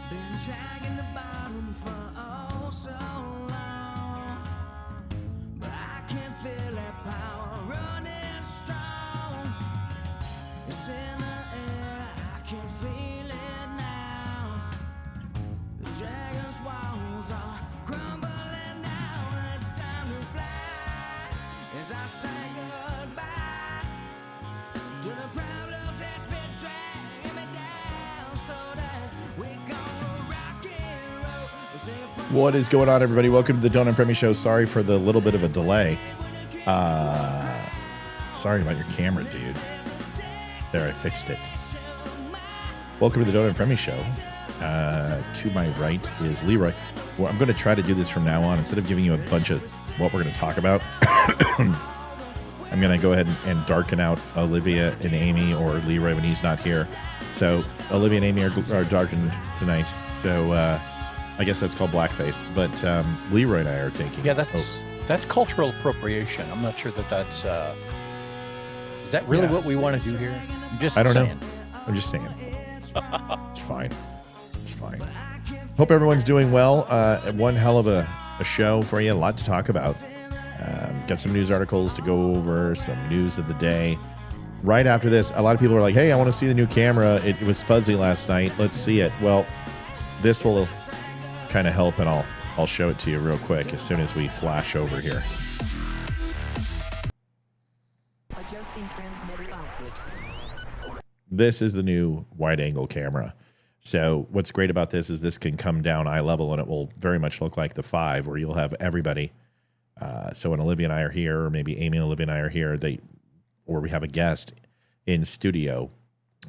Been dragging the bottom for oh so long, but I can feel that power running strong. It's in the air, I can feel it now. The dragon's walls are crumbling down. It's time to fly as I say goodbye to the problems that's been dragging me down, so that we gonna rock and roll. What is going on, everybody? Welcome to the Don't Unfriend Me Show. Sorry for the little bit of a delay. Sorry about your camera, dude. There, I fixed it. Welcome to the Don't Unfriend Me Show. To my right is Leroy. Well, I'm going to try to do this from now on. Instead of giving you a bunch of what we're going to talk about, I'm going to go ahead and darken out Olivia and Amy, or Leroy when he's not here. So Olivia and Amy are darkened tonight. So I guess that's called blackface. But Leroy and I are taking. Yeah, that's cultural appropriation. I'm not sure that's. Is that really what we want to do here? I don't know. I'm just saying. It's fine. It's fine. Hope everyone's doing well. One hell of a show for you. A lot to talk about. Got some news articles to go over, some news of the day. Right after this, a lot of people are like, hey, I want to see the new camera. It was fuzzy last night. Let's see it. Well, this will kind of help, and I'll show it to you real quick as soon as we flash over here. Adjusting transmitter output. This is the new wide-angle camera. So what's great about this is this can come down eye level, and it will very much look like the 5, where you'll have everybody. So when Olivia and I are here, or maybe Amy and Olivia and I are here, or we have a guest in studio,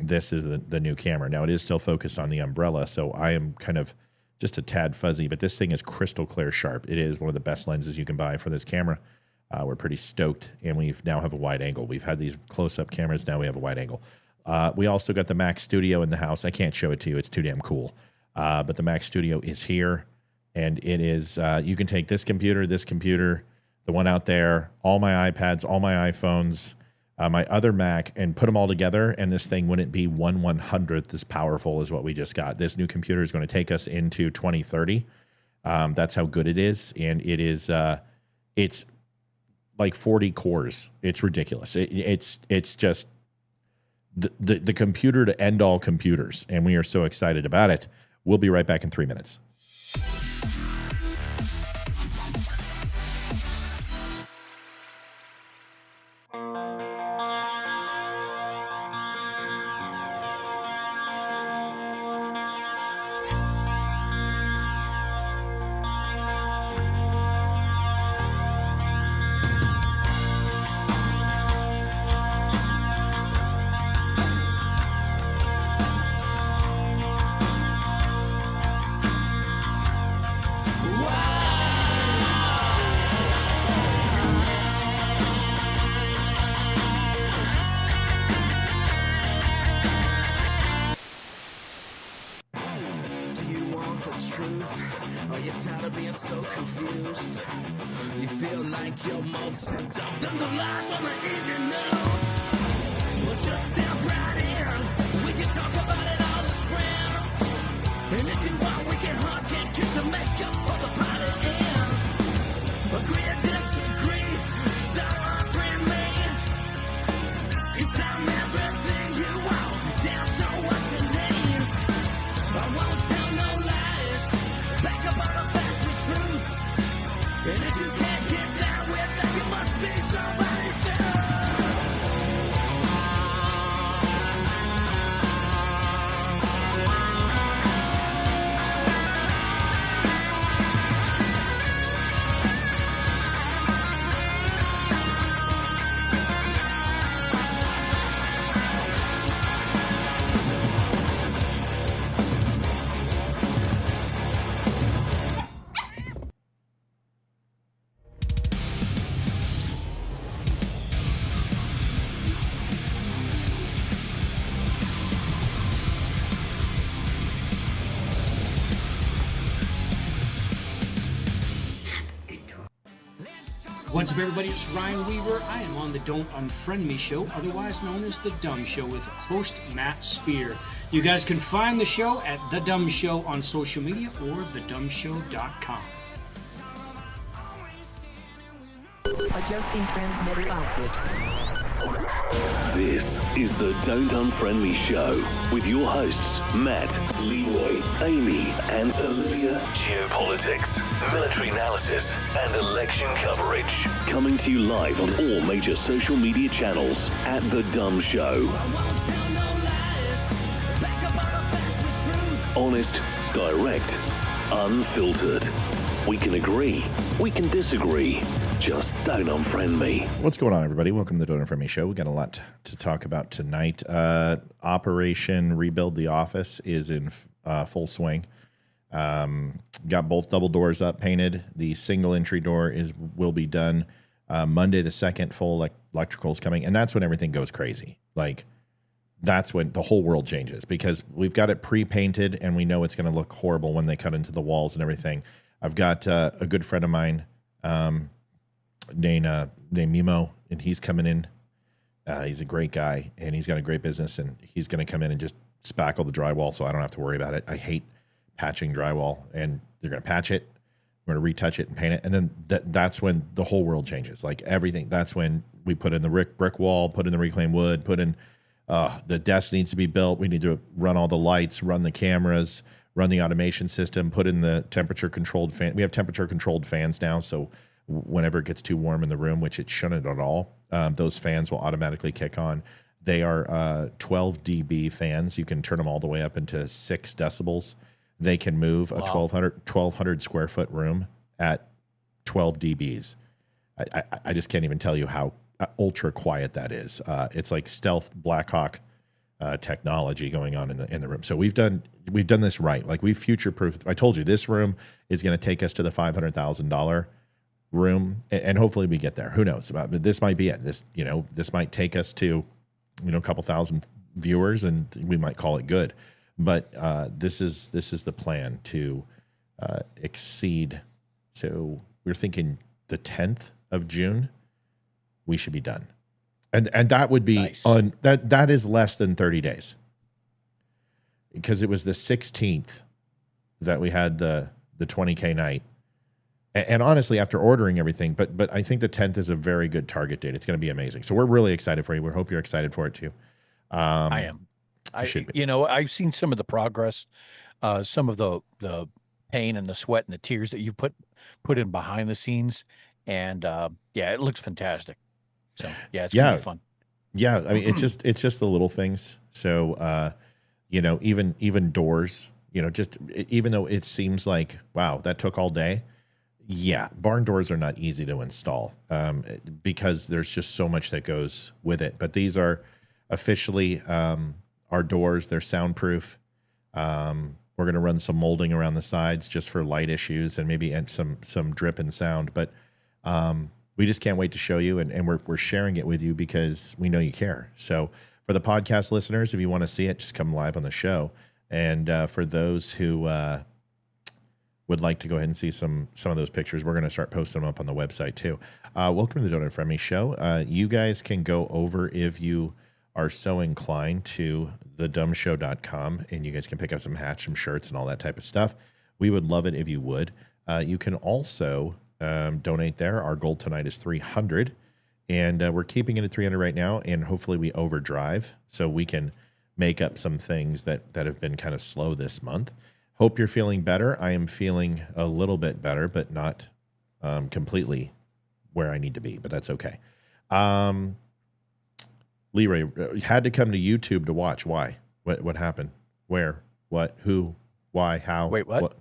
this is the new camera. Now, it is still focused on the umbrella, so I am kind of just a tad fuzzy, but this thing is crystal clear sharp. It is one of the best lenses you can buy for this camera. We're pretty stoked, and we now have a wide angle. We've had these close-up cameras. Now we have a wide angle. We also got the Mac Studio in the house. I can't show it to you. It's too damn cool. But the Mac Studio is here, and it is, you can take this computer, the one out there, all my iPads, all my iPhones, my other Mac, and put them all together, and this thing wouldn't be 1/100th as powerful as what we just got. This new computer is going to take us into 2030. That's how good it is, and it is, it's like 40 cores. It's ridiculous. It's just the computer to end all computers, and we are so excited about it. We'll be right back in 3 minutes. What's up, everybody? It's Ryan Weaver. I am on the Don't Unfriend Me show, otherwise known as The Dumb Show, with host Matt Spear. You guys can find the show at The Dumb Show on social media or thedumbshow.com. Adjusting transmitter output. This is the Don't Unfriend Me show with your hosts, Matt, Leroy, Amy, and Olivia. Geopolitics, military analysis, and election coverage. Coming to you live on all major social media channels at The Dumb Show. Honest, direct, unfiltered. We can agree, we can disagree. Just don't unfriend me. What's going on, everybody? Welcome to the Don't Unfriend Me show. We got a lot to talk about tonight. Operation Rebuild the Office is in full swing. Got both double doors up, painted. The single entry door will be done Monday the 2nd. Full electrical is coming, and that's when everything goes crazy. Like, that's when the whole world changes, because we've got it pre-painted, and we know it's going to look horrible when they cut into the walls and everything. I've got a good friend of mine, named Mimo, and he's coming in. He's a great guy, and he's got a great business, and he's going to come in and just spackle the drywall so I don't have to worry about it. I hate patching drywall, and they're going to patch it. We're going to retouch it and paint it, and then that's when the whole world changes. Like everything, that's when we put in the brick wall, put in the reclaimed wood, put in the desk needs to be built. We need to run all the lights, run the cameras, run the automation system, put in the temperature-controlled fan. We have temperature-controlled fans now, so whenever it gets too warm in the room, which it shouldn't at all, those fans will automatically kick on. They are 12 dB fans. You can turn them all the way up into 6 decibels. They can move a 1,200 square foot room at 12 dBs. I just can't even tell you how ultra quiet that is. It's like stealth Blackhawk technology going on in the room. So we've done this right. Like, we've future-proofed. I told you this room is going to take us to the $500,000 room, and hopefully we get there. Who knows? But this might be it. This might take us to a couple thousand viewers, and we might call it good. But this is the plan to exceed. So we're thinking the 10th of June we should be done, and that would be nice. That is less than 30 days, because it was the 16th that we had the 20K night. And honestly, after ordering everything, but I think the 10th is a very good target date. It's going to be amazing. So we're really excited for you. We hope you're excited for it too. I am. I should be. I've seen some of the progress, some of the pain and the sweat and the tears that you put in behind the scenes, and it looks fantastic. So it's gonna be fun. Yeah, I mean, it's just the little things. So even doors. Even though it seems like, wow, that took all day. Yeah, barn doors are not easy to install because there's just so much that goes with it. But these are officially our doors. They're soundproof. We're going to run some molding around the sides just for light issues and maybe some drip and sound. But we just can't wait to show you, and we're sharing it with you because we know you care. So for the podcast listeners, if you want to see it, just come live on the show. And for those who would like to go ahead and see some of those pictures, we're going to start posting them up on the website too. Welcome to the Don't Unfriend Me show. You guys can go over, if you are so inclined, to thedumbshow.com, and you guys can pick up some hats, some shirts, and all that type of stuff. We would love it if you would. You can also donate there. Our goal tonight is 300, and we're keeping it at 300 right now, and hopefully we overdrive so we can make up some things that have been kind of slow this month. Hope you're feeling better. I am feeling a little bit better, but not completely where I need to be, but that's okay. Leroy had to come to YouTube to watch. Why? What happened? Where? What? Who? Why? How? Wait, what?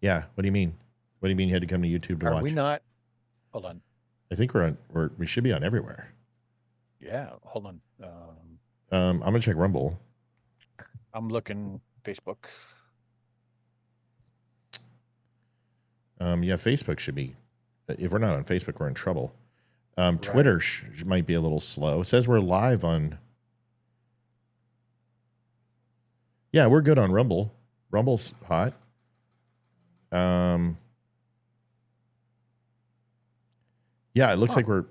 Yeah. What do you mean? What do you mean you had to come to YouTube to watch? Are we not? Hold on. I think we should be on everywhere. Yeah. Hold on. I'm gonna check Rumble. I'm looking Facebook. Facebook should be. If we're not on Facebook, we're in trouble. Twitter might be a little slow. It says we're live on. Yeah, we're good on Rumble. Rumble's hot. Yeah, it looks like we're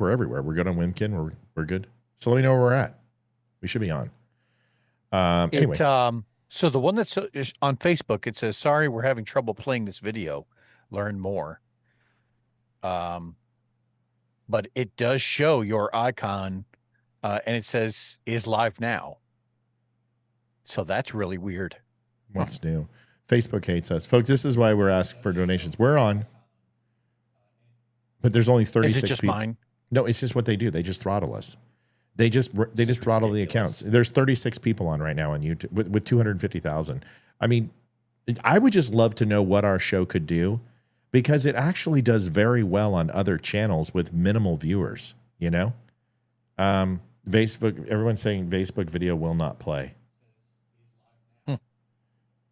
everywhere. We're good on Wimkin. We're good. So let me know where we're at. We should be on. Anyway. So the one that's on Facebook, it says, "Sorry, we're having trouble playing this video. Learn more." But it does show your icon, and it says "is live now." So that's really weird. What's new? Facebook hates us, folks. This is why we're asking for donations. We're on, but there's only 36 Is it just people. mine? No, it's just what they do. They just throttle us. They just throttle the accounts. There's 36 people on right now on YouTube with 250,000. I mean, I would just love to know what our show could do, because it actually does very well on other channels with minimal viewers. You know, Facebook. Everyone's saying Facebook video will not play.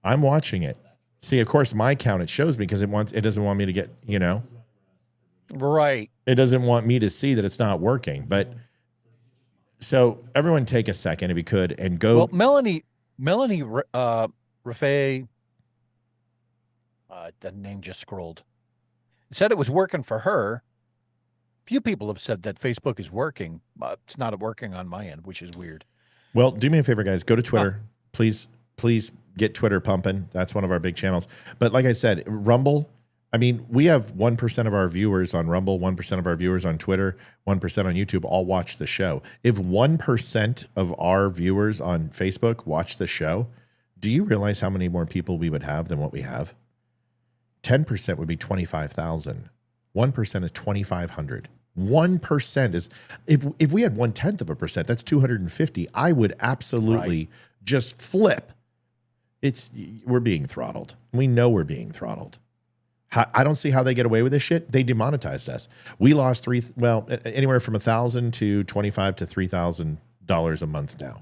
I'm watching it. See, of course, my count it shows me because it doesn't want me to get, you know, right. It doesn't want me to see that it's not working. But so everyone, take a second if you could and go. Well, Melanie, Rafe, the name just scrolled. Said it was working for her. Few people have said that Facebook is working. It's not working on my end, which is weird. Well, do me a favor, guys. Go to Twitter, please. Get Twitter pumping. That's one of our big channels. But like I said, Rumble, I mean, we have 1% of our viewers on Rumble, 1% of our viewers on Twitter, 1% on YouTube all watch the show. If 1% of our viewers on Facebook watch the show, do you realize how many more people we would have than what we have? 10% would be 25,000. 1% is 2,500. 1% is, if we had 0.1%, that's 250. I would absolutely just flip. We're being throttled. We know we're being throttled. I don't see how they get away with this shit. They demonetized us. We lost anywhere from $1,000 to $2,500 to $3,000 a month now.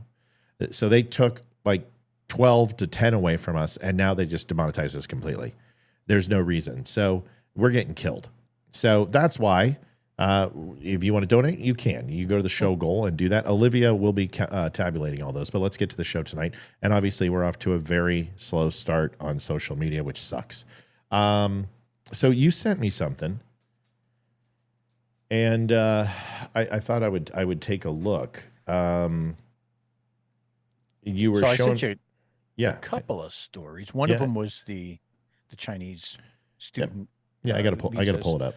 So they took like 12 to 10 away from us, and now they just demonetized us completely. There's no reason. So we're getting killed. So that's why. If you want to donate, you can. You go to the show goal and do that. Olivia will be tabulating all those. But let's get to the show tonight. And obviously, we're off to a very slow start on social media, which sucks. So you sent me something, and I thought I would take a look. You were showing. I sent you a couple of stories. One of them was the Chinese student. Yeah, I got to pull it up.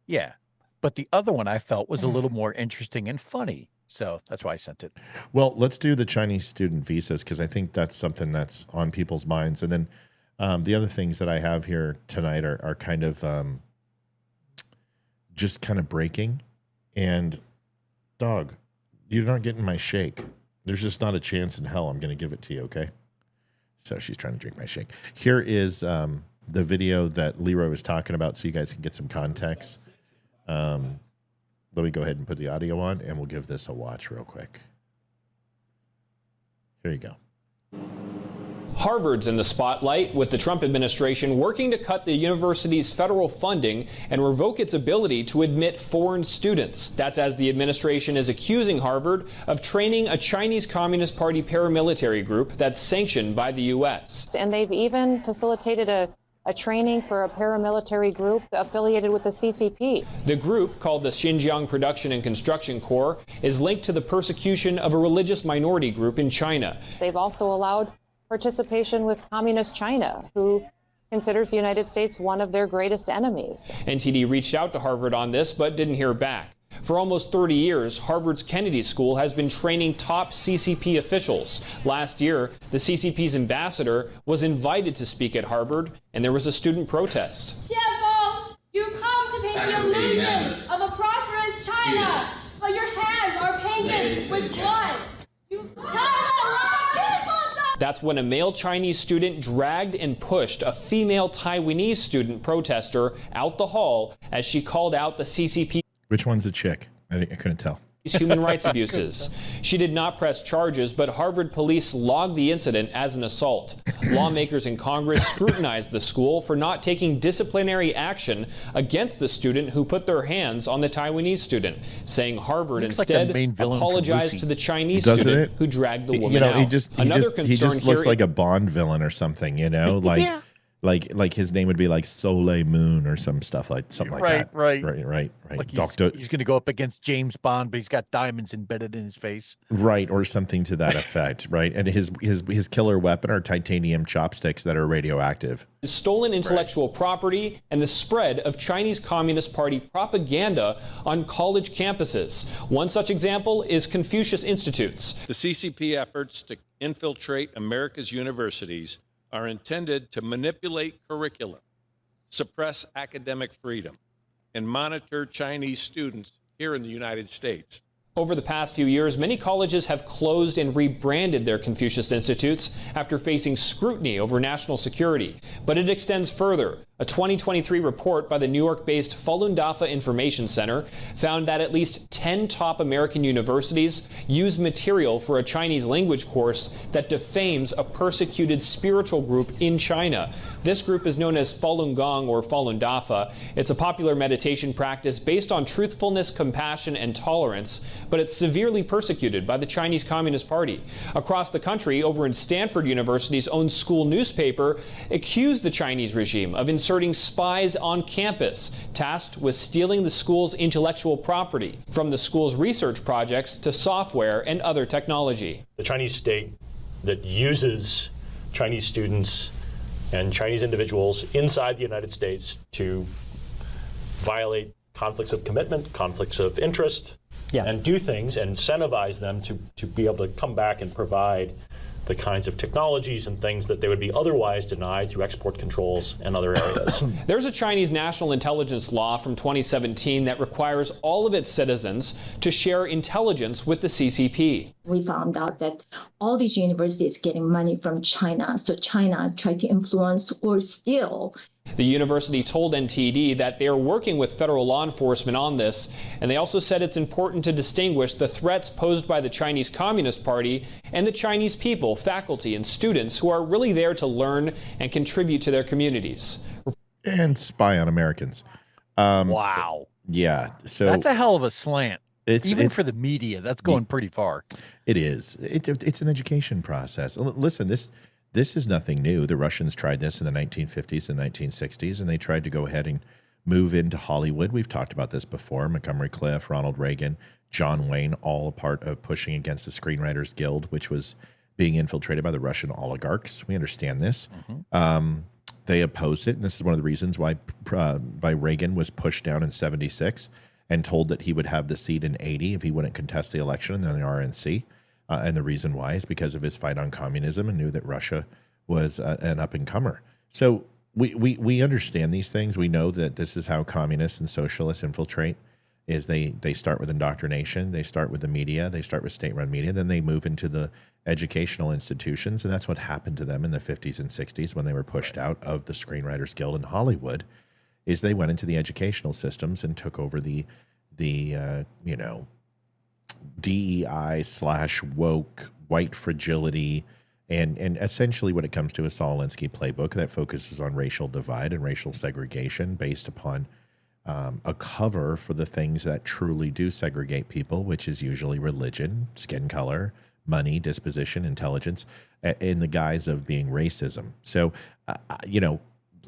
Yeah. But the other one I felt was a little more interesting and funny. So that's why I sent it. Well, let's do the Chinese student visas, because I think that's something that's on people's minds. And then the other things that I have here tonight are kind of just kind of breaking. And dog, you're not getting my shake. There's just not a chance in hell I'm going to give it to you, okay? So she's trying to drink my shake. Here is the video that Leroy was talking about, so you guys can get some context. Let me go ahead and put the audio on, and we'll give this a watch real quick. Here you go. Harvard's in the spotlight, with the Trump administration working to cut the university's federal funding and revoke its ability to admit foreign students. That's as the administration is accusing Harvard of training a Chinese Communist Party paramilitary group that's sanctioned by the U.S. And they've even facilitated a training for a paramilitary group affiliated with the CCP. The group, called the Xinjiang Production and Construction Corps, is linked to the persecution of a religious minority group in China. They've also allowed participation with Communist China, who considers the United States one of their greatest enemies. NTD reached out to Harvard on this, but didn't hear back. For almost 30 years, Harvard's Kennedy School has been training top CCP officials. Last year, the CCP's ambassador was invited to speak at Harvard, and there was a student protest. CFO, you come to paint the illusion of a prosperous China, but your hands are painted with blood. That's when a male Chinese student dragged and pushed a female Taiwanese student protester out the hall as she called out the CCP. Which one's the chick? I couldn't tell. Human rights abuses. She did not press charges, but Harvard police logged the incident as an assault. Lawmakers in Congress scrutinized the school for not taking disciplinary action against the student who put their hands on the Taiwanese student, saying Harvard instead apologized to the Chinese student who dragged the woman out. He just looks like a Bond villain or something, you know? Like, Like his name would be like Soleil Moon or something like that. Right. Right. Like Doctor, he's going to go up against James Bond, but he's got diamonds embedded in his face. right, or something to that effect, right? And his killer weapon are titanium chopsticks that are radioactive. Stolen intellectual property and the spread of Chinese Communist Party propaganda on college campuses. One such example is Confucius Institutes. The CCP efforts to infiltrate America's universities are intended to manipulate curriculum, suppress academic freedom, and monitor Chinese students here in the United States. Over the past few years, many colleges have closed and rebranded their Confucius Institutes after facing scrutiny over national security. But it extends further. A 2023 report by the New York-based Falun Dafa Information Center found that at least 10 top American universities use material for a Chinese language course that defames a persecuted spiritual group in China. This group is known as Falun Gong or Falun Dafa. It's a popular meditation practice based on truthfulness, compassion, and tolerance, but it's severely persecuted by the Chinese Communist Party. Across the country, over in Stanford University's own school newspaper accused the Chinese regime of inserting spies on campus, tasked with stealing the school's intellectual property, from the school's research projects to software and other technology. The Chinese state that uses Chinese students and Chinese individuals inside the United States to violate conflicts of commitment, conflicts of interest, and do things and incentivize them to be able to come back and provide the kinds of technologies and things that they would be otherwise denied through export controls and other areas. There's a Chinese national intelligence law from 2017 that requires all of its citizens to share intelligence with the CCP. We found out that all these universities getting money from China, so China tried to influence or steal. The university told NTD that they are working with federal law enforcement on this, and they also said it's important to distinguish the threats posed by the Chinese Communist Party and the Chinese people, faculty, and students who are really there to learn and contribute to their communities. And spy on Americans. Wow. Yeah. So that's a hell of a slant. Even it's for the media, that's going pretty far. It is. It's an education process. Listen, this is nothing new. The Russians tried this in the 1950s and 1960s, and they tried to go ahead and move into Hollywood. We've talked about this before. Montgomery Clift, Ronald Reagan, John Wayne, all a part of pushing against the Screenwriters Guild, which was being infiltrated by the Russian oligarchs. We understand this. They opposed it, and this is one of the reasons why Reagan was pushed down in 76 and told that he would have the seat in 80 if he wouldn't contest the election in the RNC. And the reason why is because of his fight on communism and knew that Russia was an up-and-comer. So we understand these things. We know that this is how communists and socialists infiltrate, is they start with indoctrination, they start with the media, they start with state-run media, then they move into the educational institutions, and that's what happened to them in the 50s and 60s when they were pushed out of the Screenwriters Guild in Hollywood, is they went into the educational systems and took over the DEI/woke white fragility, and essentially what it comes to a Saul Alinsky playbook that focuses on racial divide and racial segregation based upon a cover for the things that truly do segregate people, which is usually religion, skin color, money, disposition, intelligence, in the guise of being racism. So,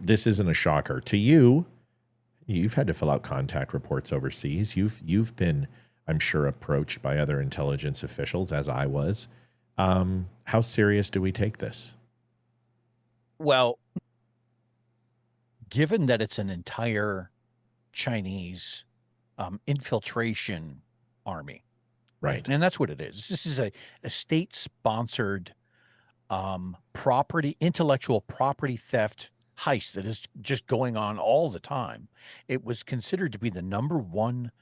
this isn't a shocker to you. You've had to fill out contact reports overseas. You've been, I'm sure, approached by other intelligence officials, as I was. How serious do we take this? Well, given that it's an entire Chinese infiltration army, right? And that's what it is. This is a state-sponsored intellectual property theft heist that is just going on all the time. It was considered to be the number one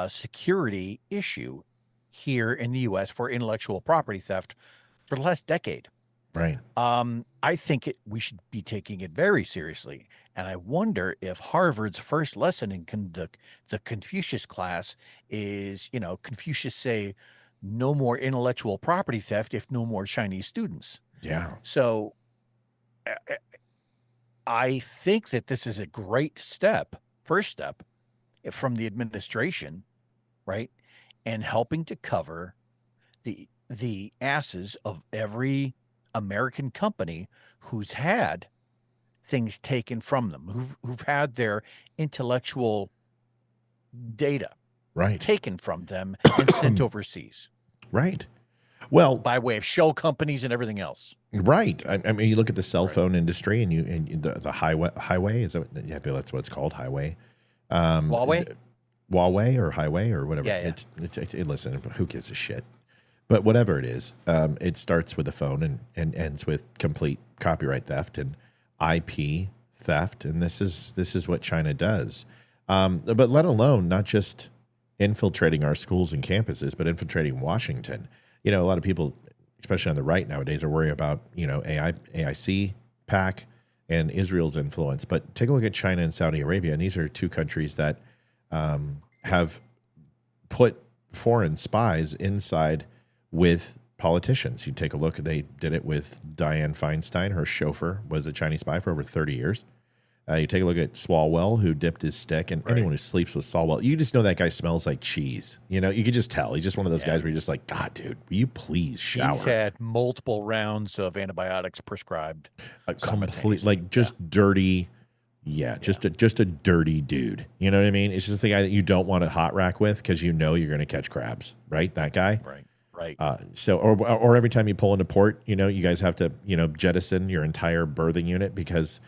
security issue here in the U.S. for intellectual property theft for the last decade. Right. I think we should be taking it very seriously. And I wonder if Harvard's first lesson in the Confucius class is, Confucius say, no more intellectual property theft if no more Chinese students. Yeah. So I think that this is a great first step from the administration, right? And helping to cover the asses of every American company who's had things taken from them, who've had their intellectual data taken from them and sent overseas. Right. Well, by way of shell companies and everything else. Right. I mean, you look at the cell phone industry, and the highway is that, yeah, that's what it's called, highway. Huawei or highway or whatever. Yeah. Listen, who gives a shit? But whatever it is, it starts with a phone and ends with complete copyright theft and IP theft, and this is what China does. But let alone not just infiltrating our schools and campuses, but infiltrating Washington. A lot of people, especially on the right nowadays, are worried about AIC, PAC, and Israel's influence. But take a look at China and Saudi Arabia, and these are two countries that have put foreign spies inside with politicians. You take a look; they did it with Dianne Feinstein. Her chauffeur was a Chinese spy for over 30 years. You take a look at Swalwell, who dipped his stick, and anyone who sleeps with Swalwell, you just know that guy smells like cheese. You could just tell. He's just one of those guys where you're just like, God, dude, will you please shower? He's had multiple rounds of antibiotics prescribed. Complete, like just dirty. Yeah, just a dirty dude. You know what I mean? It's just the guy that you don't want to hot rack with because you know you're going to catch crabs, right? That guy. Right. So, or every time you pull into port, you guys have to, jettison your entire berthing unit because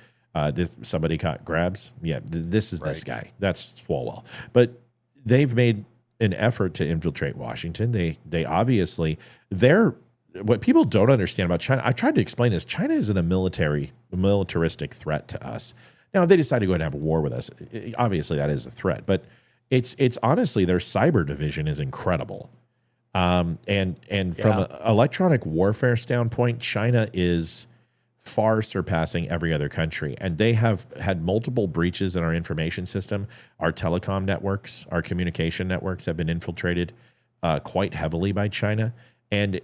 somebody caught crabs. Yeah, this is this guy. That's Swalwell. But they've made an effort to infiltrate Washington. They obviously what people don't understand about China. I tried to explain this. China isn't a militaristic threat to us. Now, if they decide to go ahead and have a war with us, obviously that is a threat. But it's honestly, their cyber division is incredible. And from an electronic warfare standpoint, China is far surpassing every other country. And they have had multiple breaches in our information system. Our telecom networks, our communication networks have been infiltrated quite heavily by China. And,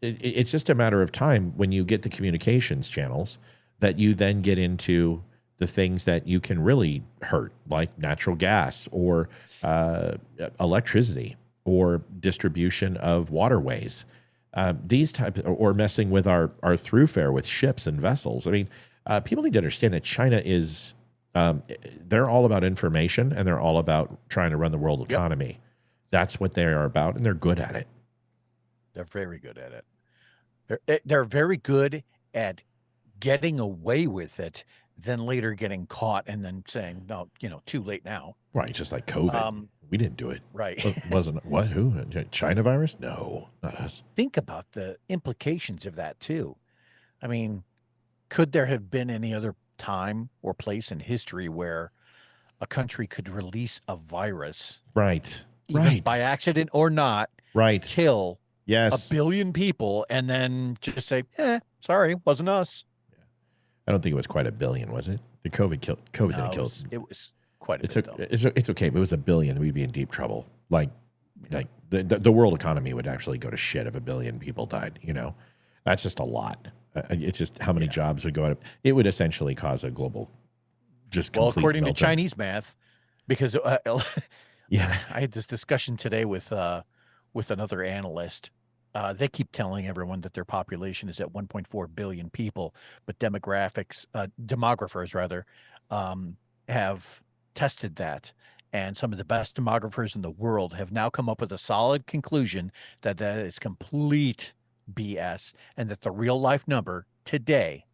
it's just a matter of time when you get the communications channels that you then get into the things that you can really hurt, like natural gas or electricity or distribution of waterways. These types, or messing with our throughfare with ships and vessels. I mean, people need to understand that China is, they're all about information and they're all about trying to run the world economy. That's what they are about, and they're good at it. They're very good at it. They're very good at getting away with it, then later getting caught and then saying, no, too late now. Right, just like COVID. We didn't do it. Right. Wasn't what? Who? China virus? No, not us. Think about the implications of that too. I mean, could there have been any other time or place in history where a country could release a virus? Right. Even by accident or not. Right. Kill a billion people and then just say, sorry, wasn't us. I don't think it was quite a billion, was it? COVID didn't kill. It was quite a bit, though. It's okay. If it was a billion, we'd be in deep trouble. Like the world economy would actually go to shit if a billion people died. That's just a lot. It's just how many jobs would go out. It would essentially cause a global, complete according meltdown. to Chinese math, because I had this discussion today with another analyst. They keep telling everyone that their population is at 1.4 billion people, but demographers rather, have tested that. And some of the best demographers in the world have now come up with a solid conclusion that is complete BS, and that the real life number today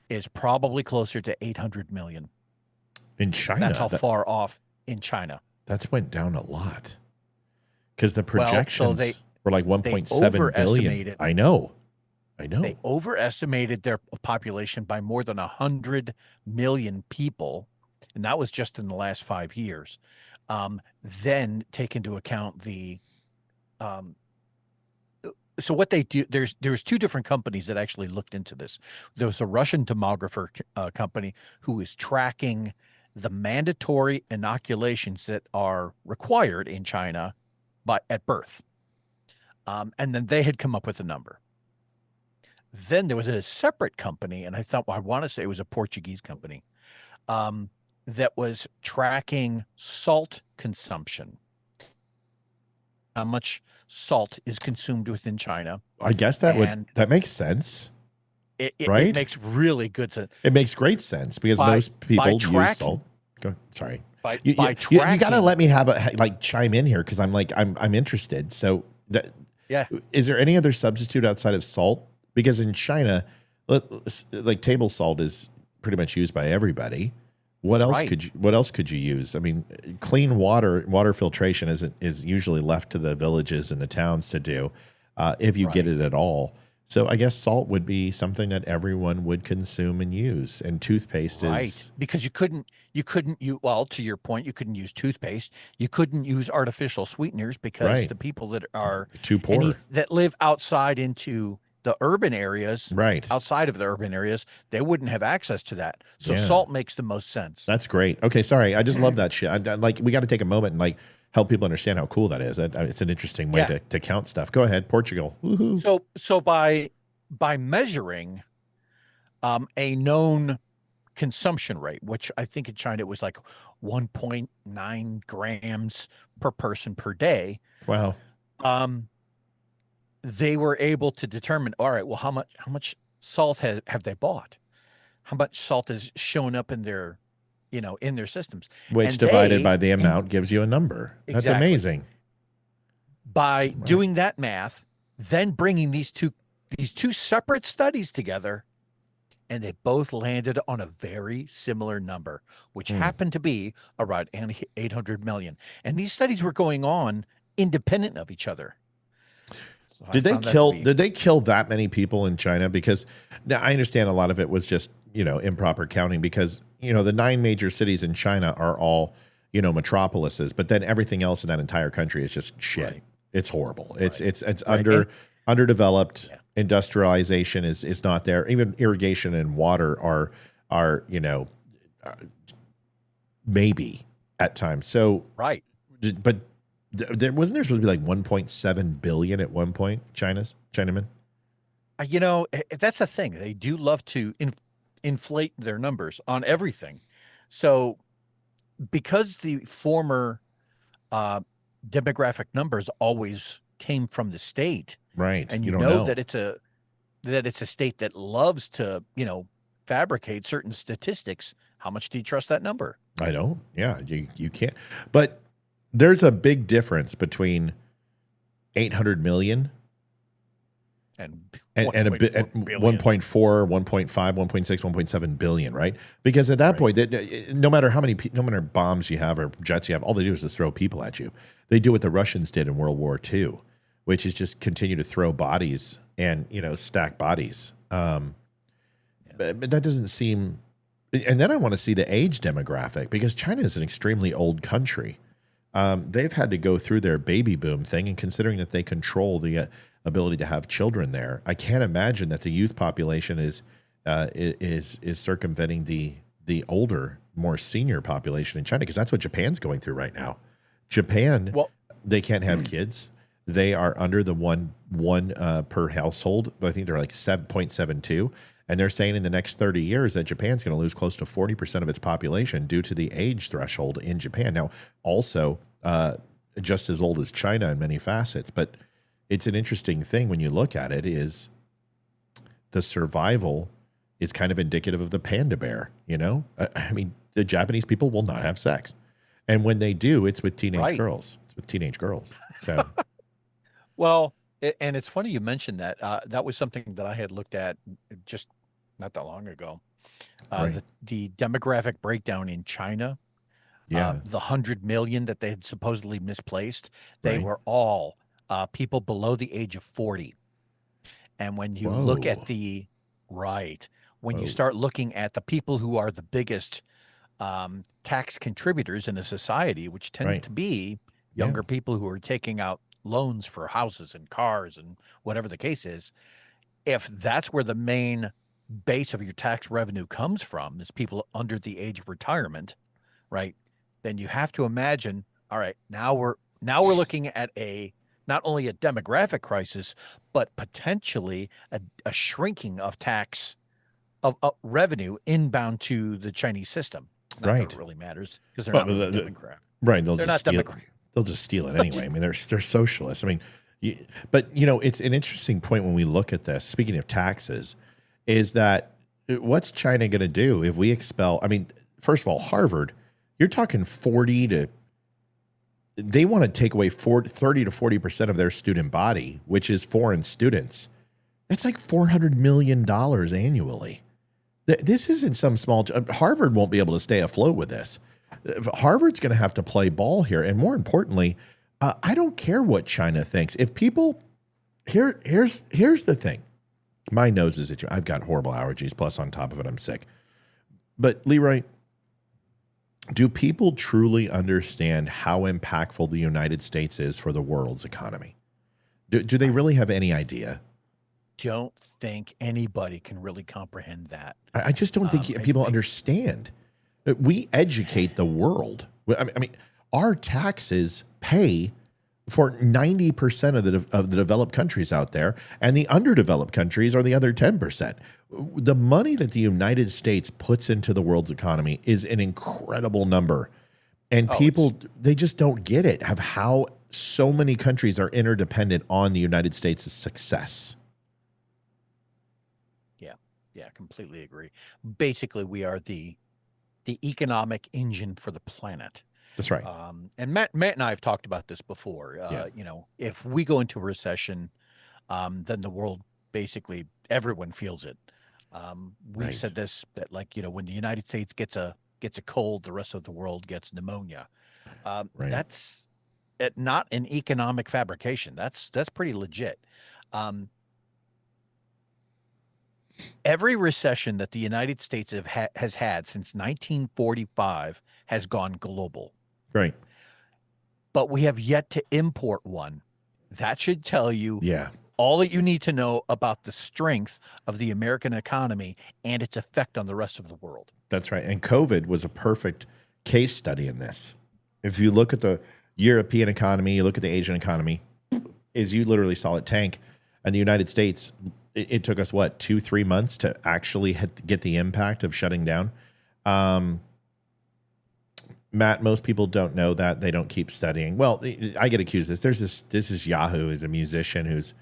is probably closer to 800 million. In China. That's how far off in China. That's went down a lot. Because the projections were like 1.7 billion. I know. They overestimated their population by more than 100 million people, and that was just in the last 5 years. Then take into account the so what they do, there's two different companies that actually looked into this. There was a Russian demographer company who is tracking the mandatory inoculations that are required in China at birth. And then they had come up with a number. Then there was a separate company, and I want to say it was a Portuguese company, that was tracking salt consumption. How much salt is consumed within China. I guess that makes sense. right? It makes really good sense. It makes great sense because most people use salt. Sorry. You got to let me have chime in here because I'm interested. So is there any other substitute outside of salt? Because in China, like table salt is pretty much used by everybody. What else could you use? I mean, clean water filtration is usually left to the villages and the towns to do, if you get it at all. So I guess salt would be something that everyone would consume and use, and toothpaste is because you couldn't to your point, you couldn't use toothpaste. You couldn't use artificial sweeteners because the people that are too poor that live outside into the urban areas, outside of the urban areas, they wouldn't have access to that. So salt makes the most sense. That's great. Okay, sorry, I just love that shit. We got to take a moment and help people understand how cool that is. It's an interesting way to count stuff. Go ahead, Portugal. Woohoo. So by measuring a known consumption rate, which I think in China it was like 1.9 grams per person per day. Wow. They were able to determine, all right, well, how much salt have they bought? How much salt has shown up in their in their systems, which divided by the amount gives you a number. That's amazing. By doing that math, then bringing these two separate studies together, and they both landed on a very similar number, which happened to be around 800 million. And these studies were going on independent of each other. So did they kill that many people in China? Because now I understand a lot of it was just improper counting, because the 9 major cities in China are all metropolises, but then everything else in that entire country is just shit. It's horrible. It's underdeveloped. Industrialization is not there. Even irrigation and water are maybe at times. So but there wasn't there supposed to be like 1.7 billion at one point. Chinamen. That's the thing. They do love to inflate their numbers on everything. So because the former demographic numbers always came from the state, right? And you know that it's a state that loves to fabricate certain statistics. How much do you trust that number? I don't. Yeah, you can't. But there's a big difference between 800 million and a bit at 1.4, 1.5, 1.6, 1.7 billion, right? Because at that point, no matter how many bombs you have or jets you have, all they do is just throw people at you. They do what the Russians did in World War II, which is just continue to throw bodies and stack bodies. But that doesn't seem. And then I want to see the age demographic, because China is an extremely old country. They've had to go through their baby boom thing, and considering that they control the ability to have children there, I can't imagine that the youth population is circumventing the older, more senior population in China, because that's what Japan's going through right now. Japan, they can't have kids. They are under the one per household. I think they're like 7.72. And they're saying in the next 30 years that Japan's going to lose close to 40% of its population due to the age threshold in Japan. Now, also just as old as China in many facets. But it's an interesting thing when you look at it, is the survival is kind of indicative of the panda bear, I mean, the Japanese people will not have sex. And when they do, it's with teenage girls. It's with teenage girls. So, well, and it's funny you mentioned that. That was something that I had looked at just not that long ago. The demographic breakdown in China, the 100 million that they had supposedly misplaced, they were all people below the age of 40. And when you look at you start looking at the people who are the biggest tax contributors in a society, which tend to be younger people who are taking out loans for houses and cars and whatever the case is, if that's where the main base of your tax revenue comes from, is people under the age of retirement, right? Then you have to imagine, all right, now we're looking at not only a demographic crisis, but potentially a shrinking of tax of revenue inbound to the Chinese system. Not that it really matters, because they're not really doing crap. Right. They'll just steal it anyway. I mean, they're socialists. I mean, but it's an interesting point when we look at this. Speaking of taxes, is that what's China going to do if we expel? I mean, first of all, Harvard, you're talking 40 to, they want to take away 30 to 40% of their student body, which is foreign students. That's like $400 million annually. This isn't some small, Harvard won't be able to stay afloat with this. Harvard's going to have to play ball here. And more importantly, I don't care what China thinks. If people, here's the thing. My nose is itchy. I've got horrible allergies. Plus, on top of it, I'm sick. But Leroy, do people truly understand how impactful the United States is for the world's economy? Do they really have any idea? Don't think anybody can really comprehend that. I just don't think people understand. We educate the world. I mean, our taxes pay for 90% of the developed countries out there, and the underdeveloped countries are the other 10%. The money that the United States puts into the world's economy is an incredible number. And people, they just don't get it, of how so many countries are interdependent on the United States' success. Yeah, completely agree. Basically, we are the economic engine for the planet. That's right. And Matt and I have talked about this before. You know, if we go into a recession, then the world, basically everyone feels it. We said this, that, like, you know, when the United States gets a cold, the rest of the world gets pneumonia. That's not an economic fabrication. That's pretty legit. Every recession that the United States has had since 1945 has gone global. Right. But we have yet to import one. That should tell you Yeah. all that you need to know about the strength of the American economy and its effect on the rest of the world. That's right. And COVID was a perfect case study in this. If you look at the European economy, you look at the Asian economy, is you literally saw it tank. And the United States, it took us, what, 2-3 months to actually get the impact of shutting down. Matt, most people don't know that. They don't keep studying. Well, I get accused of this. This is Yahoo, is a musician who's,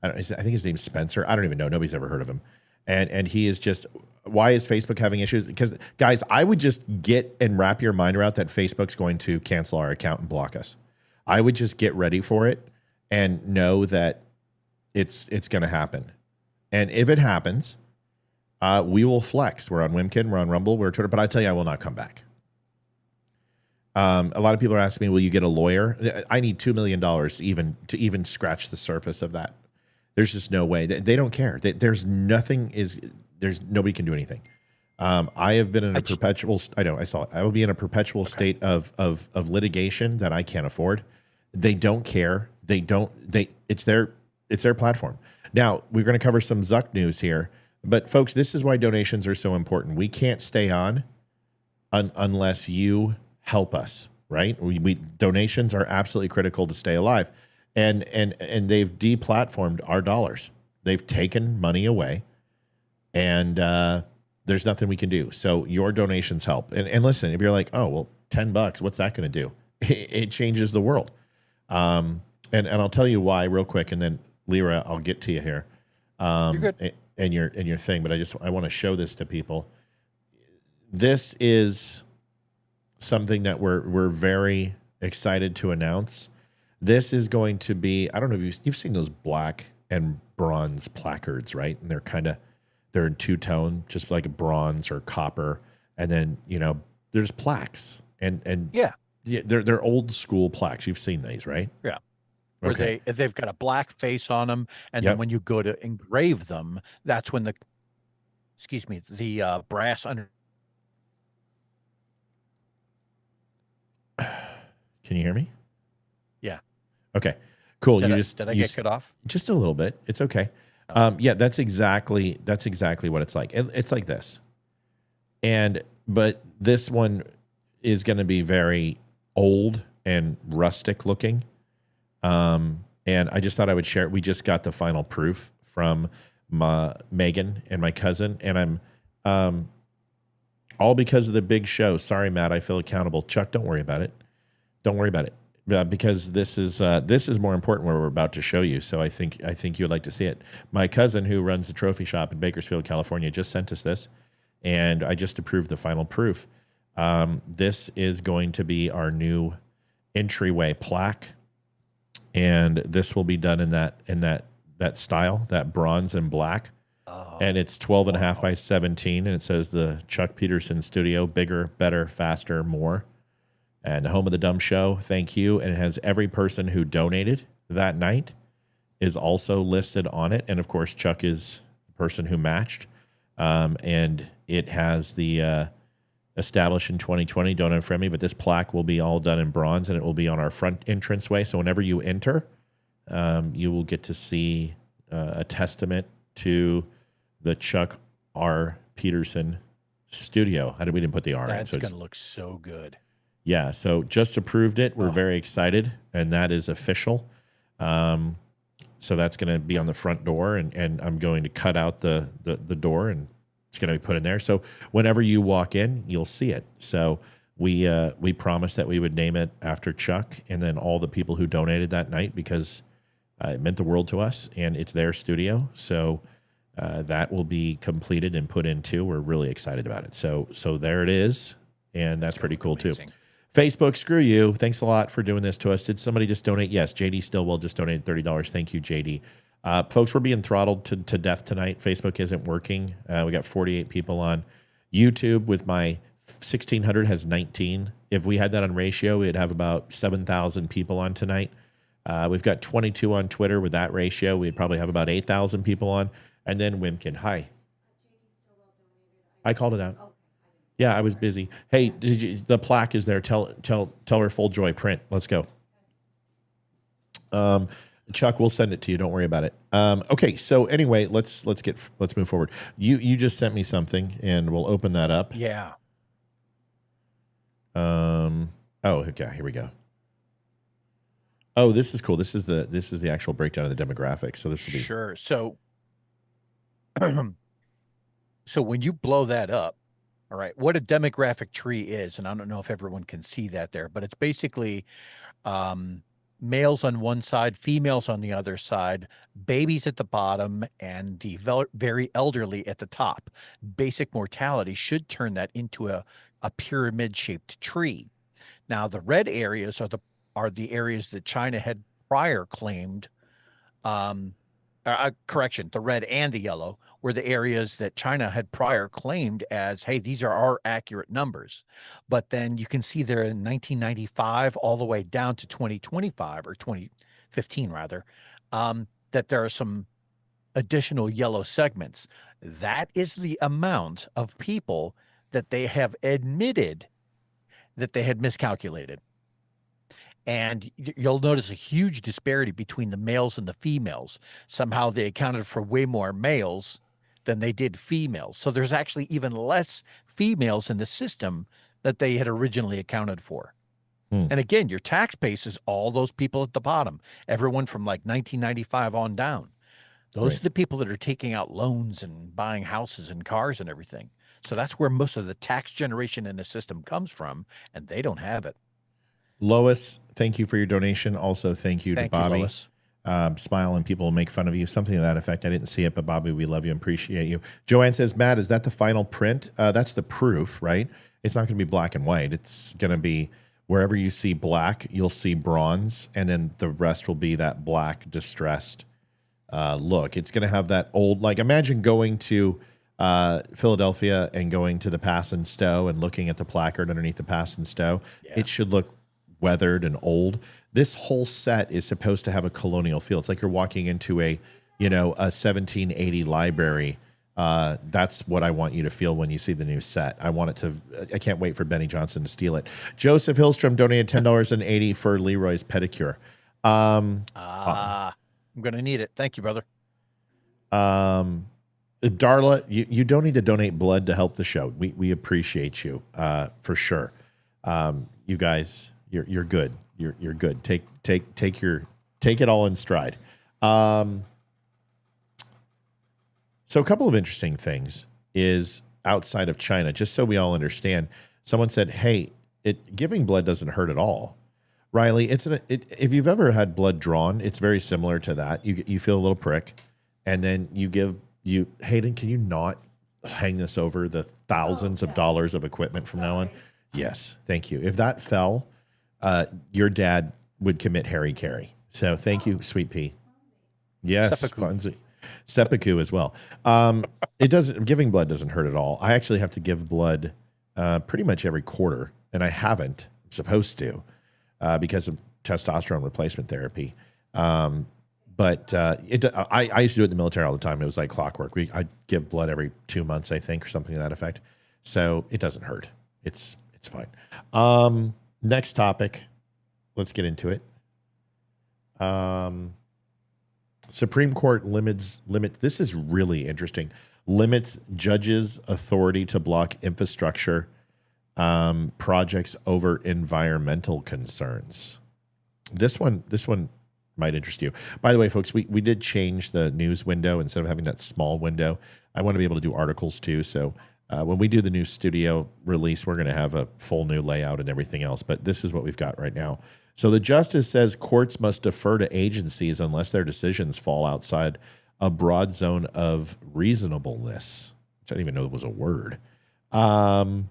I think his name's Spencer. I don't even know. Nobody's ever heard of him. And he is just, why is Facebook having issues? Because, guys, I would just get and wrap your mind around that Facebook's going to cancel our account and block us. I would just get ready for it and know that it's going to happen. And if it happens, we will flex. We're on Wimkin, we're on Rumble, we're on Twitter, but I tell you, I will not come back. A lot of people are asking me, will you get a lawyer? I need $2 million to even scratch the surface of that. There's just no way. They don't care. There's nobody can do anything. I have been in a perpetual, I know, I saw it. I will be in a perpetual state of litigation that I can't afford. They don't care. It's their platform. Now, we're going to cover some Zuck news here, but folks, this is why donations are so important. We can't stay on unless you help us, right? Donations are absolutely critical to stay alive. And they've deplatformed our dollars. They've taken money away, and there's nothing we can do. So your donations help. And listen, if you're like, oh, well, $10, what's that going to do? It changes the world. And I'll tell you why real quick, and then Lyra, I'll get to you here. You're good. And your thing, but I want to show this to people. This is something that we're very excited to announce. This is going to be, I don't know if you've seen those black and bronze placards, right? And they're in two-tone, just like a bronze or copper. And then, there's plaques. And they're old school plaques. You've seen these, right? Yeah. Where they've got a black face on them, and then when you go to engrave them, that's when the brass under. Can you hear me? Yeah. Okay. Cool. Did I get cut off? Just a little bit. It's okay. Yeah, that's exactly what it's like. It's like this. But this one is going to be very old and rustic looking. And I just thought I would share it. We just got the final proof from Megan and my cousin, and I'm all because of the big show. Sorry, Matt, I feel accountable. Chuck, don't worry about it. Don't worry about it. because this is more important what we're about to show you. So I think you'd like to see it. My cousin who runs the trophy shop in Bakersfield, California, just sent us this, and I just approved the final proof. This is going to be our new entryway plaque, and this will be done in that style, that bronze and black. And it's 12.5 by 17, and it says the Chuck Peterson Studio, bigger, better, faster, more. And the home of the Dumb Show, thank you. And it has every person who donated that night is also listed on it. And, of course, Chuck is the person who matched. And it has the established in 2020, don't unfriend me, but this plaque will be all done in bronze, and it will be on our front entranceway. So whenever you enter, you will get to see a testament to the Chuck R. Peterson Studio. We didn't put the R in. That's going to look so good. Yeah, so just approved it. We're very excited, and that is official. So that's going to be on the front door, and I'm going to cut out the door, and it's going to be put in there. So whenever you walk in, you'll see it. So we promised that we would name it after Chuck, and then all the people who donated that night, because it meant the world to us, and it's their studio. So that will be completed and put in too. We're really excited about it. So there it is, and that's pretty cool too. Facebook, screw you. Thanks a lot for doing this to us. Did somebody just donate? Yes, JD Stillwell just donated $30. Thank you, JD. Folks, we're being throttled to death tonight. Facebook isn't working. We got 48 people on YouTube. With my 1,600 has 19. If we had that on ratio, we'd have about 7,000 people on tonight. We've got 22 on Twitter. With that ratio, we'd probably have about 8,000 people on. And then Wimkin. Hi. I called it out. Yeah, I was busy. Hey, the plaque is there. Tell her Full Joy print. Let's go. Chuck, we'll send it to you. Don't worry about it. Okay, so anyway, let's move forward. You just sent me something, and we'll open that up. Yeah. Oh, okay. Here we go. Oh, this is cool. This is the actual breakdown of the demographics. So this will be sure. So when you blow that up. All right, what a demographic tree is, and I don't know if everyone can see that there, but it's basically males on one side, females on the other side, babies at the bottom, and the very elderly at the top. Basic mortality should turn that into a pyramid-shaped tree. Now, the red areas are the areas that China had prior claimed. Correction, the red and the yellow were the areas that China had prior claimed as, hey, these are our accurate numbers. But then you can see there in 1995 all the way down to 2025 or 2015 rather, that there are some additional yellow segments. That is the amount of people that they have admitted that they had miscalculated. And you'll notice a huge disparity between the males and the females. Somehow they accounted for way more males than they did females. So there's actually even less females in the system that they had originally accounted for. And again, your tax base is all those people at the bottom, everyone from like 1995 on down. Those are the people that are taking out loans and buying houses and cars and everything. So that's where most of the tax generation in the system comes from, and they don't have it. Lois, thank you for your donation. Also, thank you to Bobby. Lois. Smile and people will make fun of you. Something to that effect. I didn't see it, but Bobby, we love you and appreciate you. Joanne says, Matt, is that the final print? That's the proof, right? It's not going to be black and white. It's going to be wherever you see black, you'll see bronze, and then the rest will be that black distressed look. It's going to have that old, like imagine going to Philadelphia and going to the Pass and Stow and looking at the placard underneath the Pass and Stow. Yeah. It should look weathered and old. This whole set is supposed to have a colonial feel. It's like you're walking into a 1780 library. That's what I want you to feel when you see the new set. I can't wait for Benny Johnson to steal it. Joseph Hillstrom donated $10.80 for Leroy's pedicure. I'm going to need it. Thank you, brother. Darla, you don't need to donate blood to help the show. We appreciate you for sure. You guys, you're good. You're good. Take it all in stride. So a couple of interesting things is outside of China, just so we all understand. Someone said, hey, giving blood doesn't hurt at all. Riley, if you've ever had blood drawn, it's very similar to that. You feel a little prick, and then Hayden, can you not hang this over the thousands of dollars of equipment from now on? Yes, thank you. If that fell, your dad would commit Harry Carey. So thank you, Sweet Pea. Yes, seppuku as well. Giving blood doesn't hurt at all. I actually have to give blood pretty much every quarter, and I haven't. I'm supposed to because of testosterone replacement therapy. But I used to do it in the military all the time. It was like clockwork. I'd give blood every 2 months, I think, or something to that effect. So it doesn't hurt. It's fine. Next topic. Let's get into it. Supreme Court limits. This is really interesting. Limits judges' authority to block infrastructure projects over environmental concerns. This one might interest you. By the way, folks, we did change the news window. Instead of having that small window, I want to be able to do articles too. So when we do the new studio release, we're going to have a full new layout and everything else. But this is what we've got right now. So the justice says courts must defer to agencies unless their decisions fall outside a broad zone of reasonableness, which I didn't even know was a word. 8-0.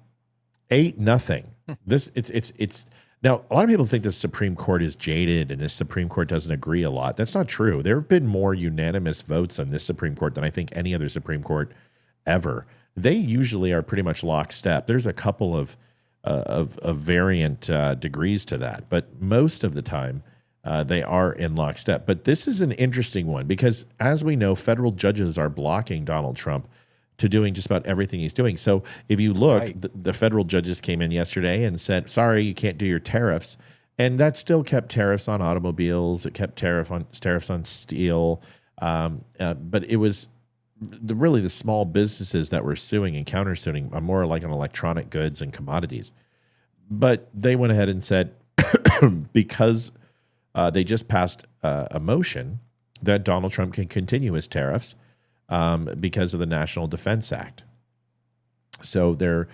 It's now, a lot of people think the Supreme Court is jaded and the Supreme Court doesn't agree a lot. That's not true. There have been more unanimous votes on this Supreme Court than I think any other Supreme Court ever. They usually are pretty much lockstep. There's a couple of variant degrees to that, but most of the time they are in lockstep. But this is an interesting one because, as we know, federal judges are blocking Donald Trump to doing just about everything he's doing. So if you look, the federal judges came in yesterday and said, sorry, you can't do your tariffs. And that still kept tariffs on automobiles. It kept tariffs on steel. But it was really the small businesses that were suing and countersuing, more like on electronic goods and commodities. But they went ahead and said, because they just passed a motion that Donald Trump can continue his tariffs because of the National Defense Act. So they're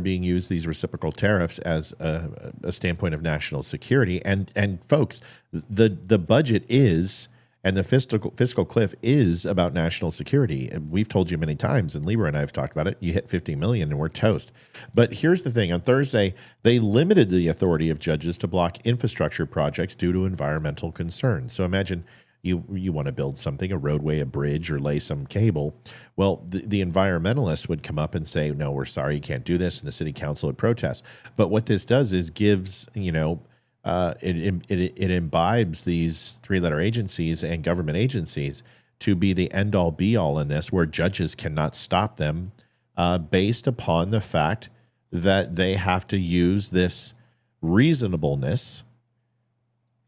being used, these reciprocal tariffs, as a standpoint of national security. And folks, the budget is, and the fiscal cliff is about national security. And we've told you many times, and Libra and I have talked about it, you hit 50 million and we're toast. But here's the thing. On Thursday, they limited the authority of judges to block infrastructure projects due to environmental concerns. So imagine you want to build something, a roadway, a bridge, or lay some cable. Well, the environmentalists would come up and say, no, we're sorry, you can't do this. And the city council would protest. But what this does is gives, it imbibes these three-letter agencies and government agencies to be the end-all be-all in this, where judges cannot stop them based upon the fact that they have to use this reasonableness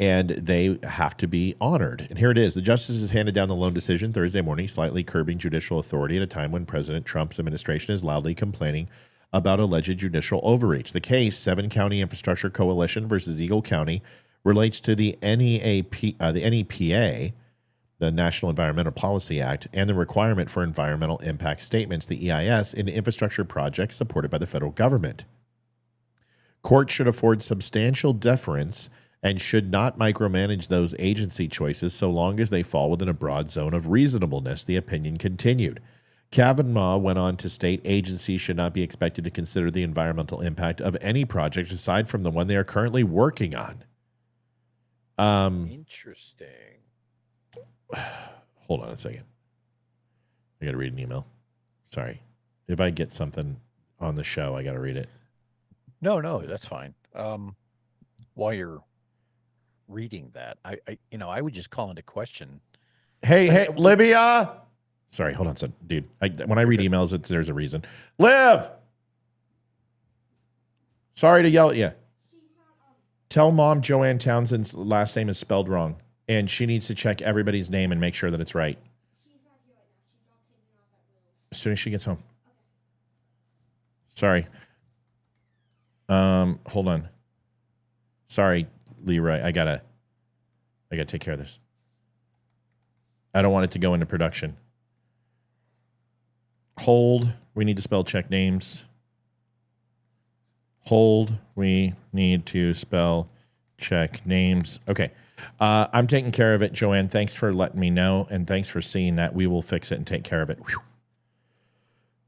and they have to be honored. And here it is. The justices handed down the lone decision Thursday morning, slightly curbing judicial authority at a time when President Trump's administration is loudly complaining about alleged judicial overreach. The case, 7-County Infrastructure Coalition versus Eagle County, relates to the NEPA, the National Environmental Policy Act, and the requirement for environmental impact statements, the EIS, in infrastructure projects supported by the federal government. Courts should afford substantial deference and should not micromanage those agency choices so long as they fall within a broad zone of reasonableness, the opinion continued. Kavanaugh went on to state agencies should not be expected to consider the environmental impact of any project aside from the one they are currently working on. Interesting. Hold on a second. I got to read an email. Sorry. If I get something on the show, I got to read it. No, that's fine. While you're reading that, I would just call into question. Hey, Livia. Sorry, hold on, son. Dude. When I read emails, there's a reason. Liv! Sorry to yell at you. Tell Mom Joanne Townsend's last name is spelled wrong, and she needs to check everybody's name and make sure that it's right. As soon as she gets home. Sorry. Hold on. Sorry, Leroy. I gotta take care of this. I don't want it to go into production. Hold. We need to spell check names. Hold. We need to spell check names. Okay. I'm taking care of it, Joanne. Thanks for letting me know, and thanks for seeing that. We will fix it and take care of it. Whew.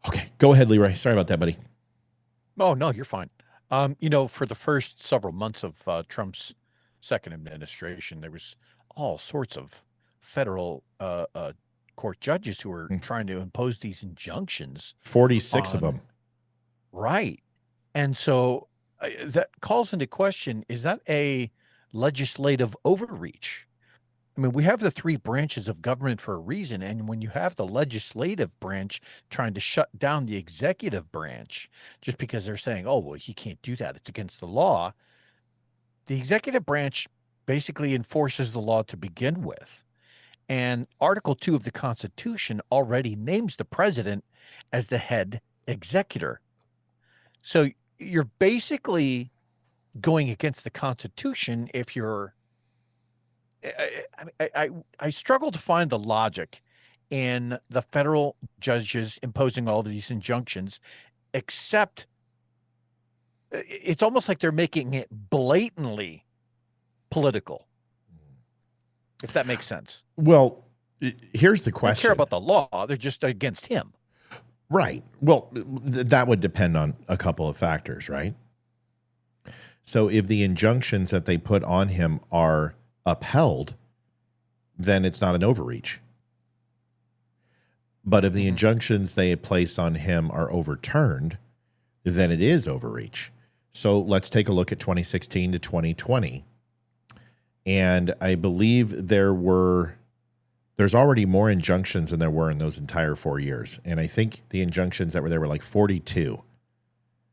Okay, go ahead, Leroy. Sorry about that, buddy. Oh, no, you're fine. For the first several months of Trump's second administration, there was all sorts of federal court judges who were trying to impose these injunctions. 46 of them. Right. And so that calls into question, is that a legislative overreach? I mean, we have the three branches of government for a reason. And when you have the legislative branch trying to shut down the executive branch, just because they're saying, oh, well, he can't do that, it's against the law. The executive branch basically enforces the law to begin with. And Article 2 of the Constitution already names the president as the head executor. So you're basically going against the Constitution if you're. I struggle to find the logic in the federal judges imposing all of these injunctions, except it's almost like they're making it blatantly political, if that makes sense. Well, here's the question. They don't care about the law. They're just against him. Right. Well, that would depend on a couple of factors, right? So if the injunctions that they put on him are upheld, then it's not an overreach. But if the injunctions they place on him are overturned, then it is overreach. So let's take a look at 2016 to 2020. And I believe there's already more injunctions than there were in those entire 4 years. And I think the injunctions that were there were like 42.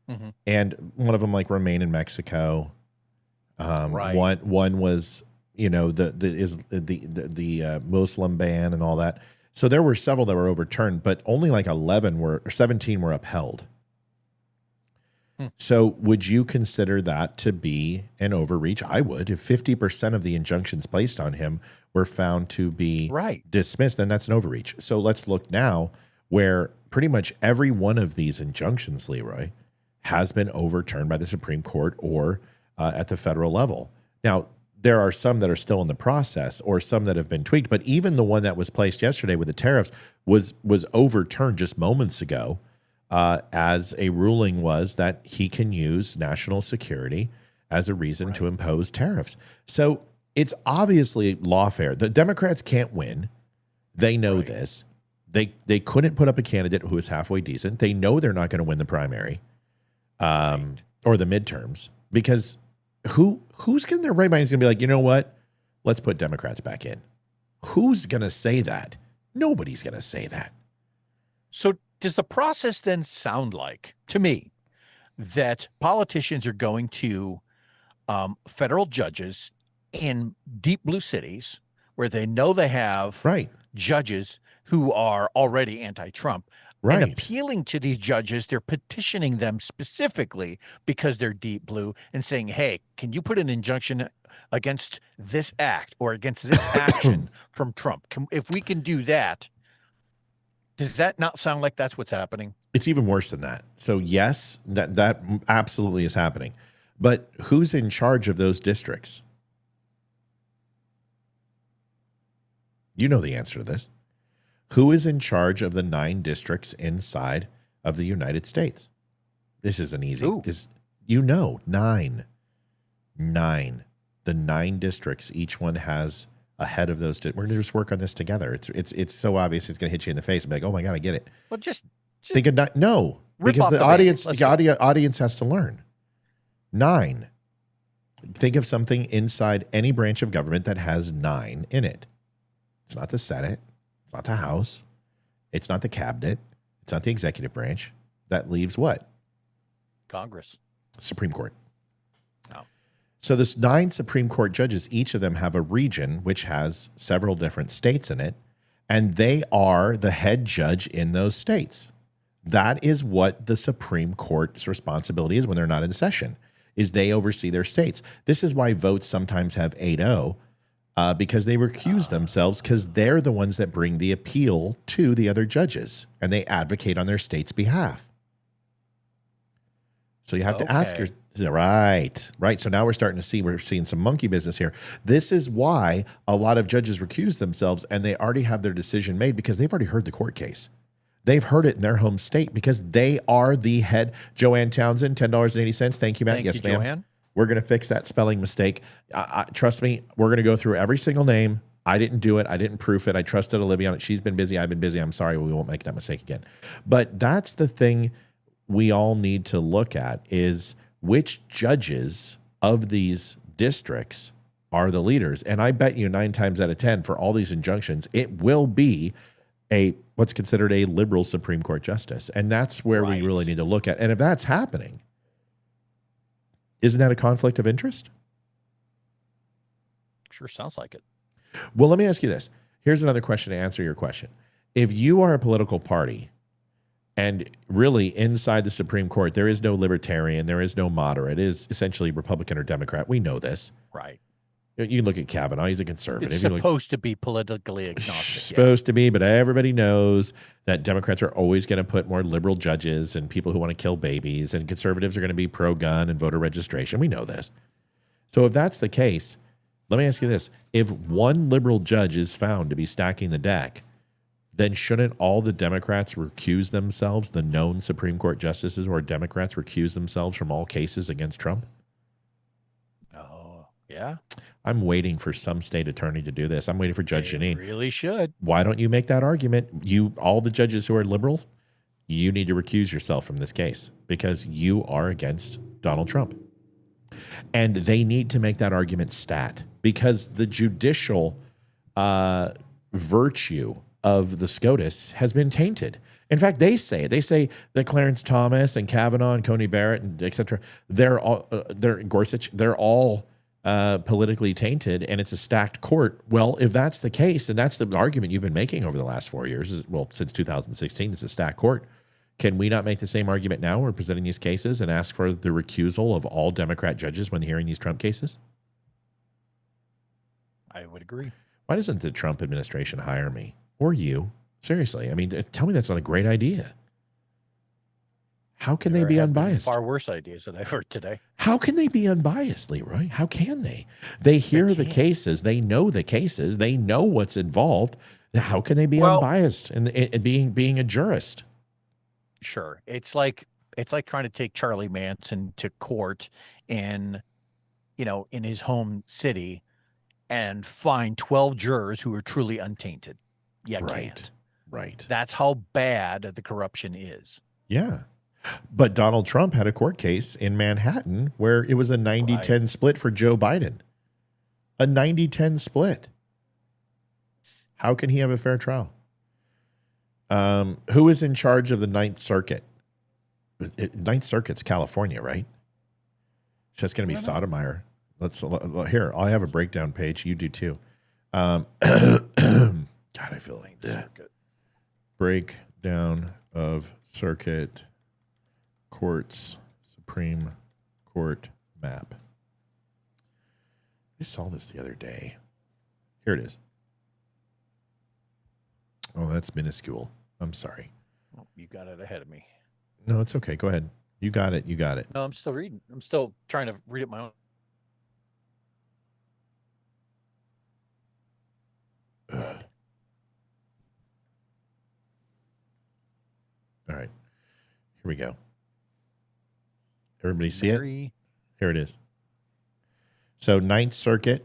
Mm-hmm. And one of them like remain in Mexico. Right. One was, the Muslim ban and all that. So there were several that were overturned, but only like 17 were upheld. So would you consider that to be an overreach? I would. If 50% of the injunctions placed on him were found to be dismissed, then that's an overreach. So let's look now where pretty much every one of these injunctions, Leroy, has been overturned by the Supreme Court or at the federal level. Now, there are some that are still in the process or some that have been tweaked, but even the one that was placed yesterday with the tariffs was overturned just moments ago. As a ruling was that he can use national security as a reason to impose tariffs. So it's obviously lawfare. The Democrats can't win. They know this. They couldn't put up a candidate who is halfway decent. They know they're not going to win the primary or the midterms because who's in their right mind is going to be like, you know what? Let's put Democrats back in. Who's going to say that? Nobody's going to say that. So does the process then sound like, to me, that politicians are going to federal judges in deep blue cities where they know they have judges who are already anti-Trump, and appealing to these judges, they're petitioning them specifically because they're deep blue and saying, hey, can you put an injunction against this act or against this action from Trump? If we can do that, does that not sound like that's what's happening? It's even worse than that. So yes, that absolutely is happening. But who's in charge of those districts? You know the answer to this. Who is in charge of the 9 districts inside of the United States? This isn't easy. 9. 9. The 9 districts, each one has a head of those. We're going to just work on this together. It's so obvious it's going to hit you in the face and be like, oh my God, I get it. Well, just think of not, no, because the audience has to learn. 9. Think of something inside any branch of government that has 9 in it. It's not the Senate. It's not the House. It's not the cabinet. It's not the executive branch. That leaves what? Congress. Supreme Court. Oh. So this 9 Supreme Court judges, each of them have a region which has several different states in it, and they are the head judge in those states. That is what the Supreme Court's responsibility is when they're not in session, is they oversee their states. This is why votes sometimes have 8-0, because they recuse themselves because they're the ones that bring the appeal to the other judges, and they advocate on their state's behalf. So you have to ask your right. So now we're seeing some monkey business here. This is why a lot of judges recuse themselves, and they already have their decision made because they've already heard the court case. They've heard it in their home state because they are the head. Joanne Townsend, $10.80. Thank you, Matt. Yes, ma'am. Joanne. We're going to fix that spelling mistake. Trust me, we're going to go through every single name. I didn't do it. I didn't proof it. I trusted Olivia on it. She's been busy. I've been busy. I'm sorry. We won't make that mistake again. But that's the thing we all need to look at is which judges of these districts are the leaders. And I bet you 9 times out of 10 for all these injunctions, it will be what's considered a liberal Supreme Court justice. And that's where we really need to look at. And if that's happening, isn't that a conflict of interest? Sure sounds like it. Well, let me ask you this. Here's another question to answer your question. If you are a political party and really inside the Supreme Court, there is no libertarian, there is no moderate, it is essentially Republican or Democrat. We know this. Right. You look at Kavanaugh, he's a conservative. It's supposed to be politically agnostic. Supposed to be, but everybody knows that Democrats are always going to put more liberal judges and people who want to kill babies, and conservatives are going to be pro-gun and voter registration. We know this. So if that's the case, let me ask you this. If one liberal judge is found to be stacking the deck, then shouldn't all the Democrats recuse themselves, the known Supreme Court justices or Democrats recuse themselves from all cases against Trump? Oh, yeah. I'm waiting for some state attorney to do this. I'm waiting for Judge Janine. Really should. Why don't you make that argument? All the judges who are liberal, you need to recuse yourself from this case because you are against Donald Trump. And they need to make that argument stat because the judicial virtue of the SCOTUS has been tainted. In fact, they say that Clarence Thomas and Kavanaugh and Coney Barrett and et cetera, Gorsuch, they're all politically tainted and it's a stacked court. Well, if that's the case, and that's the argument you've been making over the last 4 years, since 2016, it's a stacked court. Can we not make the same argument now? We're presenting these cases and ask for the recusal of all Democrat judges when hearing these Trump cases? I would agree. Why doesn't the Trump administration hire me or you? Seriously. I mean, tell me that's not a great idea. How can they be unbiased? Far worse ideas that I've heard today. How can they be unbiased, Leroy? How can they? They hear the cases. They know the cases. They know what's involved. How can they be unbiased and being a jurist? Sure. It's like trying to take Charlie Manson to court in his home city and find 12 jurors who are truly untainted. You can't. Right. That's how bad the corruption is. Yeah. But Donald Trump had a court case in Manhattan where it was a 90-10 split for Joe Biden. A 90-10 split. How can he have a fair trial? Who is in charge of the Ninth Circuit? Ninth Circuit's California, right? So it's going to be Sotomayor. Here, I have a breakdown page. You do too. God, I feel like breakdown of circuit courts, Supreme Court map. I saw this the other day. Here it is. Oh, that's minuscule. I'm sorry. Oh, you got it ahead of me. No, it's okay. Go ahead. You got it. You got it. No, I'm still reading. I'm still trying to read it my own. All right. Here we go. Everybody see it? Here it is. So Ninth Circuit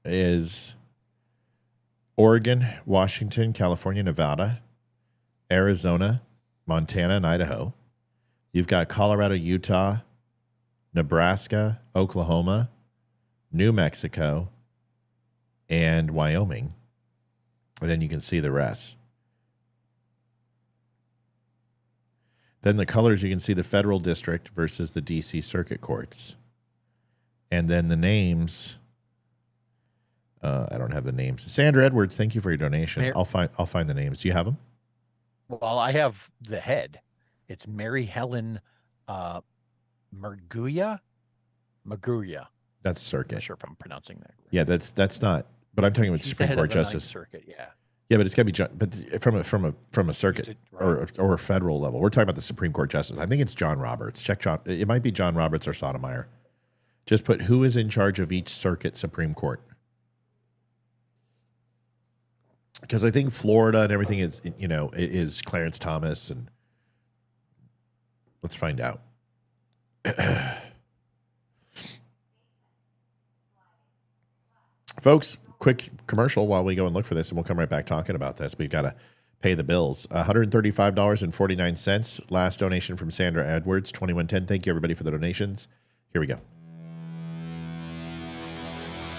is Oregon, Washington, California, Nevada, Arizona, Montana, and Idaho. You've got Colorado, Utah, Nebraska, Oklahoma, New Mexico, and Wyoming. And then you can see the rest. Then the colors, you can see the federal district versus the DC circuit courts. And then the names, I don't have the names. Sandra Edwards, thank you for your donation. I'll find the names. Do you have them? Well, I have the head. It's Mary Helen Maguia. That's circuit. I'm not sure if I'm pronouncing that. Yeah, that's not. But I'm talking about She's Supreme the head Court of the Ninth Justice. Circuit, yeah. Yeah, but it's got to be but from a circuit or a federal level. We're talking about the Supreme Court justice. I think it's John Roberts. Check John. It might be John Roberts or Sotomayor. Just put who is in charge of each circuit Supreme Court. Because I think Florida and everything is Clarence Thomas, and let's find out. Folks, quick commercial while we go and look for this, and we'll come right back talking about this. We've got to pay the bills. $135.49. Last donation from Sandra Edwards, 2110. Thank you, everybody, for the donations. Here we go.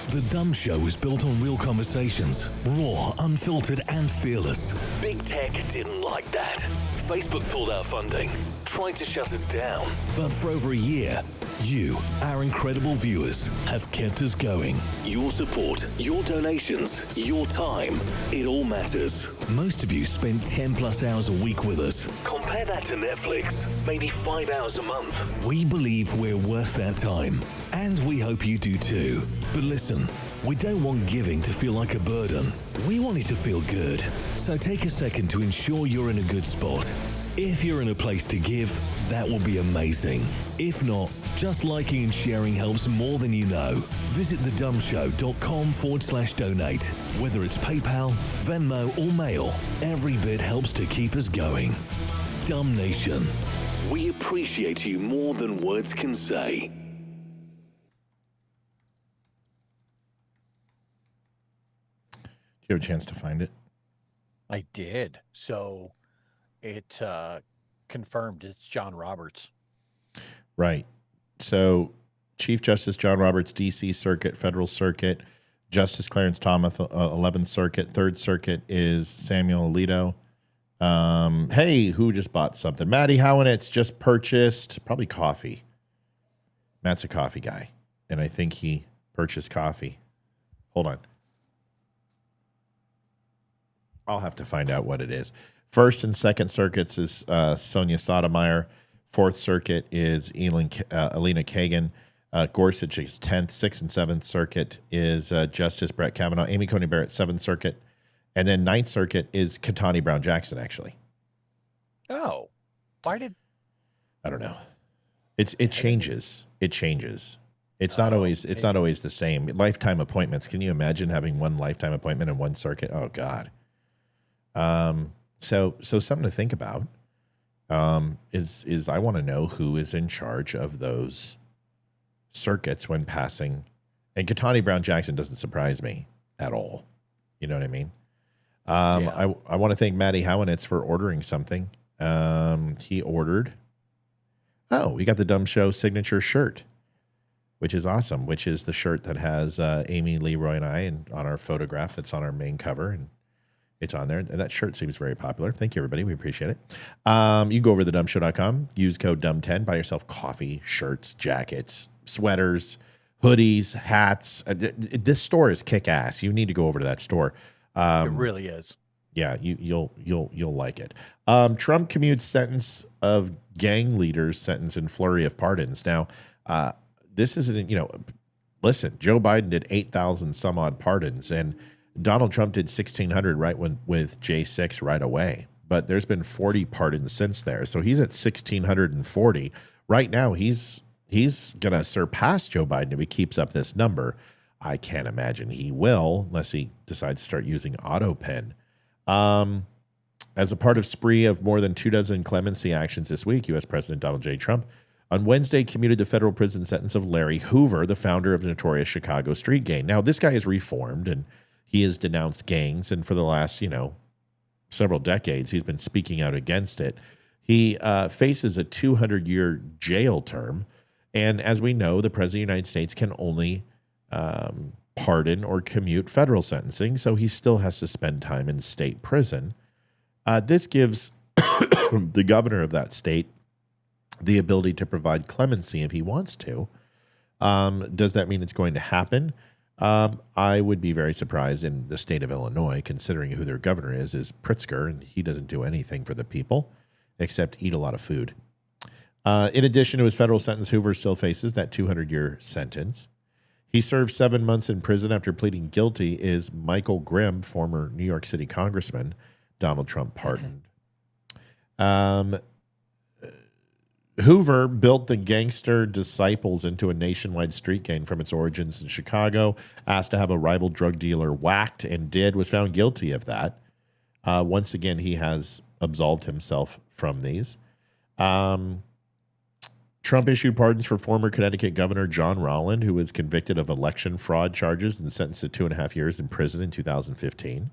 The Dumb Show is built on real conversations, raw, unfiltered, and fearless. Big Tech didn't like that. Facebook pulled our funding, tried to shut us down. But for over a year, you, our incredible viewers, have kept us going. Your support, your donations, your time, it all matters. Most of you spend 10 plus hours a week with us. Compare that to Netflix, maybe 5 hours a month. We believe we're worth that time. And we hope you do too. But listen, we don't want giving to feel like a burden. We want it to feel good. So take a second to ensure you're in a good spot. If you're in a place to give, that will be amazing. If not, just liking and sharing helps more than you know. Visit thedumbshow.com/donate. Whether it's PayPal, Venmo, or mail, every bit helps to keep us going. Dumb Nation, we appreciate you more than words can say. Do you have a chance to find it? I did. So it confirmed it's John Roberts. Right. So Chief Justice John Roberts, D.C. Circuit, Federal Circuit. Justice Clarence Thomas, 11th Circuit. 3rd Circuit is Samuel Alito. Hey, who just bought something? Matty Howenitz just purchased probably coffee. Matt's a coffee guy, and I think he purchased coffee. Hold on. I'll have to find out what it is. 1st and 2nd Circuits is Sonia Sotomayor. 4th Circuit is Elena Kagan. Gorsuch is 10th. 6th and 7th Circuit is Justice Brett Kavanaugh. Amy Coney Barrett, 7th Circuit. And then 9th Circuit is Ketanji Brown Jackson, actually. Oh. Why did... I don't know. It changes. It changes. It's not always the same. Lifetime appointments. Can you imagine having one lifetime appointment in one circuit? Oh, God. So something to think about is I want to know who is in charge of those circuits when passing. And Ketanji Brown Jackson doesn't surprise me at all. You know what I mean? I want to thank Matty Howenitz for ordering something. He ordered. Oh, we got the Dumb Show signature shirt, which is awesome. Which is the shirt that has Amy, Leroy, and I, and on our photograph that's on our main cover, and it's on there. And that shirt seems very popular. Thank you, everybody. We appreciate it. You can go over to thedumbshow.com, use code DUMB10, buy yourself coffee, shirts, jackets, sweaters, hoodies, hats. This store is kick-ass. You need to go over to that store. It really is. Yeah, you'll like it. Trump commutes sentence of gang leaders sentence in flurry of pardons. Now, this isn't, listen, Joe Biden did 8,000 some odd pardons, and Donald Trump did 1,600 with J6 right away. But there's been 40 pardons since there. So he's at 1,640. Right now, he's going to surpass Joe Biden if he keeps up this number. I can't imagine he will unless he decides to start using auto pen. As a part of spree of more than 24 clemency actions this week, U.S. President Donald J. Trump on Wednesday commuted the federal prison sentence of Larry Hoover, the founder of the notorious Chicago street gang. Now, this guy is reformed, and he has denounced gangs, and for the last, several decades, he's been speaking out against it. He faces a 200-year jail term, and as we know, the President of the United States can only pardon or commute federal sentencing, so he still has to spend time in state prison. This gives the governor of that state the ability to provide clemency if he wants to. Does that mean it's going to happen? I would be very surprised in the state of Illinois, considering who their governor is Pritzker, and he doesn't do anything for the people except eat a lot of food. In addition to his federal sentence, Hoover still faces that 200-year sentence. He served 7 months in prison after pleading guilty. Is Michael Grimm, former New York City congressman, Donald Trump pardoned. Hoover built the Gangster Disciples into a nationwide street gang from its origins in Chicago, asked to have a rival drug dealer whacked, and did, was found guilty of that. Once again, he has absolved himself from these. Trump issued pardons for former Connecticut Governor John Rowland, who was convicted of election fraud charges and sentenced to 2.5 years in prison in 2015.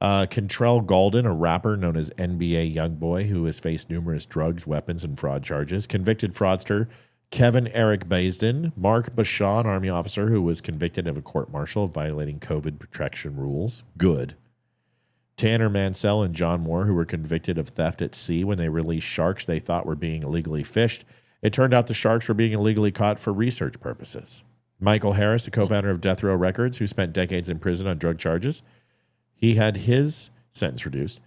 Contrell Gaulden, a rapper known as NBA Youngboy, who has faced numerous drugs, weapons, and fraud charges. Convicted fraudster Kevin Eric Baisden. Mark Bashaw, an Army officer who was convicted of a court-martial of violating COVID protection rules. Good. Tanner Mansell and John Moore, who were convicted of theft at sea when they released sharks they thought were being illegally fished. It turned out the sharks were being illegally caught for research purposes. Michael Harris, a co-founder of Death Row Records, who spent decades in prison on drug charges. He had his sentence reduced.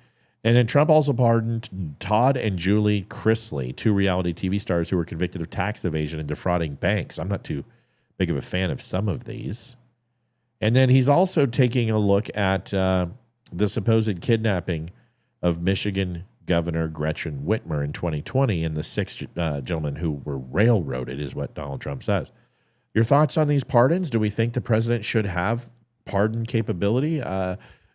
And then Trump also pardoned Todd and Julie Chrisley, 2 reality TV stars who were convicted of tax evasion and defrauding banks. I'm not too big of a fan of some of these. And then he's also taking a look at the supposed kidnapping of Michigan Governor Gretchen Whitmer in 2020 and the 6 gentlemen who were railroaded, is what Donald Trump says. Your thoughts on these pardons? Do we think the president should have pardon capability?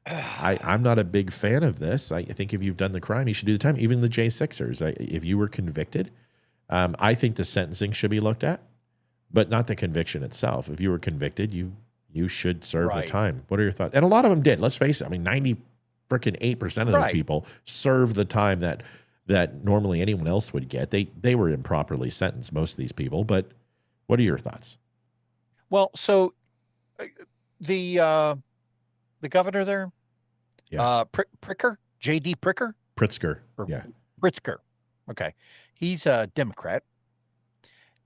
I'm not a big fan of this. I think if you've done the crime, you should do the time. Even the J6ers, if you were convicted, I think the sentencing should be looked at, but not the conviction itself. If you were convicted, you should serve the time. What are your thoughts? And a lot of them did. Let's face it. I mean, 98% of those people serve the time that normally anyone else would get. They were improperly sentenced, most of these people. But what are your thoughts? Well, so the governor there, Pricker, J.D. Pricker? Pritzker, Pritzker. Okay. He's a Democrat.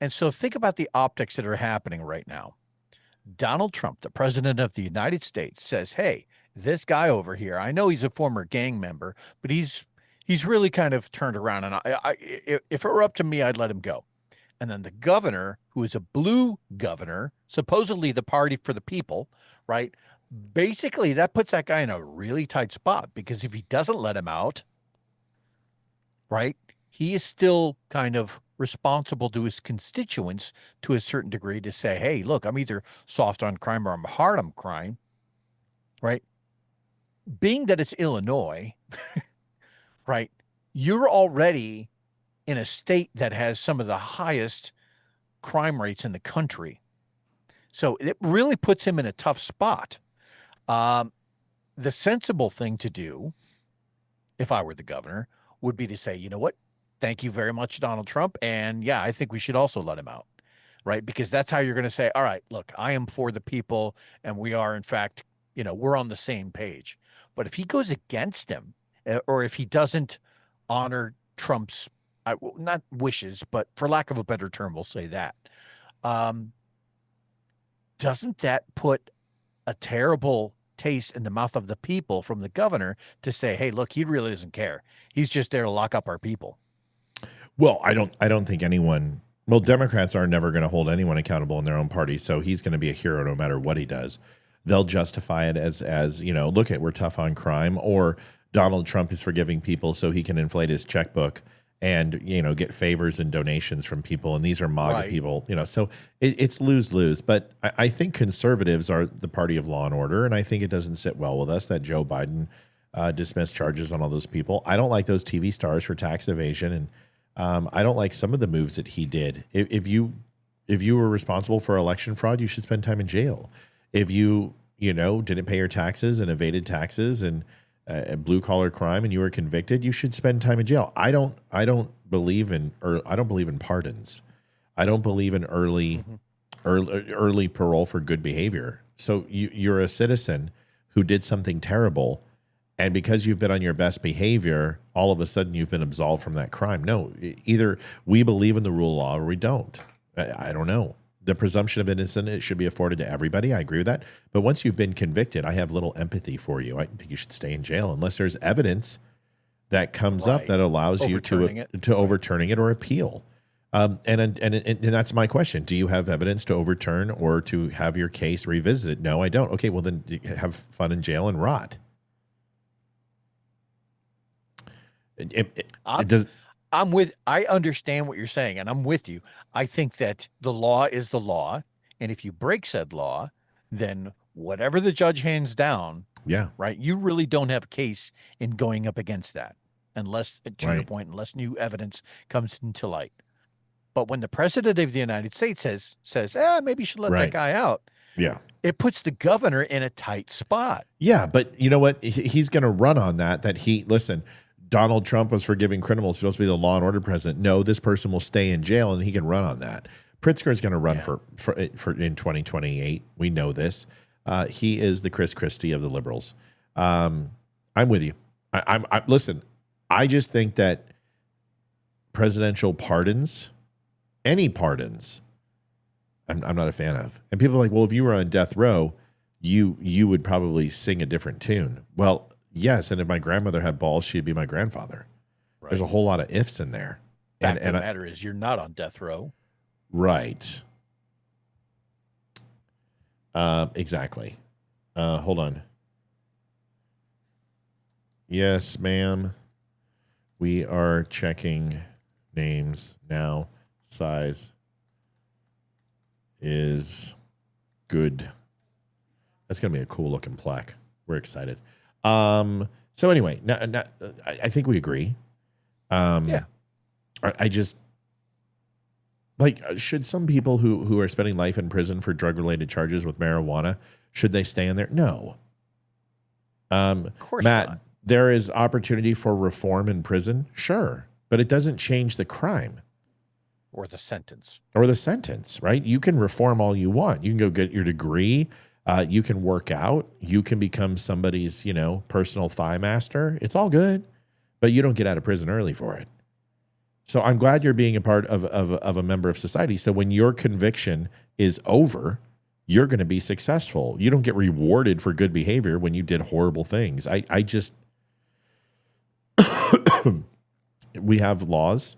And so think about the optics that are happening right now. Donald Trump, the president of the United States, says, hey, this guy over here, I know he's a former gang member, but he's really kind of turned around. And if it were up to me, I'd let him go. And then the governor, who is a blue governor, supposedly the party for the people, right? Basically, that puts that guy in a really tight spot, because if he doesn't let him out, right, he is still kind of responsible to his constituents to a certain degree to say, hey, look, I'm either soft on crime or I'm hard on crime, right? Being that it's Illinois, right, you're already in a state that has some of the highest crime rates in the country. So it really puts him in a tough spot. The sensible thing to do, if I were the governor, would be to say, you know what? Thank you very much, Donald Trump. And yeah, I think we should also let him out, right? Because that's how you're going to say, all right, look, I am for the people. And we are, in fact, we're on the same page. But if he goes against him, or if he doesn't honor Trump's, not wishes, but for lack of a better term, we'll say that, doesn't that put a terrible taste in the mouth of the people from the governor to say, hey, look, he really doesn't care. He's just there to lock up our people. Well, I don't think anyone, Democrats are never going to hold anyone accountable in their own party. So he's going to be a hero no matter what he does. They'll justify it as look we're tough on crime, or Donald Trump is forgiving people so he can inflate his checkbook and, get favors and donations from people. And these are MAGA people, so it's lose-lose. But I think conservatives are the party of law and order. And I think it doesn't sit well with us that Joe Biden dismissed charges on all those people. I don't like those TV stars for tax evasion. And I don't like some of the moves that he did. If you were responsible for election fraud, you should spend time in jail. If you didn't pay your taxes and evaded taxes and blue collar crime and you were convicted, you should spend time in jail. I don't believe in pardons. I don't believe in early parole for good behavior. So you're a citizen who did something terrible, and because you've been on your best behavior, all of a sudden you've been absolved from that crime. No, either we believe in the rule of law or we don't. I don't know. The presumption of innocence, it should be afforded to everybody. I agree with that. But once you've been convicted, I have little empathy for you. I think you should stay in jail unless there's evidence that comes up that allows you to overturning it or appeal. And that's my question. Do you have evidence to overturn or to have your case revisited? No, I don't. Okay, well then have fun in jail and rot. I understand what you're saying, and I'm with you. I think that the law is the law, and if you break said law, then whatever the judge hands down, right, you really don't have a case in going up against that, unless, to your point, unless new evidence comes into light. But when the president of the United States says, maybe you should let that guy out, it puts the governor in a tight spot. Yeah, but you know what? He's going to run on that. Listen, Donald Trump was forgiving criminals, supposed to be the law and order president. No, this person will stay in jail, and he can run on that. Pritzker is going to run for in 2028. We know this. He is the Chris Christie of the liberals. I'm with you. Listen. I just think that presidential pardons, any pardons, I'm not a fan of. And people are like, well, if you were on death row, you would probably sing a different tune. Well, yes, and if my grandmother had balls, she'd be my grandfather. Right. There's a whole lot of ifs in there. And the matter is, you're not on death row. Right. Exactly. Hold on. Yes, ma'am. We are checking names now. Size is good. That's going to be a cool looking plaque. We're excited. So anyway, I think we agree. I just should some people who are spending life in prison for drug related charges with marijuana, should they stay in there? No. Of course Matt, not. There is opportunity for reform in prison. Sure. But it doesn't change the crime. Or the sentence. Right? You can reform all you want. You can go get your degree. You can work out. You can become somebody's, personal thigh master. It's all good. But you don't get out of prison early for it. So I'm glad you're being a part of a member of society. So when your conviction is over, you're going to be successful. You don't get rewarded for good behavior when you did horrible things. I just, we have laws.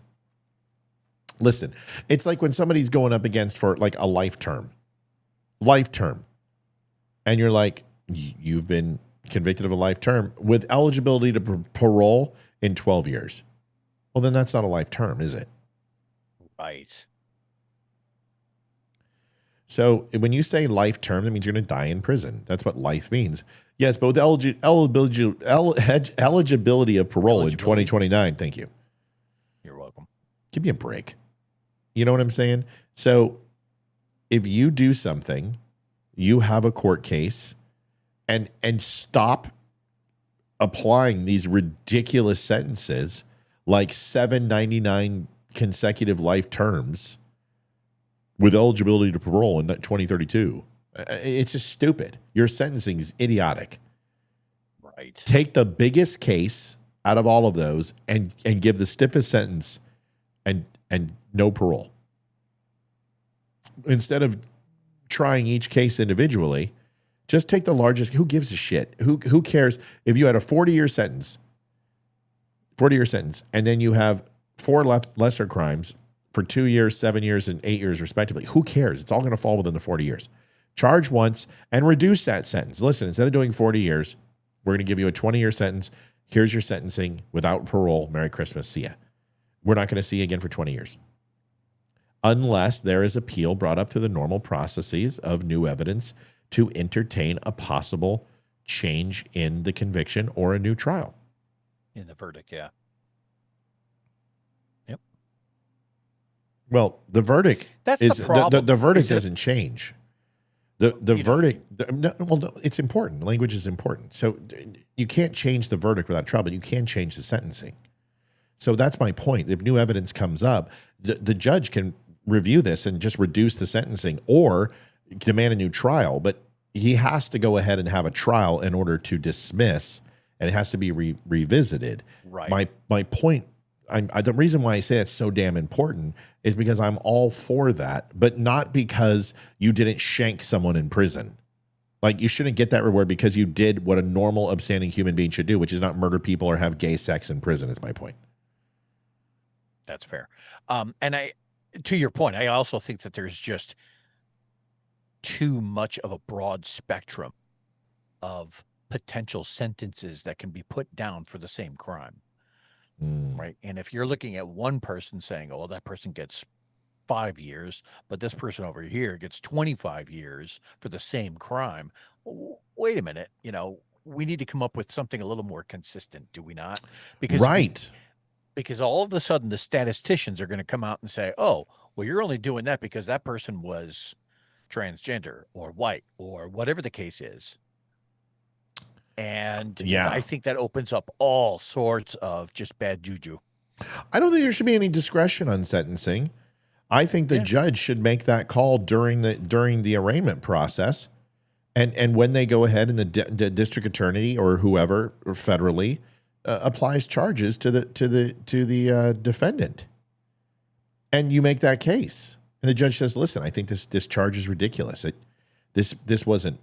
Listen, it's like when somebody's going up against for like a life term. And you're like, you've been convicted of a life term with eligibility to parole in 12 years. Well, then that's not a life term, is it? Right. So when you say life term, that means you're going to die in prison. That's what life means. Yes, but with eligibility of parole in 2029. Thank you. You're welcome. Give me a break. You know what I'm saying? So if you do something, you have a court case, and stop applying these ridiculous sentences like 799 consecutive life terms with eligibility to parole in 2032. It's just stupid. Your sentencing is idiotic. Right. Take the biggest case out of all of those and give the stiffest sentence and no parole. Instead of trying each case individually, just take the largest. Who gives a shit? Who cares if you had a 40-year sentence, and then you have 4 lesser crimes for 2 years, 7 years, and 8 years respectively? Who cares? It's all going to fall within the 40 years. Charge once and reduce that sentence. Listen, instead of doing 40 years, we're going to give you a 20-year sentence. Here's your sentencing without parole. Merry Christmas. See ya. We're not going to see you again for 20 years. Unless there is appeal brought up through the normal processes of new evidence to entertain a possible change in the conviction or a new trial. In the verdict, yeah. Yep. Well, the verdict That's the problem. The verdict doesn't change. The verdict, it's important. Language is important. So you can't change the verdict without trial, but you can change the sentencing. So that's my point. If new evidence comes up, the judge can review this and just reduce the sentencing or demand a new trial. But he has to go ahead and have a trial in order to dismiss, and it has to be revisited. Right. My point, the reason why I say it's so damn important is because I'm all for that, but not because you didn't shank someone in prison. Like, you shouldn't get that reward because you did what a normal, upstanding human being should do, which is not murder people or have gay sex in prison, is my point. That's fair. And to your point, I also think that there's just too much of a broad spectrum of potential sentences that can be put down for the same crime. Right. And if you're looking at one person saying, oh, well, that person gets 5 years, but this person over here gets 25 years for the same crime. Wait a minute. We need to come up with something a little more consistent, do we not? Because all of a sudden the statisticians are going to come out and say, oh, well, you're only doing that because that person was transgender or white or whatever the case is. And I think that opens up all sorts of just bad juju. I don't think there should be any discretion on sentencing. I think the judge should make that call during the arraignment process. And when they go ahead and the district attorney or whoever or federally applies charges to the defendant, and you make that case, and the judge says, "Listen, I think this charge is ridiculous. This wasn't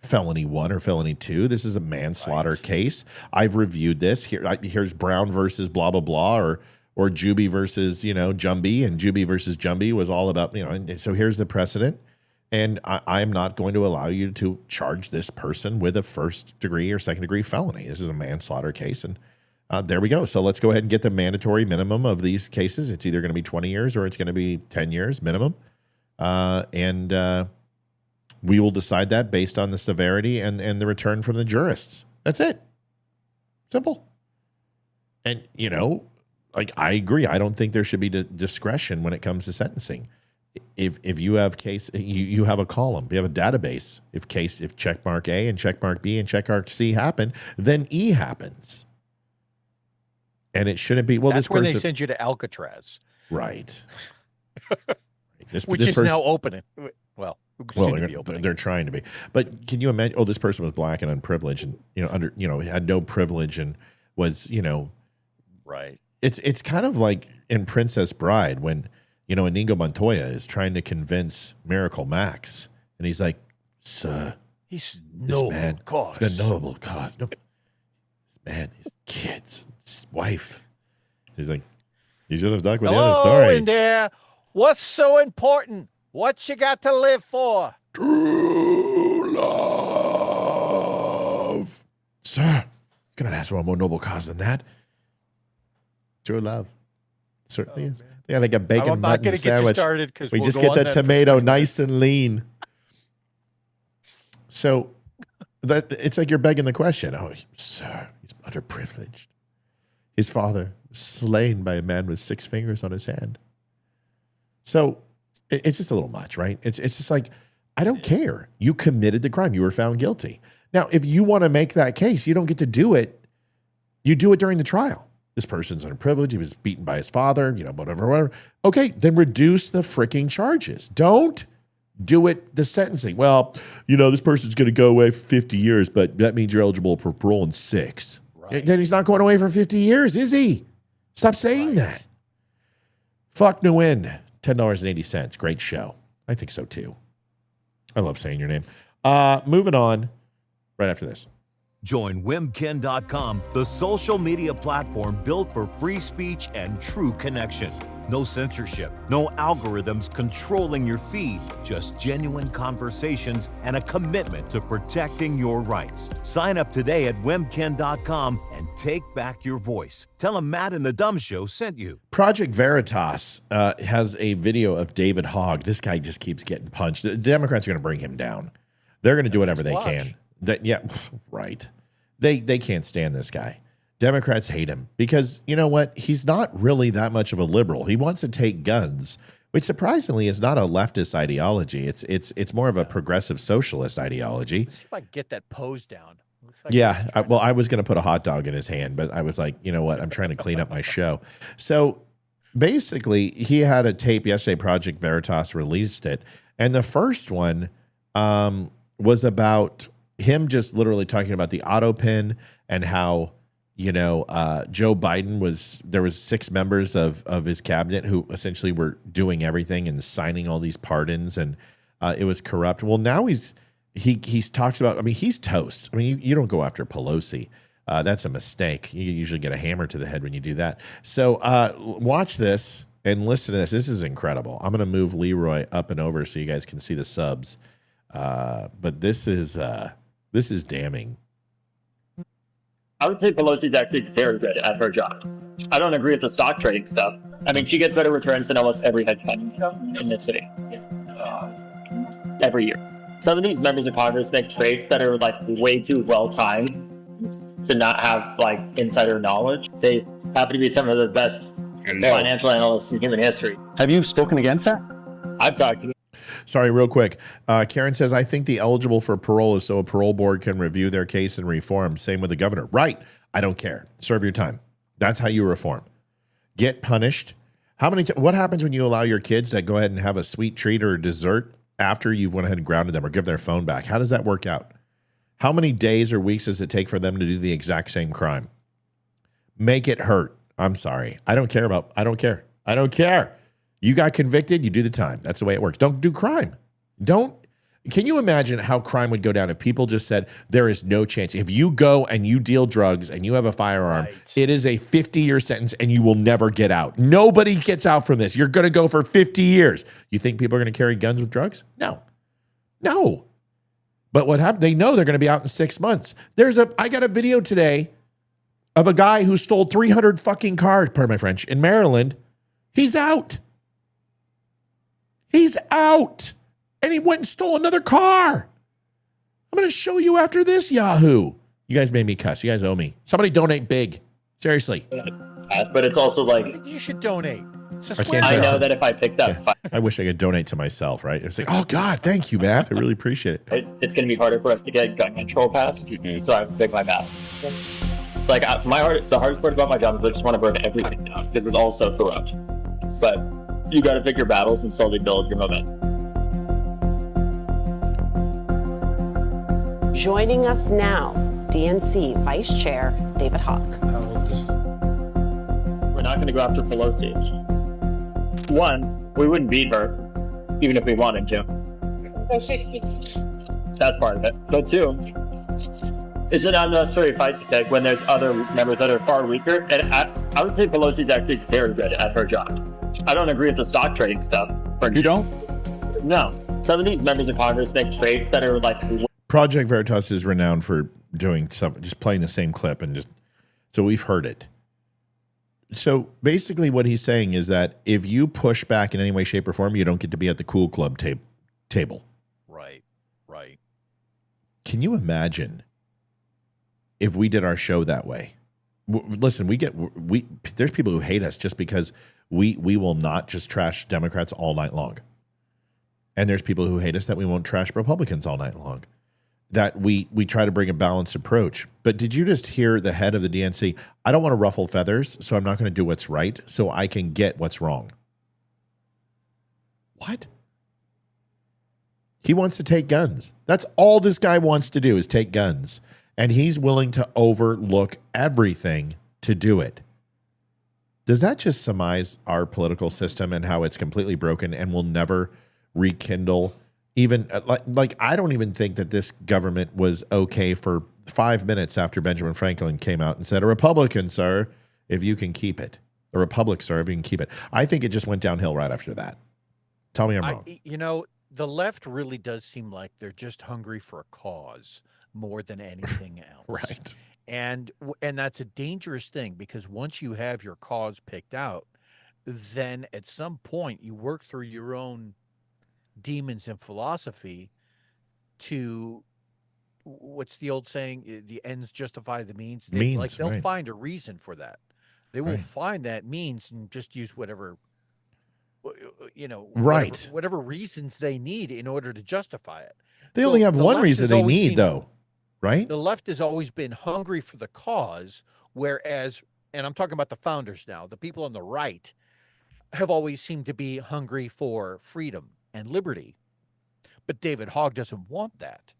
felony 1 or felony 2. This is a manslaughter case. I've reviewed this. Here's Brown versus blah blah blah, or Juby versus Jumby, and Juby versus Jumby was all about And so here's the precedent." And I'm not going to allow you to charge this person with a 1st degree or 2nd degree felony. This is a manslaughter case. And there we go. So let's go ahead and get the mandatory minimum of these cases. It's either going to be 20 years or it's going to be 10 years minimum. And we will decide that based on the severity and the return from the jurists. That's it. Simple. And, I agree. I don't think there should be discretion when it comes to sentencing. If you have case, you have a column, you have a database. If check mark A and check mark B and check mark C happen, then E happens. And it shouldn't be. Well, that's when they send you to Alcatraz, right? Which is now opening. Well, they're trying to be. But can you imagine? Oh, this person was black and unprivileged, and had no privilege and was right. It's kind of like in Princess Bride when. Inigo Montoya is trying to convince Miracle Max, and he's like, "Sir, he's noble cause. It's a noble cause. No, this man, his kids, his wife." He's like, "You should have stuck with the other story." Hello in there. What's so important? What you got to live for? True love, sir. You cannot ask for a more noble cause than that. True love, certainly is. Yeah, like a bacon mutton sandwich. We just get the tomato nice and lean. So it's like you're begging the question. Oh, sir, he's underprivileged. His father was slain by a man with 6 fingers on his hand. So it's just a little much, right? It's just like, I don't care. You committed the crime. You were found guilty. Now, if you want to make that case, you don't get to do it. You do it during the trial. This person's underprivileged. He was beaten by his father, whatever. Okay, then reduce the freaking charges. Don't do it the sentencing. Well, this person's going to go away for 50 years, but that means you're eligible for parole in 6. Right. Then he's not going away for 50 years, is he? Stop saying that. Fuck Nguyen, $10.80. Great show. I think so too. I love saying your name. Moving on right after this. Join WimKen.com, the social media platform built for free speech and true connection. No censorship, no algorithms controlling your feed, just genuine conversations and a commitment to protecting your rights. Sign up today at WimKen.com and take back your voice. Tell them Matt and the Dumb Show sent you. Project Veritas has a video of David Hogg. This guy just keeps getting punched. The Democrats are going to bring him down. They're going to do whatever they can. Right. They can't stand this guy. Democrats hate him because you know what? He's not really that much of a liberal. He wants to take guns, which surprisingly is not a leftist ideology. It's more of a progressive socialist ideology. Let's see if I can get that pose down. I was going to put a hot dog in his hand, but I was like, you know what? I'm trying to clean up my show. So basically, he had a tape yesterday. Project Veritas released it, and the first one was about him just literally talking about the auto pin and how, Joe Biden there was 6 members of his cabinet who essentially were doing everything and signing all these pardons, and it was corrupt. Well, now he talks about, he's toast. You don't go after Pelosi. That's a mistake. You usually get a hammer to the head when you do that. So watch this, And listen to this. This is incredible. I'm going to move Leroy up and over so you guys can see the subs. But this is damning. I would say Pelosi's actually very good at her job. I don't agree with the stock trading stuff. I mean, she gets better returns than almost every hedge fund in this city every year. Some of these members of Congress make trades that are like way too well timed to not have like insider knowledge. They happen to be some of the best financial analysts in human history. Have you spoken against that? I've talked to. Sorry, real quick. Karen says, I think the eligible for parole is so a parole board can review their case and reform. Same with the governor. Right. I don't care. Serve your time. That's how you reform. Get punished. What happens when you allow your kids to go ahead and have a sweet treat or a dessert after you've went ahead and grounded them or give their phone back? How does that work out? How many days or weeks does it take for them to do the exact same crime? Make it hurt. I'm sorry. I don't care. I don't care. You got convicted, you do the time. That's the way it works. Don't do crime. Can you imagine how crime would go down if people just said there is no chance? If you go and you deal drugs and you have a firearm, it is a 50-year sentence and you will never get out. Nobody gets out from this. You're going to go for 50 years. You think people are going to carry guns with drugs? No. But what happened? They know they're going to be out in 6 months. I got a video today of a guy who stole 300 fucking cars, pardon my French, in Maryland. He's out. And he went and stole another car. I'm going to show you after this, Yahoo. You guys made me cuss. You guys owe me. Somebody donate big. Seriously. But it's also like, you should donate. I know that if I picked up I wish I could donate to myself, right? It's like, oh God, thank you, Matt. I really appreciate it. It's going to be harder for us to get gun control passed. So I have to pick my battle. Like the hardest part about my job is I just want to burn everything down because it's all so corrupt. But you got to pick your battles and slowly build your momentum. Joining us now, DNC Vice Chair David Hogg. We're not going to go after Pelosi. One, we wouldn't beat her, even if we wanted to. That's part of it. But two, it's an unnecessary fight to take when there's other members that are far weaker. And I would say Pelosi's actually very good at her job. I don't agree with the stock trading stuff. You don't? No. Some of these members of Congress make trades that are like... Project Veritas is renowned for doing something, just playing the same clip and just... So we've heard it. So basically what he's saying is that if you push back in any way, shape, or form, you don't get to be at the Cool Club table. Right. Can you imagine if we did our show that way? Listen, there's people who hate us just because we will not just trash Democrats all night long. And there's people who hate us that we won't trash Republicans all night long. That we try to bring a balanced approach. But did you just hear the head of the DNC? I don't want to ruffle feathers, so I'm not going to do what's right so I can get what's wrong. What? He wants to take guns. That's all this guy wants to do is take guns. And he's willing to overlook everything to do it. Does that just surmise our political system and how it's completely broken and will never rekindle? Even like I don't even think that this government was okay for 5 minutes after Benjamin Franklin came out and said, a Republican, sir, if you can keep it. A Republic, sir, if you can keep it. I think it just went downhill right after that. Tell me I'm wrong. The left really does seem like they're just hungry for a cause more than anything else. Right. And that's a dangerous thing because once you have your cause picked out, then at some point you work through your own demons and philosophy to, what's the old saying, the ends justify the means. They'll find a reason for that. They will find that means and just use whatever whatever reasons they need in order to justify it. They only have one reason they need, though, right? The left has always been hungry for the cause, whereas, and I'm talking about the founders now, the people on the right have always seemed to be hungry for freedom and liberty. But David Hogg doesn't want that.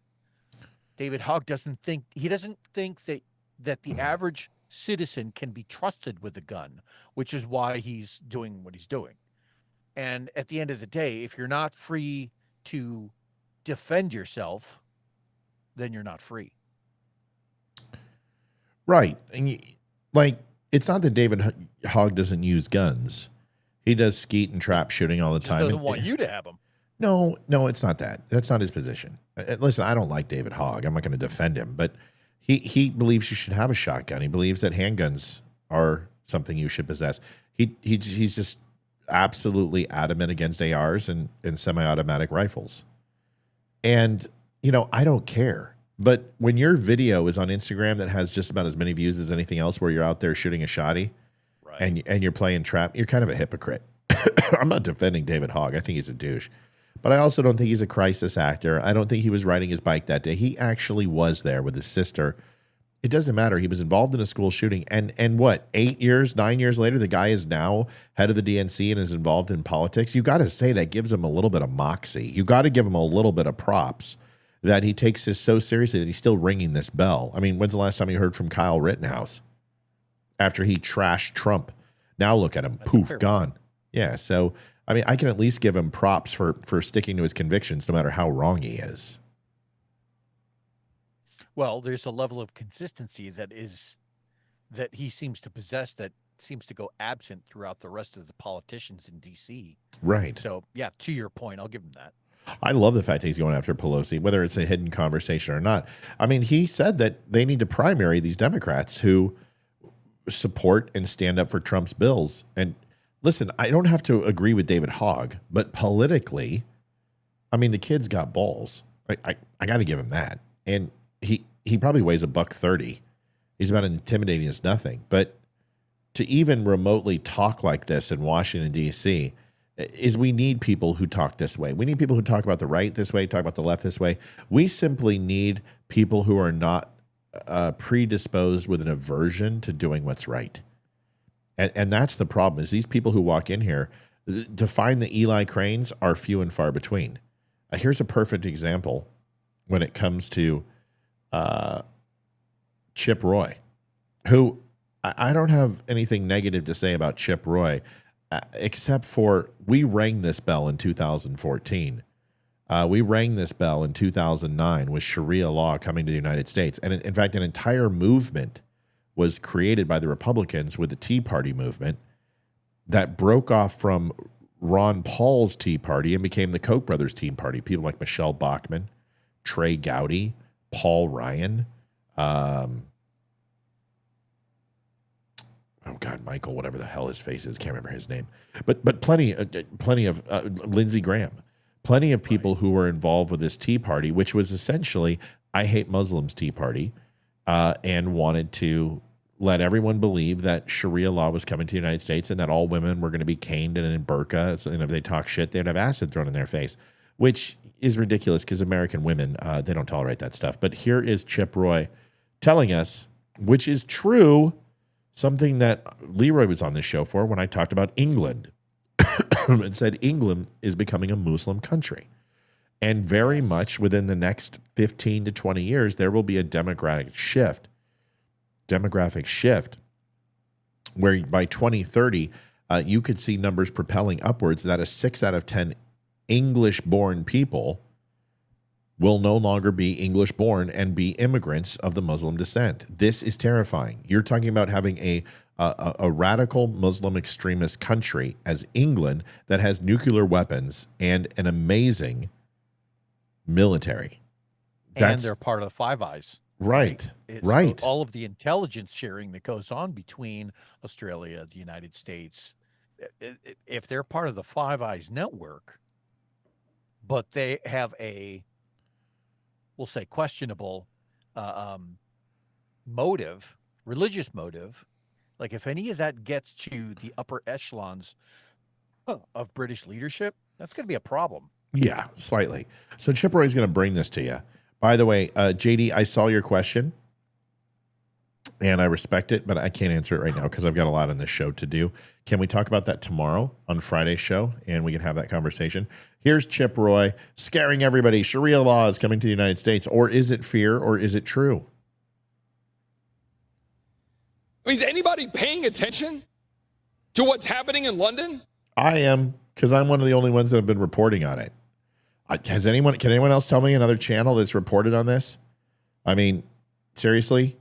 David Hogg doesn't think that the average citizen can be trusted with a gun, which is why he's doing what he's doing. And at the end of the day, if you're not free to defend yourself, then you're not free. Right. And it's not that David Hogg doesn't use guns. He does skeet and trap shooting all the Just time. doesn't want you to have them. No, it's not that. That's not his position. Listen, I don't like David Hogg. I'm not going to defend him, but he believes you should have a shotgun. He believes that handguns are something you should possess. He's just absolutely adamant against ARs and semi-automatic rifles. And, I don't care. But when your video is on Instagram that has just about as many views as anything else, where you're out there shooting a shotty, right, and you're playing trap, you're kind of a hypocrite. I'm not defending David Hogg. I think he's a douche. But I also don't think he's a crisis actor. I don't think he was riding his bike that day. He actually was there with his sister. It doesn't matter. He was involved in a school shooting. And what, 9 years later, the guy is now head of the DNC and is involved in politics. You got to say that gives him a little bit of moxie. You got to give him a little bit of props that he takes this so seriously that he's still ringing this bell. I mean, when's the last time you heard from Kyle Rittenhouse after he trashed Trump? Now look at him. Poof, gone. Yeah, so... I mean, I can at least give him props for sticking to his convictions, no matter how wrong he is. Well, there's a level of consistency that he seems to possess that seems to go absent throughout the rest of the politicians in D.C. Right. So, yeah, to your point, I'll give him that. I love the fact that he's going after Pelosi, whether it's a hidden conversation or not. I mean, he said that they need to primary these Democrats who support and stand up for Trump's bills. And listen, I don't have to agree with David Hogg, but politically, I mean, the kid's got balls. I got to give him that. And he probably weighs $130. He's about intimidating as nothing. But to even remotely talk like this in Washington, D.C., is we need people who talk this way. We need people who talk about the right this way, talk about the left this way. We simply need people who are not predisposed with an aversion to doing what's right. And that's the problem, is these people who walk in here, to find the Eli Cranes are few and far between. Here's a perfect example when it comes to Chip Roy, who I don't have anything negative to say about Chip Roy, except for we rang this bell in 2014. We rang this bell in 2009 with Sharia law coming to the United States. And in fact, an entire movement was created by the Republicans with the Tea Party movement that broke off from Ron Paul's Tea Party and became the Koch brothers Tea Party. People like Michelle Bachmann, Trey Gowdy, Paul Ryan, Michael, whatever the hell his face is, can't remember his name, but plenty of Lindsey Graham, plenty of people who were involved with this Tea Party, which was essentially I hate Muslims Tea Party, and wanted to let everyone believe that Sharia law was coming to the United States and that all women were going to be caned and in burqa, and if they talk shit, they'd have acid thrown in their face, which is ridiculous because American women, they don't tolerate that stuff. But here is Chip Roy telling us, which is true, something that Leroy was on this show for when I talked about England and said England is becoming a Muslim country. And very much within the next 15 to 20 years, there will be a demographic shift where by 2030, you could see numbers propelling upwards that a 6 out of 10 English-born people will no longer be English-born and be immigrants of the Muslim descent. This is terrifying. You're talking about having a radical Muslim extremist country as England that has nuclear weapons and an amazing military. And they're part of the Five Eyes. Right, right. So all of the intelligence sharing that goes on between Australia, the United States, if they're part of the Five Eyes network, but they have a, we'll say, questionable motive, religious motive, like if any of that gets to the upper echelons of British leadership, that's going to be a problem. Yeah, slightly. So Chip Roy's going to bring this to you. By the way, JD, I saw your question, and I respect it, but I can't answer it right now because I've got a lot on this show to do. Can we talk about that tomorrow on Friday's show, and we can have that conversation? Here's Chip Roy scaring everybody. Sharia law is coming to the United States. Or is it fear, or is it true? I mean, is anybody paying attention to what's happening in London? I am, because I'm one of the only ones that have been reporting on it. Can anyone else tell me another channel that's reported on this? I mean, seriously,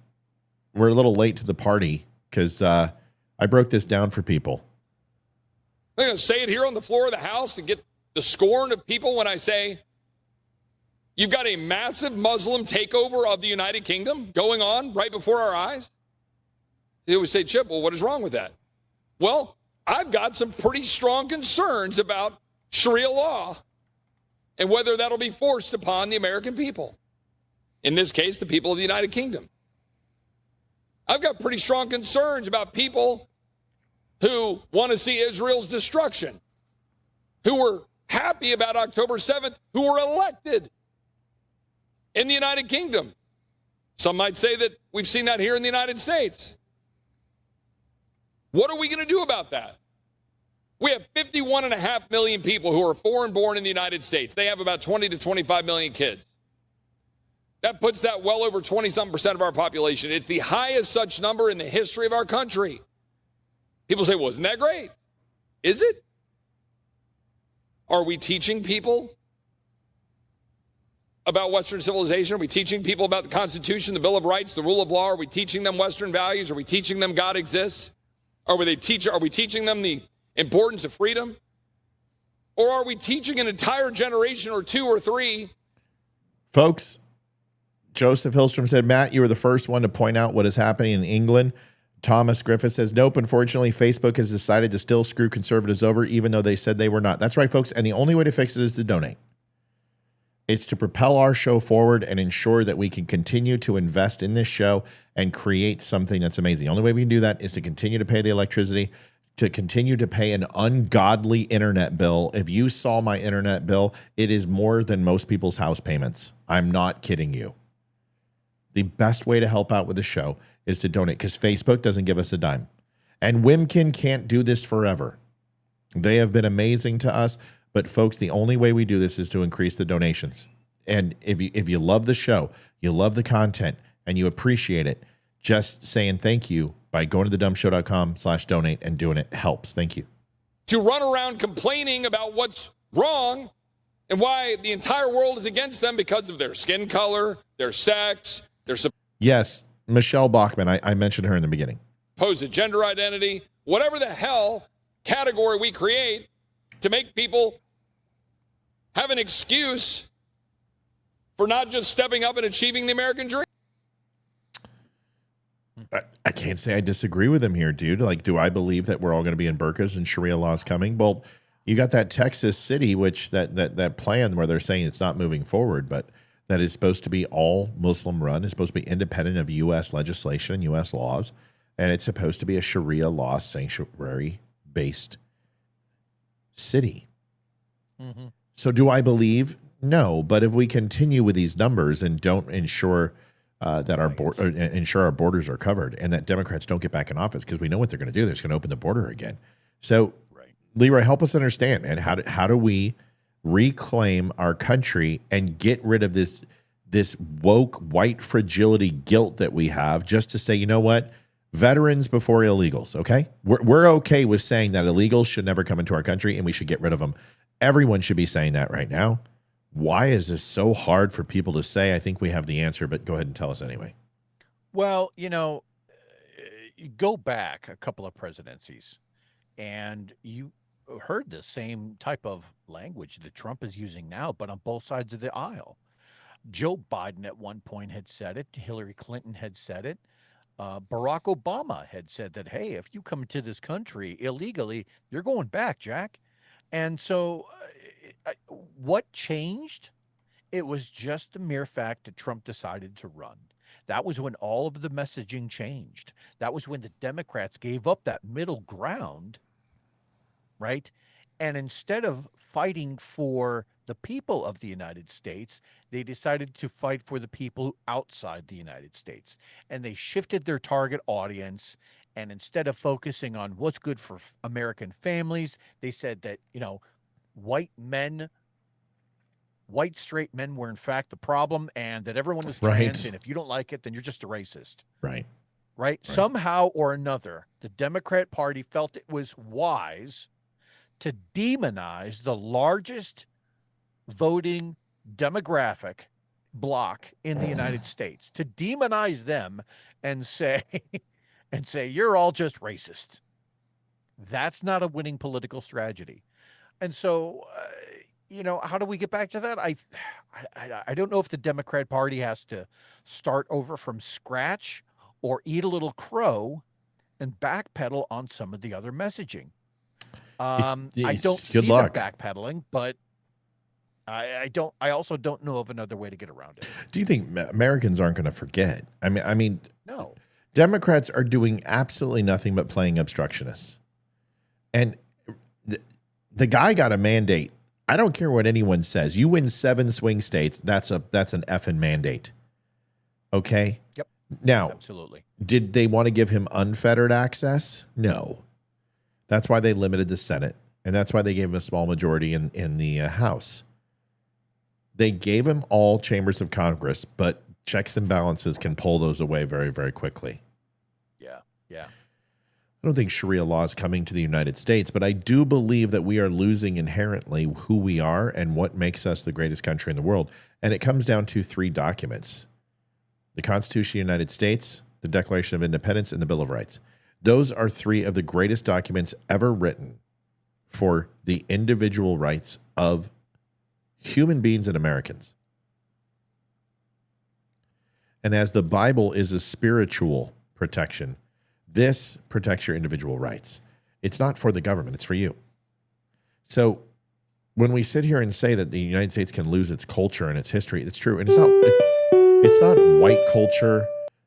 we're a little late to the party because I broke this down for people. I'm going to say it here on the floor of the House and get the scorn of people when I say you've got a massive Muslim takeover of the United Kingdom going on right before our eyes. They would say, Chip, well, what is wrong with that? Well, I've got some pretty strong concerns about Sharia law and whether that'll be forced upon the American people. In this case, the people of the United Kingdom. I've got pretty strong concerns about people who want to see Israel's destruction, who were happy about October 7th, who were elected in the United Kingdom. Some might say that we've seen that here in the United States. What are we going to do about that? We have 51.5 million people who are foreign born in the United States. They have about 20 to 25 million kids. That puts that well over 20-something% of our population. It's the highest such number in the history of our country. People say, well, isn't that great? Is it? Are we teaching people about Western civilization? Are we teaching people about the Constitution, the Bill of Rights, the rule of law? Are we teaching them Western values? Are we teaching them God exists? Are we teaching them the importance of freedom? Or are we teaching an entire generation or two or three? Folks, Joseph Hillstrom said, Matt, you were the first one to point out what is happening in England. Thomas Griffith says, nope, unfortunately, Facebook has decided to still screw conservatives over, even though they said they were not. That's right, folks. And the only way to fix it is to donate. It's to propel our show forward and ensure that we can continue to invest in this show and create something that's amazing. The only way we can do that is to continue to pay the electricity, to continue to pay an ungodly internet bill. If you saw my internet bill, it is more than most people's house payments. I'm not kidding you. The best way to help out with the show is to donate, because Facebook doesn't give us a dime. And Wimkin can't do this forever. They have been amazing to us. But folks, the only way we do this is to increase the donations. And if you love the show, you love the content, and you appreciate it, just saying thank you by going to thedumbshow.com/donate and doing it helps. Thank you. To run around complaining about what's wrong and why the entire world is against them because of their skin color, their sex, their Yes, Michelle Bachman, I mentioned her in the beginning. supposed gender identity, whatever the hell category we create to make people have an excuse for not just stepping up and achieving the American dream. I can't say I disagree with him here, dude. Like, do I believe that we're all going to be in burqas and Sharia laws coming? Well, you got that Texas city, which that plan where they're saying it's not moving forward, but that is supposed to be all Muslim run. It's supposed to be independent of U.S. legislation and U.S. laws. And it's supposed to be a Sharia law sanctuary based city. Mm-hmm. So do I believe? No, but if we continue with these numbers and don't ensure that our borders are covered and that Democrats don't get back in office, because we know what they're going to do. They're just going to open the border again. So, Leroy, help us understand, man. How do we reclaim our country and get rid of this woke white fragility guilt that we have, just to say, you know what? Veterans before illegals, okay? We're okay with saying that illegals should never come into our country and we should get rid of them. Everyone should be saying that right now. Why is this so hard for people to say? I think we have the answer, but go ahead and tell us anyway. Well, you go back a couple of presidencies and you heard the same type of language that Trump is using now, but on both sides of the aisle. Joe Biden at one point had said it. Hillary Clinton had said it. Barack Obama had said that, hey, if you come into this country illegally, you're going back, Jack. And so what changed? It was just the mere fact that Trump decided to run. That was when all of the messaging changed. That was when the Democrats gave up that middle ground, right? And instead of fighting for the people of the United States, they decided to fight for the people outside the United States. And they shifted their target audience. And instead of focusing on what's good for American families, they said that, white straight men were in fact the problem, and that everyone was trans. And if you don't like it, then you're just a racist. Right. Somehow or another, the Democrat Party felt it was wise to demonize the largest voting demographic bloc in the United States, to demonize them and say, you're all just racist. That's not a winning political strategy. And so, how do we get back to that? I don't know if the Democrat Party has to start over from scratch or eat a little crow and backpedal on some of the other messaging. I don't see them backpedaling, but I also don't know of another way to get around it. Do you think Americans aren't going to forget? I mean, no. Democrats are doing absolutely nothing but playing obstructionists. And the guy got a mandate. I don't care what anyone says. You win 7 swing states, that's an effing mandate. Okay? Yep. Now, absolutely. Did they want to give him unfettered access? No. That's why they limited the Senate, and that's why they gave him a small majority in the House. They gave him all chambers of Congress, but checks and balances can pull those away very, very quickly. Yeah. I don't think Sharia law is coming to the United States, but I do believe that we are losing inherently who we are and what makes us the greatest country in the world. And it comes down to 3 documents: the Constitution of the United States, the Declaration of Independence, and the Bill of Rights. Those are 3 of the greatest documents ever written for the individual rights of human beings and Americans. And as the Bible is a spiritual protection, this protects your individual rights. It's not for the government, it's for you. So when we sit here and say that the United States can lose its culture and its history, it's true. And it's not white culture,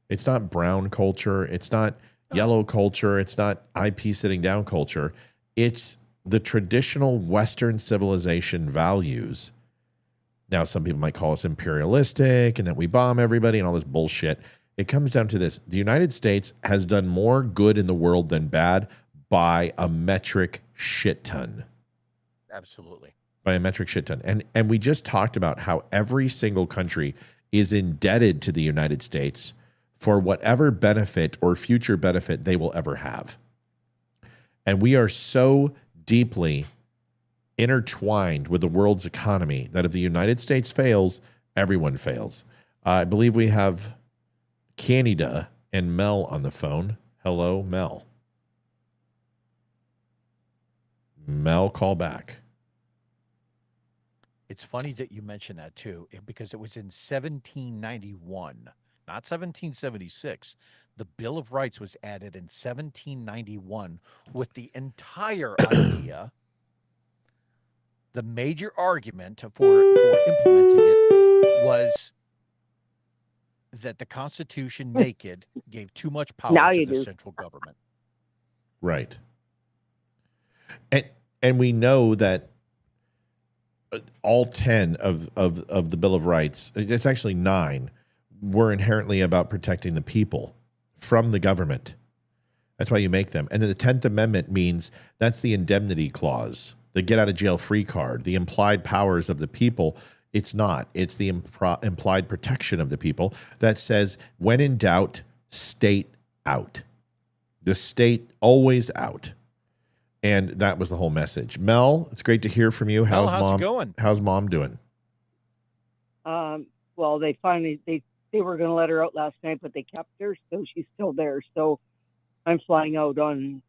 it's not brown culture, it's not yellow culture, it's not IP sitting down culture. It's the traditional Western civilization values. Now, some people might call us imperialistic and that we bomb everybody and all this bullshit. It comes down to this. The United States has done more good in the world than bad by a metric shit ton. Absolutely. By a metric shit ton. And we just talked about how every single country is indebted to the United States for whatever benefit or future benefit they will ever have. And we are so deeply intertwined with the world's economy that if the United States fails, everyone fails. I believe we have Canada and Mel on the phone. Hello, Mel. Mel, call back. It's funny that you mentioned that too, because it was in 1791, not 1776. The Bill of Rights was added in 1791 with the entire idea. The major argument for implementing it was that the Constitution naked gave too much power to the central government. Right. And we know that all 10 of the Bill of Rights, it's actually 9, were inherently about protecting the people from the government. That's why you make them. And then the 10th Amendment means that's the indemnity clause, the get out of jail free card, the implied powers of the people. It's not. It's the implied protection of the people that says, when in doubt, state out. The state always out. And that was the whole message. Mel, it's great to hear from you. How's Mel, mom? It going? How's mom doing? Well, they finally they were going to let her out last night, but they kept her, so she's still there. So I'm flying out on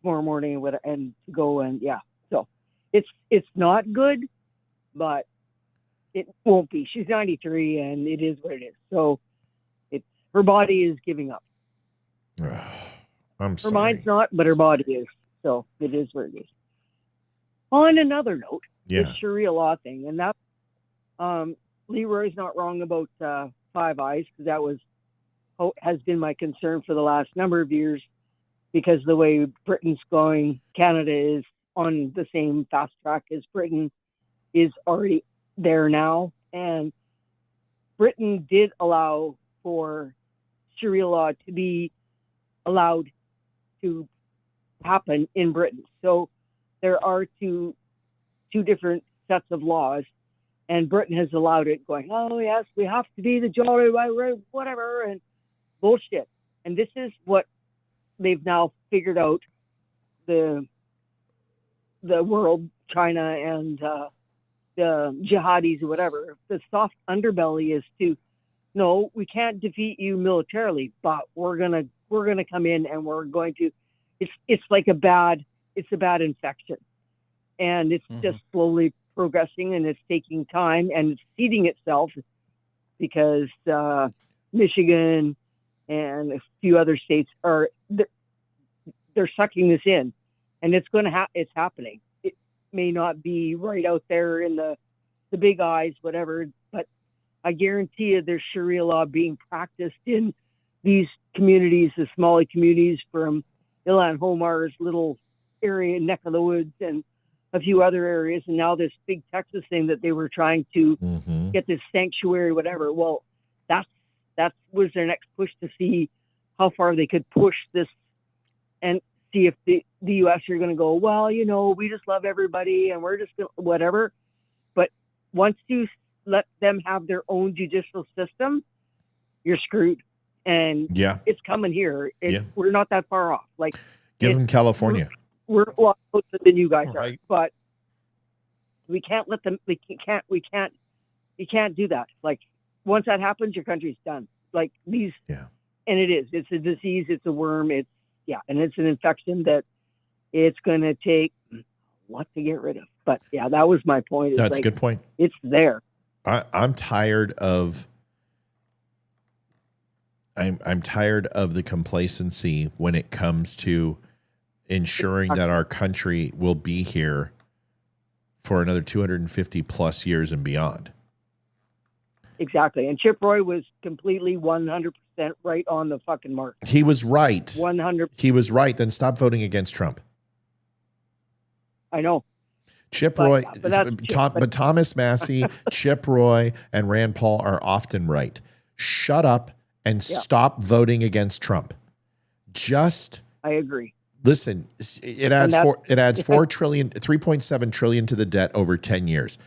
tomorrow morning and to go, and yeah. So it's not good, but it won't be. She's 93, and it is what it is. So her body is giving up. I'm sorry. Her mind's not, but her body is. So it is what it is. On another note, the Sharia law thing, and that Leroy's not wrong about Five Eyes, because that has been my concern for the last number of years, because the way Britain's going, Canada is on the same fast track as Britain is already there now. And Britain did allow for Sharia law to be allowed to happen in Britain. So there are two different sets of laws, and Britain has allowed it, going, oh yes, we have to be the jolly whatever, and bullshit. And this is what they've now figured out, the world, China and the jihadis or whatever. The soft underbelly is to, no, we can't defeat you militarily, but we're gonna come in and we're going to it's like a bad infection, and it's just slowly progressing, and it's taking time, and it's seeding itself because Michigan and a few other states they're sucking this in, and it's it's happening. It may not be right out there in the big eyes, whatever, but I guarantee you there's Sharia law being practiced in these communities, the smaller communities from Ilan Homar's little area, neck of the woods, and a few other areas. And now this big Texas thing that they were trying to get this sanctuary, whatever. Well, that was their next push to see how far they could push this and see if the U.S. are going to go, well, we just love everybody and we're just whatever. But once you let them have their own judicial system, you're screwed. And it's coming here. We're not that far off. Like, give them California. We're a lot closer than you guys are, but we can't let them. We can't do that. Like, once that happens, your country's done. Like these, and it's a disease. It's a worm. And it's an infection that it's going to take a lot to get rid of. But that was my point. That's a good point. It's there. I'm tired of. I'm tired of the complacency when it comes to ensuring that our country will be here for another 250 plus years and beyond. Exactly. And Chip Roy was completely 100% right on the fucking mark. He was right. 100%. He was right. Then stop voting against Trump. I know. Roy, but Thomas Massey, Chip Roy, and Rand Paul are often right. Shut up and stop voting against Trump. I agree. Listen, it adds 3.7 trillion to the debt over 10 years.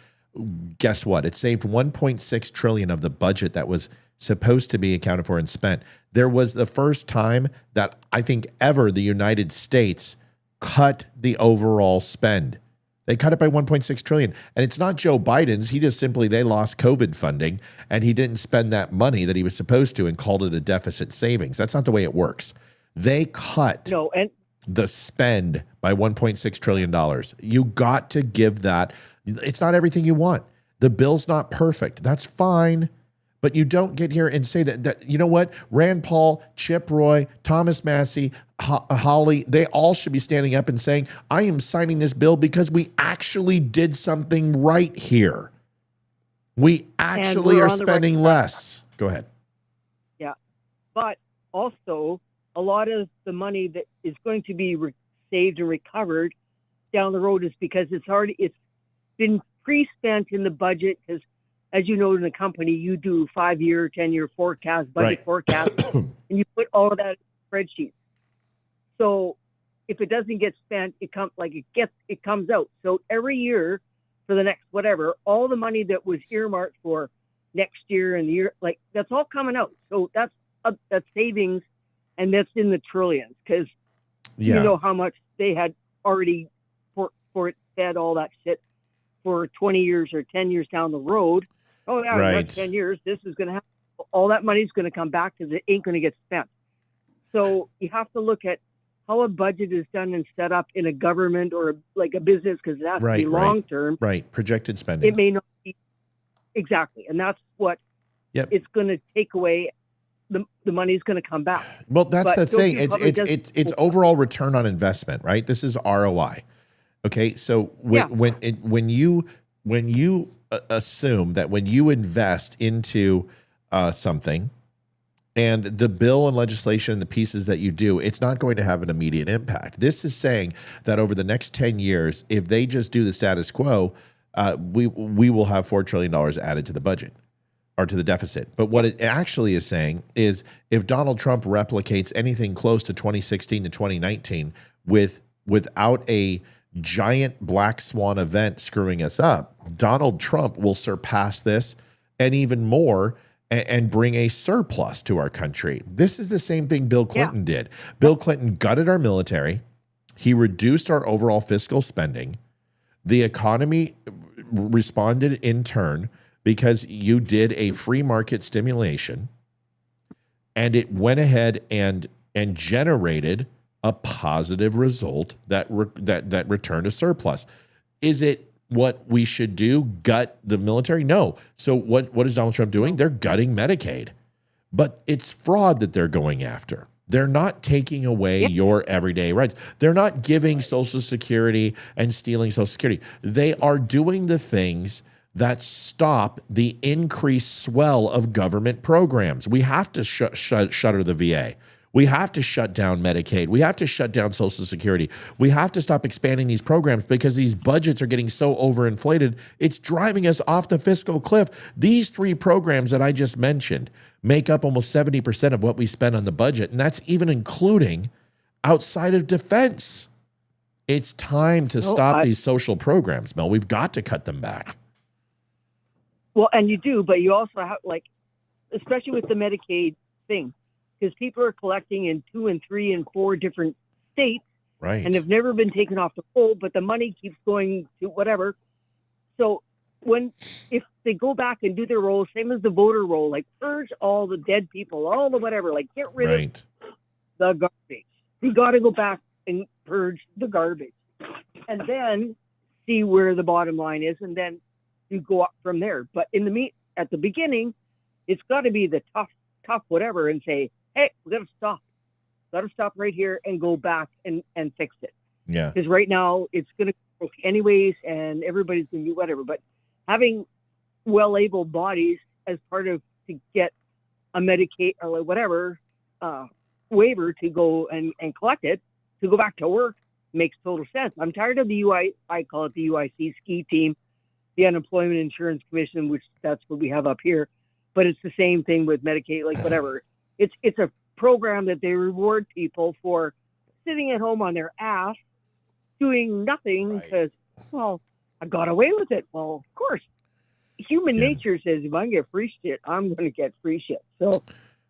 Guess what? It saved 1.6 trillion of the budget that was supposed to be accounted for and spent. There was the first time that I think ever the United States cut the overall spend. They cut it by 1.6 trillion. And it's not Joe Biden's. They lost COVID funding and he didn't spend that money that he was supposed to and called it a deficit savings. That's not the way it works. They cut the spend by $1.6 trillion. You got to give that. It's not everything you want. The bill's not perfect. That's fine. But you don't get here and say that you know what? Rand Paul, Chip Roy, Thomas Massey, Holly, they all should be standing up and saying, I am signing this bill because we actually did something right here. We actually are spending less. Go ahead. Yeah. But also, a lot of the money that is going to be saved and recovered down the road is because it's been pre-spent in the budget, because as you know, in the company, you do 5-year, 10-year forecast, budget forecast, and you put all of that in spreadsheets. So if it doesn't get spent, it comes out. So every year for the next whatever, all the money that was earmarked for next year and the year, that's all coming out. So that's savings, and that's in the trillions, because you know how much they had already for it fed all that shit for 20 years or 10 years down the road. Oh, yeah, in the next 10 years, this is going to happen. All that money is going to come back because it ain't going to get spent. So you have to look at how a budget is done and set up in a government or like a business, because it has to be long-term. Right, projected spending. It may not be. Exactly. And that's what it's going to take away. The money's going to come back. Well, that's the thing. It's overall return on investment, right? This is ROI. Okay, so when you assume that when you invest into something, and the bill and legislation and the pieces that you do, it's not going to have an immediate impact. This is saying that over the next 10 years, if they just do the status quo, we will have $4 trillion added to the budget or to the deficit. But what it actually is saying is if Donald Trump replicates anything close to 2016 to 2019 without a giant black swan event screwing us up, Donald Trump will surpass this and even more and bring a surplus to our country. This is the same thing Bill Clinton did. Bill Clinton gutted our military. He reduced our overall fiscal spending. The economy responded in turn because you did a free market stimulation, and it went ahead and generated a positive result that that return to surplus. Is it what we should do? Gut the military? No. So what is Donald Trump doing? They're gutting Medicaid, but it's fraud that they're going after. They're not taking away your everyday rights. They're not giving Social Security and stealing Social Security. They are doing the things that stop the increased swell of government programs. We have to shutter the VA. We have to shut down Medicaid. We have to shut down Social Security. We have to stop expanding these programs because these budgets are getting so overinflated. It's driving us off the fiscal cliff. These three programs that I just mentioned make up almost 70% of what we spend on the budget, and that's even including outside of defense. It's time to stop these social programs, Mel. We've got to cut them back. Well, and you do, but you also have, like, especially with the Medicaid thing, because people are collecting in 2 and 3 and 4 different states, right, and have never been taken off the roll, but the money keeps going to whatever. So if they go back and do their role, same as the voter roll, like purge all the dead people, all the whatever, like get rid of the garbage. You got to go back and purge the garbage, and then see where the bottom line is, and then you go up from there. But at the beginning, it's got to be the tough whatever, and say, hey, we got to stop. Got to stop right here and go back and fix it. Yeah. Because right now it's going to go anyways, and everybody's going to do whatever. But having well-able bodies as part of to get a Medicaid or whatever waiver to go and collect it, to go back to work, makes total sense. I'm tired of the I call it the UIC ski team, the Unemployment Insurance Commission, which that's what we have up here. But it's the same thing with Medicaid, like whatever. It's a program that they reward people for sitting at home on their ass, doing nothing because, well, I got away with it. Well, of course. Human nature says if I can get free shit, I'm going to get free shit. So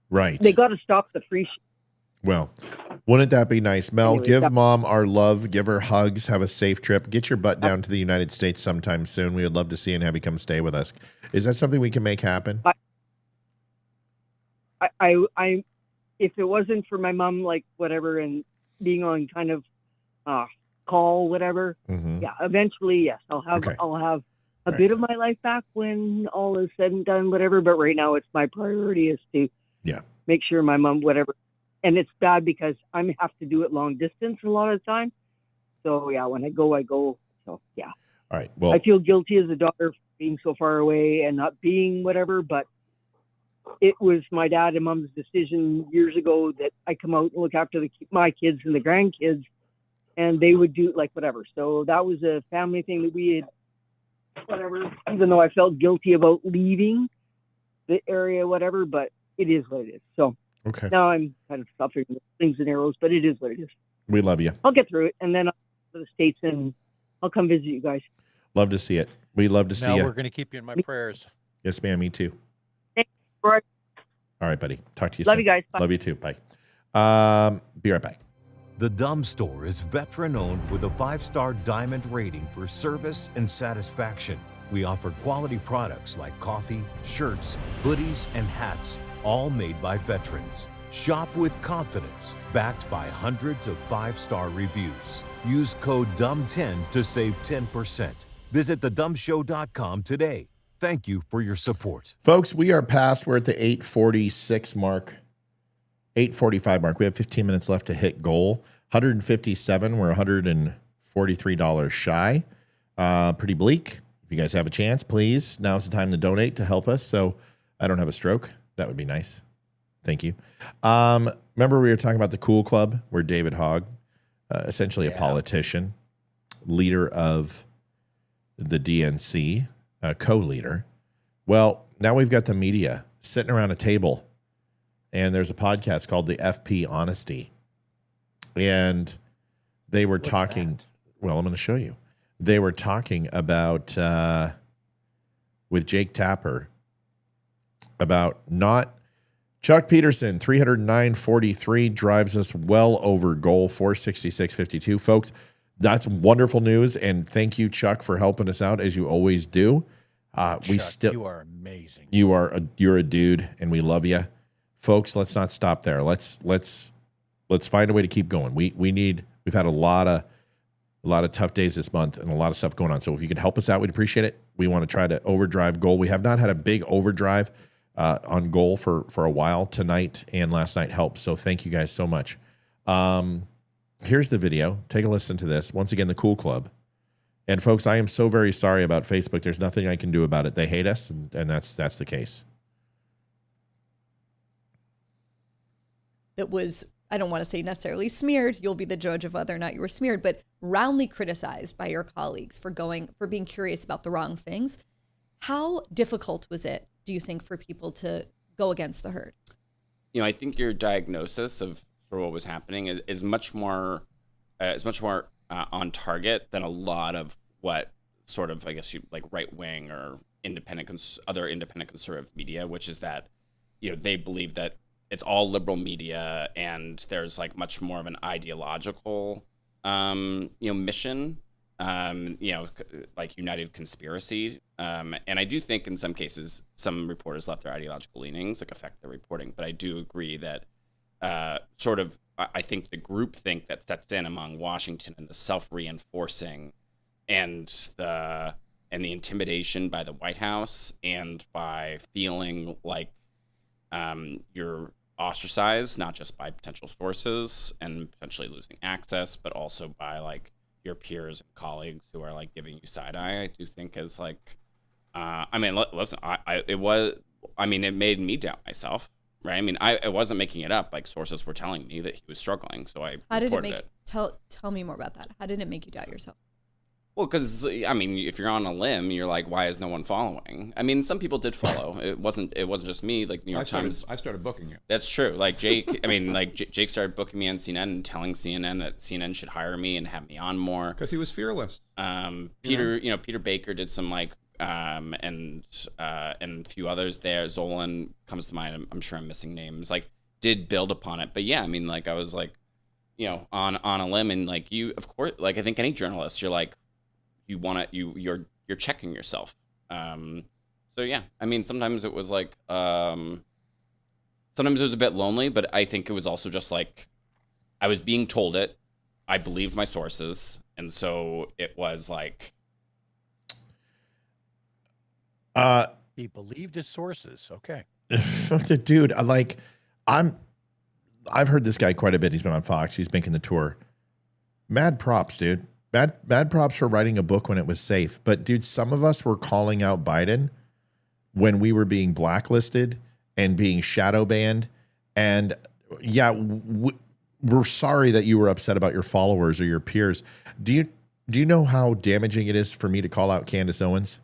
they got to stop the free shit. Well, wouldn't that be nice? Mel, Anyway, give Mom our love, give her hugs, have a safe trip. Get your butt down to the United States sometime soon. We would love to see you and have you come stay with us. Is that something we can make happen? I if it wasn't for my mom, like whatever, and being on kind of call, whatever, yeah, eventually, yes, I'll have a bit of my life back when all is said and done, whatever. But right now, it's my priority is to make sure my mom, whatever. And it's bad because I have to do it long distance a lot of the time. So yeah, when I go. So yeah. All right. Well, I feel guilty as a daughter for being so far away and not being whatever, but it was my dad and mom's decision years ago that I come out and look after my kids and the grandkids, and they would do like whatever. So that was a family thing that we had, whatever, even though I felt guilty about leaving the area, whatever, but it is what it is. So now I'm kind of suffering with slings and arrows, but it is what it is. We love you. I'll get through it, and then I'll go to the States and I'll come visit you guys. Love to see it. We love to see you. We're going to keep you in my prayers. Yes, ma'am. Me too. Thanks, Roy. All right, buddy. Talk to you Love soon. you guys. Bye. Love you too. Bye. Be right back. The Dumb Store is veteran-owned with a 5-star diamond rating for service and satisfaction. We offer quality products like coffee, shirts, hoodies, and hats, all made by veterans. Shop with confidence, backed by hundreds of 5-star reviews. Use code DUMB10 to save 10%. Visit thedumbshow.com today. Thank you for your support. Folks, we're at the 8:46 mark. 8:45 mark. We have 15 minutes left to hit goal. 157. We're $143 shy. Pretty bleak. If you guys have a chance, please, now's the time to donate to help us so I don't have a stroke. That would be nice. Thank you. Remember we were talking about the Cool Club where David Hogg, essentially a politician, leader of the DNC, co-leader. Well, now we've got the media sitting around a table, and there's a podcast called the FP Honesty. And they were talking, well, I'm going to show you. They were talking about, with Jake Tapper, about not, Chuck Peterson, 309.43, drives us well over goal, 466.52. Folks, that's wonderful news, and thank you, Chuck, for helping us out, as you always do. Chuck, you are amazing. You're a dude, and we love you. Folks, let's not stop there. Let's let's find a way to keep going. We've had a lot of tough days this month and a lot of stuff going on. So if you can help us out, we'd appreciate it. We want to try to overdrive goal. We have not had a big overdrive on goal for a while. Tonight and last night helped. So thank you guys so much. Here's the video. Take a listen to this. Once again, the Cool Club. And folks, I am so very sorry about Facebook. There's nothing I can do about it. They hate us, and that's the case. That was, I don't want to say necessarily smeared. You'll be the judge of whether or not you were smeared, but roundly criticized by your colleagues for being curious about the wrong things. How difficult was it, do you think, for people to go against the herd? I think your diagnosis of sort of what was happening is much more on target than a lot of what sort of, I guess, you like right wing or other independent conservative media, which is that they believe that it's all liberal media and there's like much more of an ideological mission, like United Conspiracy. And I do think in some cases some reporters let their ideological leanings like affect their reporting, but I do agree that I think the groupthink that sets in among Washington and the self-reinforcing and the intimidation by the White House and by feeling like you're ostracized, not just by potential sources and potentially losing access, but also by like your peers and colleagues who are like giving you side eye. I do think is like, listen, it made me doubt myself. Right. I mean, I wasn't making it up. Like sources were telling me that he was struggling. So I reported it. Tell me more about that. How did it make you doubt yourself? Well, because if you're on a limb, you're like, why is no one following? I mean, some people did follow. It wasn't just me. Like New York Times. I started booking you. That's true. Like Jake. Jake started booking me on CNN and telling CNN that CNN should hire me and have me on more because he was fearless. Peter Baker did some like. And a few others there. Zolan comes to mind. I'm sure I'm missing names. Like, did build upon it, but yeah, I mean, like, I was like, on a limb, and like you, of course, like I think any journalist, you're like, you're checking yourself. So yeah, I mean, sometimes it was like, sometimes it was a bit lonely, but I think it was also just like, I was being told it, I believed my sources, and so it was like. He believed his sources. Okay. Dude, I've heard this guy quite a bit. He's been on Fox. He's making the tour. Mad props, dude. Mad props for writing a book when it was safe. But dude, some of us were calling out Biden when we were being blacklisted and being shadow banned. And yeah, we're sorry that you were upset about your followers or your peers. Do you know how damaging it is for me to call out Candace Owens?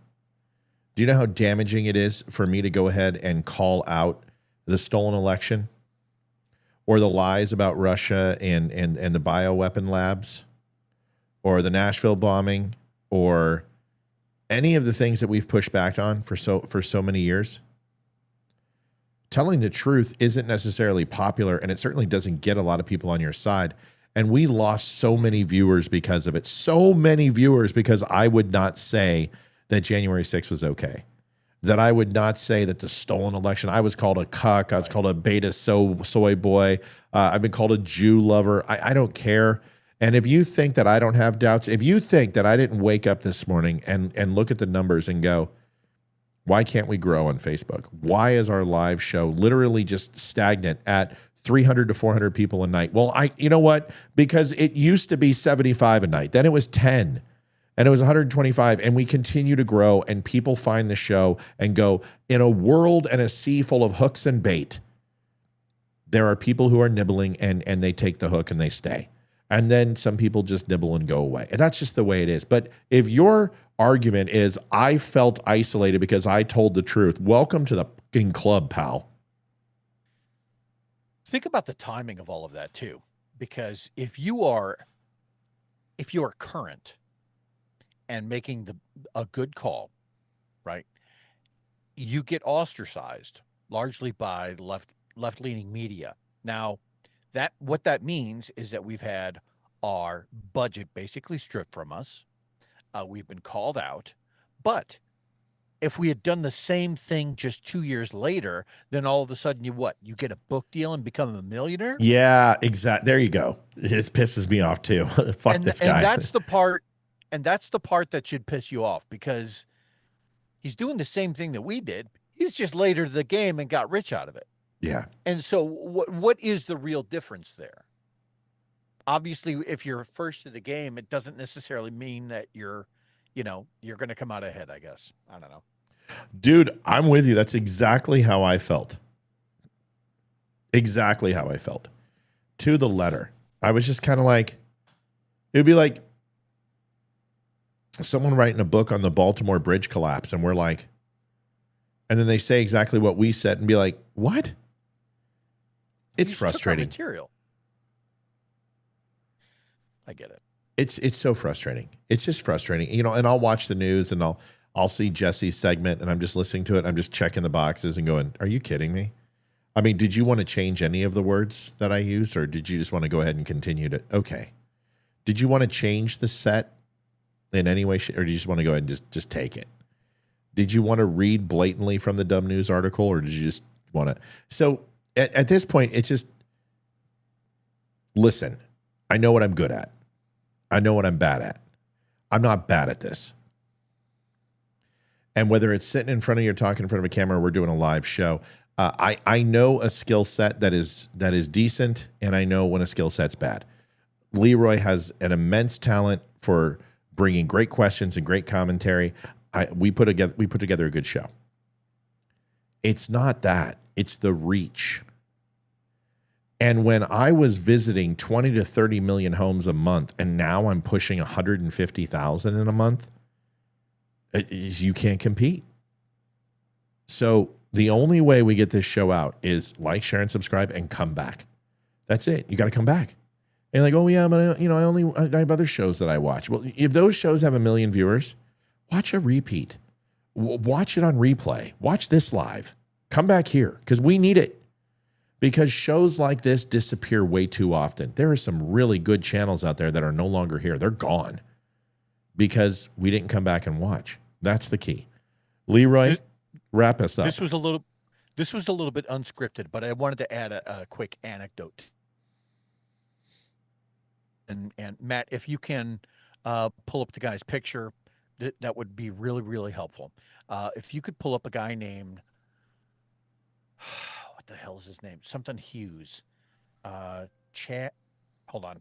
Do you know how damaging it is for me to go ahead and call out the stolen election or the lies about Russia and the bioweapon labs or the Nashville bombing or any of the things that we've pushed back on for so many years? Telling the truth isn't necessarily popular, and it certainly doesn't get a lot of people on your side. And we lost so many viewers because of it. So many viewers because I would not say that January 6th was okay. That I would not say that the stolen election, I was called a cuck, I was called a beta soy boy, I've been called a Jew lover. I don't care. And if you think that I don't have doubts, if you think that I didn't wake up this morning and look at the numbers and go, why can't we grow on Facebook? Why is our live show literally just stagnant at 300 to 400 people a night? Well, you know what? Because it used to be 75 a night. Then it was 10. And it was 125, and we continue to grow, and people find the show and go, in a world and a sea full of hooks and bait, there are people who are nibbling, and they take the hook and they stay. And then some people just nibble and go away. And that's just the way it is. But if your argument is, I felt isolated because I told the truth, welcome to the fucking club, pal. Think about the timing of all of that, too. Because if you are current and making a good call, right, you get ostracized largely by left-leaning media. Now, what that means is that we've had our budget basically stripped from us. We've been called out, but if we had done the same thing just 2 years later, then all of a sudden you get a book deal and become a millionaire? Yeah, exactly. There you go. It pisses me off too. Fuck this guy. And that's the part that should piss you off, because he's doing the same thing that we did. He's just later to the game and got rich out of it. Yeah. And so what is the real difference there? Obviously, if you're first to the game, it doesn't necessarily mean that you're going to come out ahead, I guess. I don't know. Dude, I'm with you. That's exactly how I felt. Exactly how I felt. To the letter. I was just kind of like, it'd be like someone writing a book on the Baltimore Bridge collapse, and we're like, and then they say exactly what we said and be like, what? It's frustrating. Material. I get it. It's so frustrating. It's just frustrating. You know, and I'll watch the news and I'll see Jesse's segment and I'm just listening to it. I'm just checking the boxes and going, are you kidding me? I mean, did you want to change any of the words that I used, or did you just want to go ahead and continue to, okay. Did you want to change the set in any way, or do you just want to go ahead and just take it? Did you want to read blatantly from the Dumb News article, or did you just want to? So at this point, it's just, listen, I know what I'm good at. I know what I'm bad at. I'm not bad at this. And whether it's sitting in front of you or talking in front of a camera, or we're doing a live show, I know a skill set that is decent, and I know when a skill set's bad. Leroy has an immense talent for bringing great questions and great commentary. We put together a good show. It's not that. It's the reach. And when I was visiting 20 to 30 million homes a month, and now I'm pushing 150,000 in a month, you can't compete. So the only way we get this show out is like, share, and subscribe, and come back. That's it. You got to come back. And like, oh yeah, I have other shows that I watch. Well, if those shows have 1 million viewers, watch a repeat. Watch it on replay. Watch this live. Come back here, because we need it. Because shows like this disappear way too often. There are some really good channels out there that are no longer here. They're gone because we didn't come back and watch. That's the key. Leroy, wrap us up. This was a little bit unscripted, but I wanted to add a quick anecdote. And Matt, if you can pull up the guy's picture, that would be really, really helpful. If you could pull up a guy named, what the hell is his name? Something Hughes. Hold on.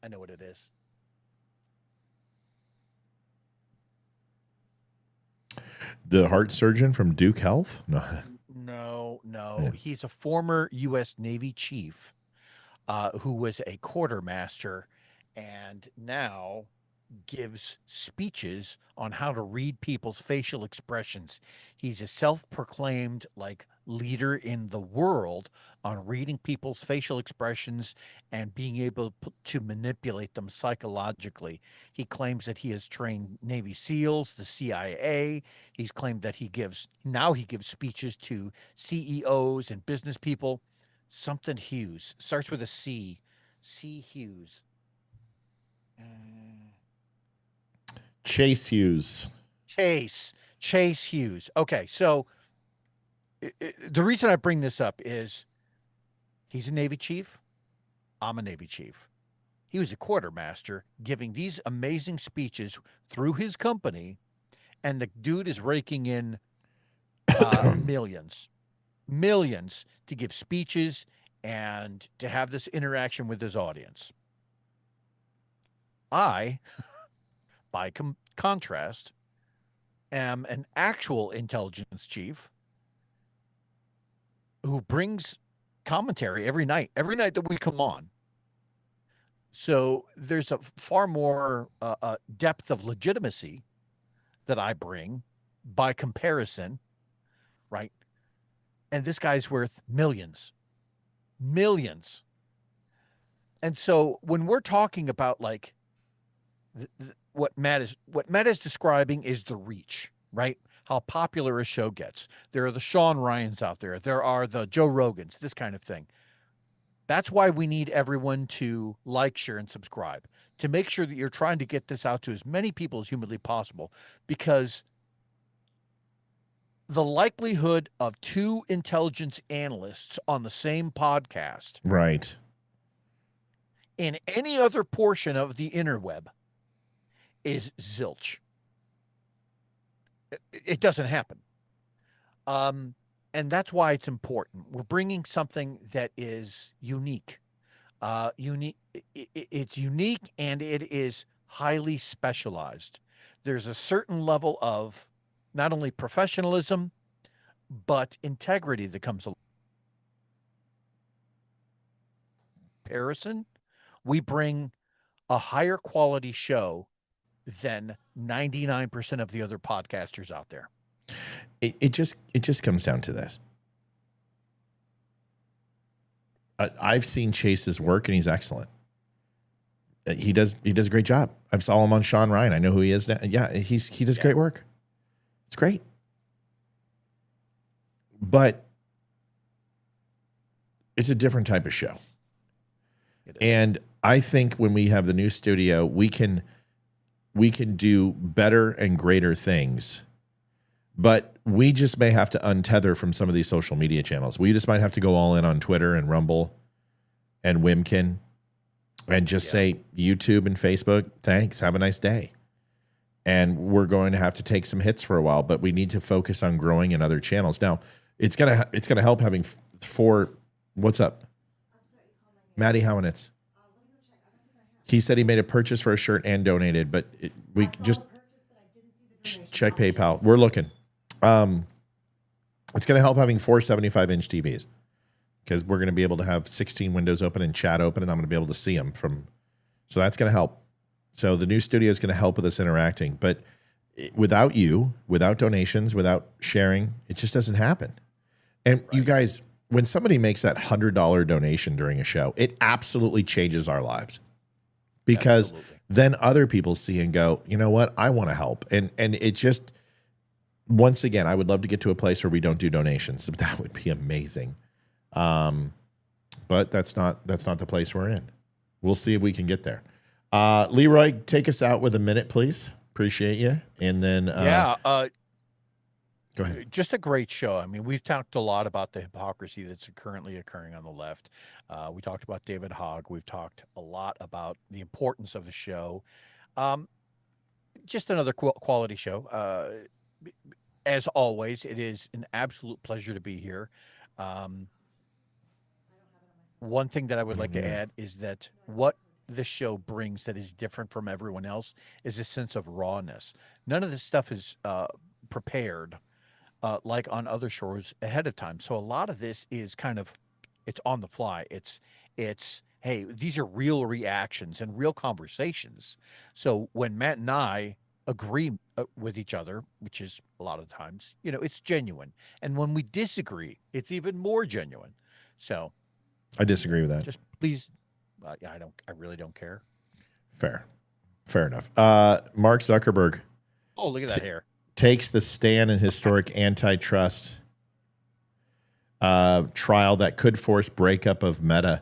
I know what it is. The heart surgeon from Duke Health? No. Yeah. He's a former U.S. Navy chief who was a quartermaster and now gives speeches on how to read people's facial expressions. He's a self-proclaimed leader in the world on reading people's facial expressions and being able to manipulate them psychologically. He claims that he has trained Navy SEALs, the CIA. He's claimed that he gives speeches to CEOs and business people. Something Hughes starts with a C. C. Hughes. Chase Hughes. Chase Hughes. Okay, so the reason I bring this up is he's a Navy chief. I'm a Navy chief. He was a quartermaster giving these amazing speeches through his company, and the dude is raking in millions to give speeches and to have this interaction with his audience. I, by contrast, am an actual intelligence chief who brings commentary every night that we come on. So there's a far more depth of legitimacy that I bring by comparison, right? And this guy's worth millions. And so when we're talking about what Matt is describing is the reach, right? How popular a show gets. There are the Sean Ryans out there. There are the Joe Rogans, this kind of thing. That's why we need everyone to like, share, and subscribe, to make sure that you're trying to get this out to as many people as humanly possible, because the likelihood of two intelligence analysts on the same podcast Right. in any other portion of the interweb is zilch. It doesn't happen. And that's why it's important. We're bringing something that is unique. It's unique and it is highly specialized. There's a certain level of not only professionalism, but integrity that comes along. Comparison, we bring a higher quality show than 99% of the other podcasters out there. It just comes down to this. I've seen Chase's work, and he's excellent. He does a great job. I've saw him on Sean Ryan. I know who he is now. Yeah, he does great work. It's great. But it's a different type of show. And I think when we have the new studio, we can do better and greater things. But we just may have to untether from some of these social media channels. We just might have to go all in on Twitter and Rumble and Wimkin and just say YouTube and Facebook, thanks, have a nice day. And we're going to have to take some hits for a while, but we need to focus on growing in other channels. Now, it's gonna help having four. What's up, Maddie Howenitz? He said he made a purchase for a shirt and donated, but we just check PayPal. We're looking. It's going to help having 4 75-inch TVs because we're going to be able to have 16 windows open and chat open, and I'm going to be able to see them from. So that's going to help. So the new studio is going to help with us interacting, but without you, without donations, without sharing, it just doesn't happen. And you guys, when somebody makes that $100 donation during a show, it absolutely changes our lives because then other people see and go, you know what, I want to help. And it just, once again, I would love to get to a place where we don't do donations. That would be amazing. But that's not the place we're in. We'll see if we can get there. Leroy, take us out with a minute, please. Appreciate you. And then go ahead. Just a great show. I mean, we've talked a lot about the hypocrisy that's currently occurring on the left. We talked about David Hogg. We've talked a lot about the importance of the show. Just another quality show. As always, it is an absolute pleasure to be here. One thing that I would like to add is that what the show brings that is different from everyone else is a sense of rawness. None of this stuff is prepared like on other shows ahead of time. So a lot of this is kind of, it's on the fly. It's hey, these are real reactions and real conversations. So when Matt and I agree with each other, which is a lot of times, it's genuine. And when we disagree, it's even more genuine. So I disagree with that. Just please, I really don't care. Fair enough. Mark Zuckerberg. Oh, look at that hair. Takes the stand in historic antitrust trial that could force breakup of Meta.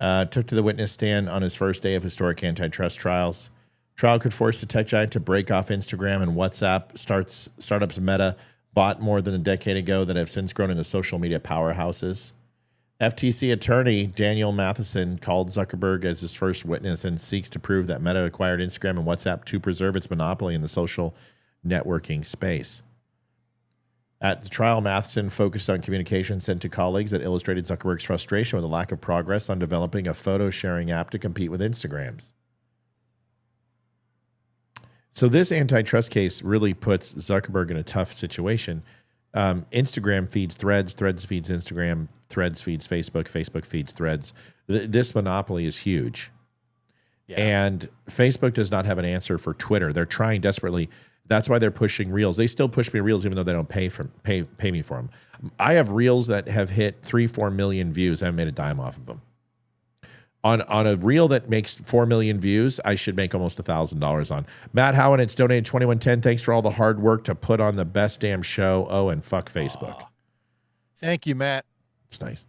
Took to the witness stand on his first day of historic antitrust trials. Trial could force the tech giant to break off Instagram and WhatsApp. Startups Meta bought more than a decade ago that have since grown into social media powerhouses. FTC attorney Daniel Matheson called Zuckerberg as his first witness and seeks to prove that Meta acquired Instagram and WhatsApp to preserve its monopoly in the social networking space. At the trial, Matheson focused on communication sent to colleagues that illustrated Zuckerberg's frustration with the lack of progress on developing a photo-sharing app to compete with Instagram's. So this antitrust case really puts Zuckerberg in a tough situation. Instagram feeds Threads, Threads feeds Instagram, Threads feeds Facebook, Facebook feeds Threads. This monopoly is huge. Yeah. And Facebook does not have an answer for Twitter. They're trying desperately. That's why they're pushing Reels. They still push me Reels even though they don't pay me for them. I have Reels that have hit 3-4 million views. I haven't made a dime off of them. On a reel that makes 4 million views, I should make almost $1,000 on. Matt Howen, it's donated $21.10. Thanks for all the hard work to put on the best damn show. Oh, and fuck Facebook. Thank you, Matt. It's nice.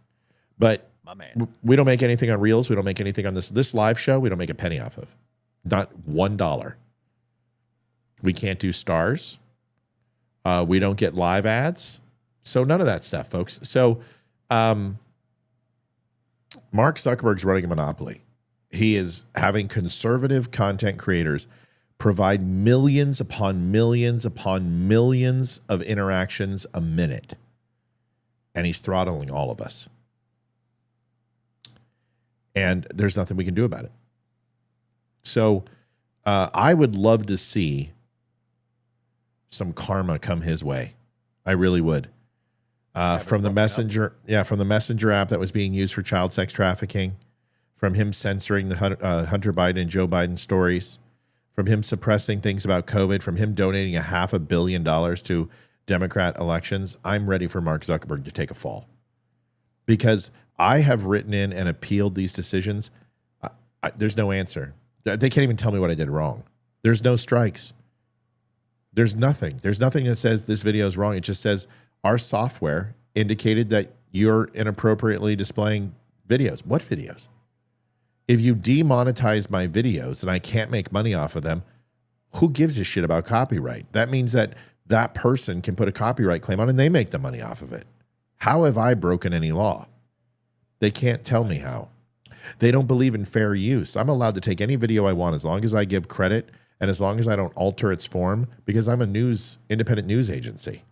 But my man, we don't make anything on Reels. We don't make anything on this live show. We don't make a penny off of. Not $1. We can't do stars. We don't get live ads. So none of that stuff, folks. So Mark Zuckerberg's running a monopoly. He is having conservative content creators provide millions upon millions upon millions of interactions a minute. And he's throttling all of us. And there's nothing we can do about it. So I would love to see some karma come his way. I really would. From the messenger, from the messenger app that was being used for child sex trafficking, from him censoring the Hunter Biden and Joe Biden stories, from him suppressing things about COVID, from him donating $500 million to Democrat elections. I'm ready for Mark Zuckerberg to take a fall, because I have written in and appealed these decisions. There's no answer. They can't even tell me what I did wrong. There's no strikes. There's nothing. There's nothing that says this video is wrong. It just says our software indicated that you're inappropriately displaying videos. What videos? If you demonetize my videos and I can't make money off of them, who gives a shit about copyright? That means that that person can put a copyright claim on and they make the money off of it. How have I broken any law? They can't tell me how. They don't believe in fair use. I'm allowed to take any video I want as long as I give credit and as long as I don't alter its form, because I'm a independent news agency.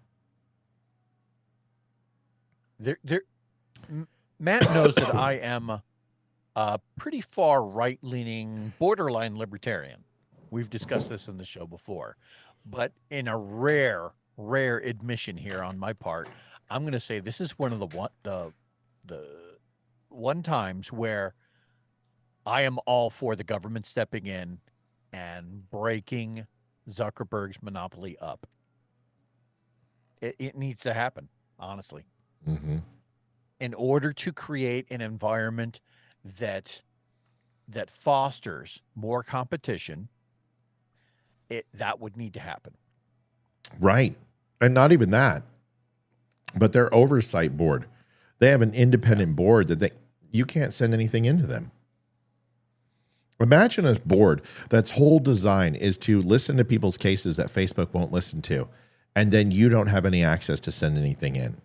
Matt knows that I am a pretty far right-leaning, borderline libertarian. We've discussed this in the show before, but in a rare admission here on my part, I'm going to say this is one of the one times where I am all for the government stepping in and breaking Zuckerberg's monopoly up. It needs to happen, honestly. Mm-hmm. In order to create an environment that fosters more competition, that would need to happen. Right. And not even that, but their oversight board. They have an independent board that you can't send anything into them. Imagine a board that's whole design is to listen to people's cases that Facebook won't listen to, and then you don't have any access to send anything in.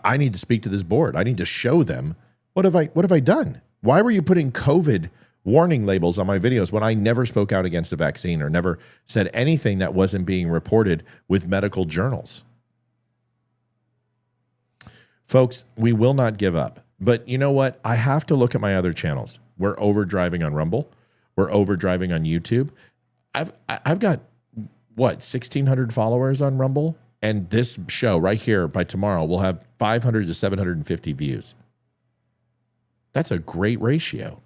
I need to speak to this board. I need to show them, what have I done? Why were you putting COVID warning labels on my videos when I never spoke out against a vaccine or never said anything that wasn't being reported with medical journals? Folks, we will not give up. But you know what? I have to look at my other channels. We're overdriving on Rumble. We're overdriving on YouTube. I've got, 1,600 followers on Rumble? And this show right here by tomorrow will have 500 to 750 views. That's a great ratio.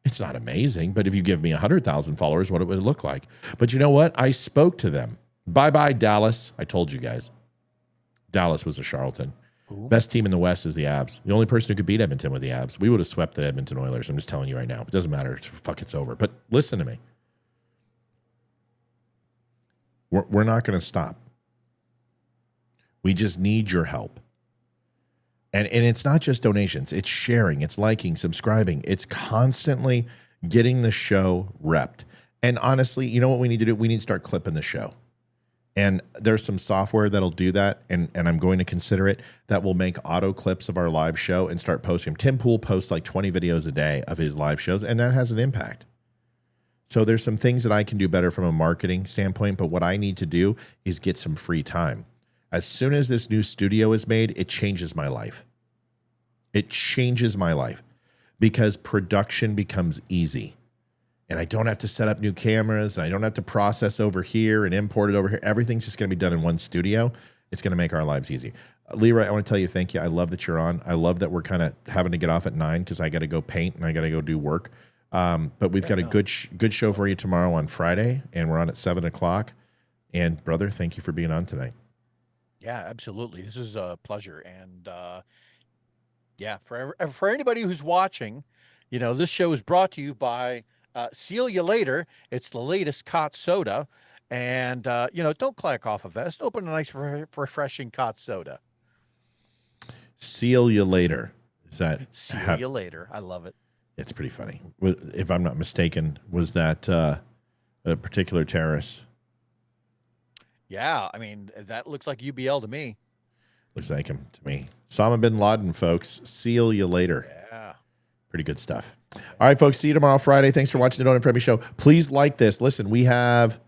It's not amazing, but if you give me 100,000 followers, what it would look like. But you know what? I spoke to them. Bye-bye, Dallas. I told you guys. Dallas was a charlatan. Ooh. Best team in the West is the Avs. The only person who could beat Edmonton were the Avs. We would have swept the Edmonton Oilers. I'm just telling you right now. It doesn't matter. Fuck, it's over. But listen to me. We're not going to stop. We just need your help. And it's not just donations. It's sharing. It's liking, subscribing. It's constantly getting the show repped. And honestly, you know what we need to do? We need to start clipping the show. And there's some software that'll do that, and I'm going to consider it, that will make auto clips of our live show and start posting them. Tim Pool posts like 20 videos a day of his live shows, and that has an impact. So there's some things that I can do better from a marketing standpoint, but what I need to do is get some free time. As soon as this new studio is made, it changes my life. It changes my life because production becomes easy. And I don't have to set up new cameras, and I don't have to process over here and import it over here. Everything's just going to be done in one studio. It's going to make our lives easy. Leroy, I want to tell you thank you. I love that you're on. I love that we're kind of having to get off at 9 because I got to go paint and I got to go do work. But we've got a good show for you tomorrow on Friday, and we're on at 7 o'clock. And brother, thank you for being on tonight. Yeah, absolutely. This is a pleasure. And yeah, for anybody who's watching, this show is brought to you by See You Later. It's the latest Cuucked soda. And, don't clack off a vest. Open a nice, refreshing Cuucked soda. Seal you later. Is that See you later? I love it. It's pretty funny. If I'm not mistaken, was that a particular terrorist Yeah, I mean, that looks like UBL to me. Looks like him to me. Osama bin Laden, folks. See you later. Yeah. Pretty good stuff. All right, folks. See you tomorrow, Friday. Thanks for watching the Don't Unfriend Me Show. Please like this. Listen, we have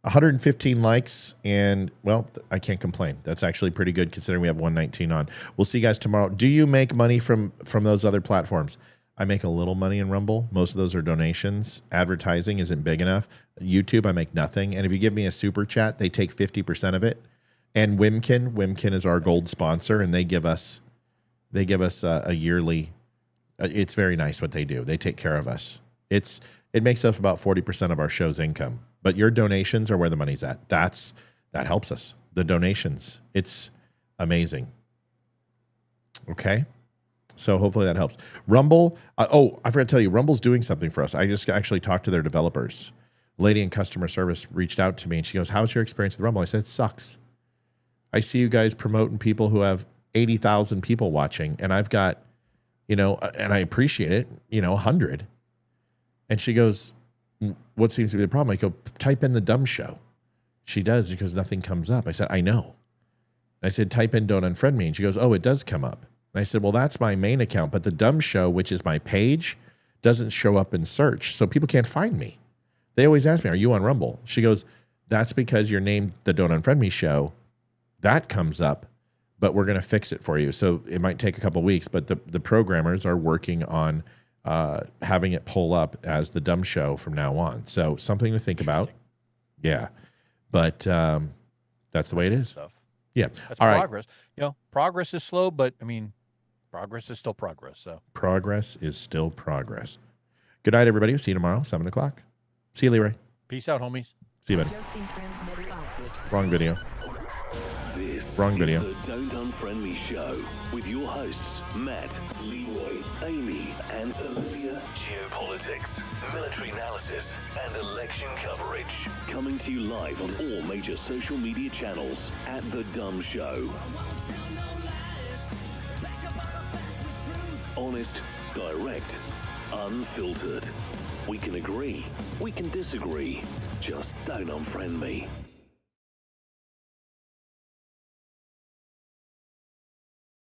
115 likes, and, well, I can't complain. That's actually pretty good considering we have 119 on. We'll see you guys tomorrow. Do you make money from those other platforms? I make a little money in Rumble. Most of those are donations. Advertising isn't big enough. YouTube, I make nothing. And if you give me a super chat, they take 50% of it. And Wimkin is our gold sponsor, and they give us a yearly. It's very nice what they do. They take care of us. It makes up about 40% of our show's income. But your donations are where the money's at. That helps us. The donations. It's amazing. Okay. So hopefully that helps. Rumble. I forgot to tell you, Rumble's doing something for us. I just actually talked to their developers. A lady in customer service reached out to me and she goes, "How's your experience with Rumble?" I said, "It sucks. I see you guys promoting people who have 80,000 people watching, and I've got, and I appreciate it, 100. And she goes, "What seems to be the problem?" I go, "Type in the dumb show." She does, because nothing comes up. I said, "I know." I said, "Type in Don't Unfriend Me." And she goes, "Oh, it does come up." And I said, "Well, that's my main account, but the dumb show, which is my page, doesn't show up in search. So people can't find me. They always ask me, 'Are you on Rumble?'" She goes, "That's because you're named the Don't Unfriend Me show. That comes up, but we're going to fix it for you." So it might take a couple of weeks, but the programmers are working on having it pull up as the dumb show from now on. So something to think about. Yeah. But that's the way it is. Yeah. That's All right. progress. Progress is slow, but I mean, progress is still progress. So progress is still progress. Good night, everybody. We'll see you tomorrow, 7 o'clock. See you, Leroy. Peace out, homies. See you, buddy. Wrong video. This Wrong video. is the Don't Unfriend Me Show with your hosts, Matt, Leroy, Amy, and Olivia. Geopolitics, military analysis, and election coverage. Coming to you live on all major social media channels at The Dumb Show. Honest, direct, unfiltered. We can agree, we can disagree. Just don't unfriend me.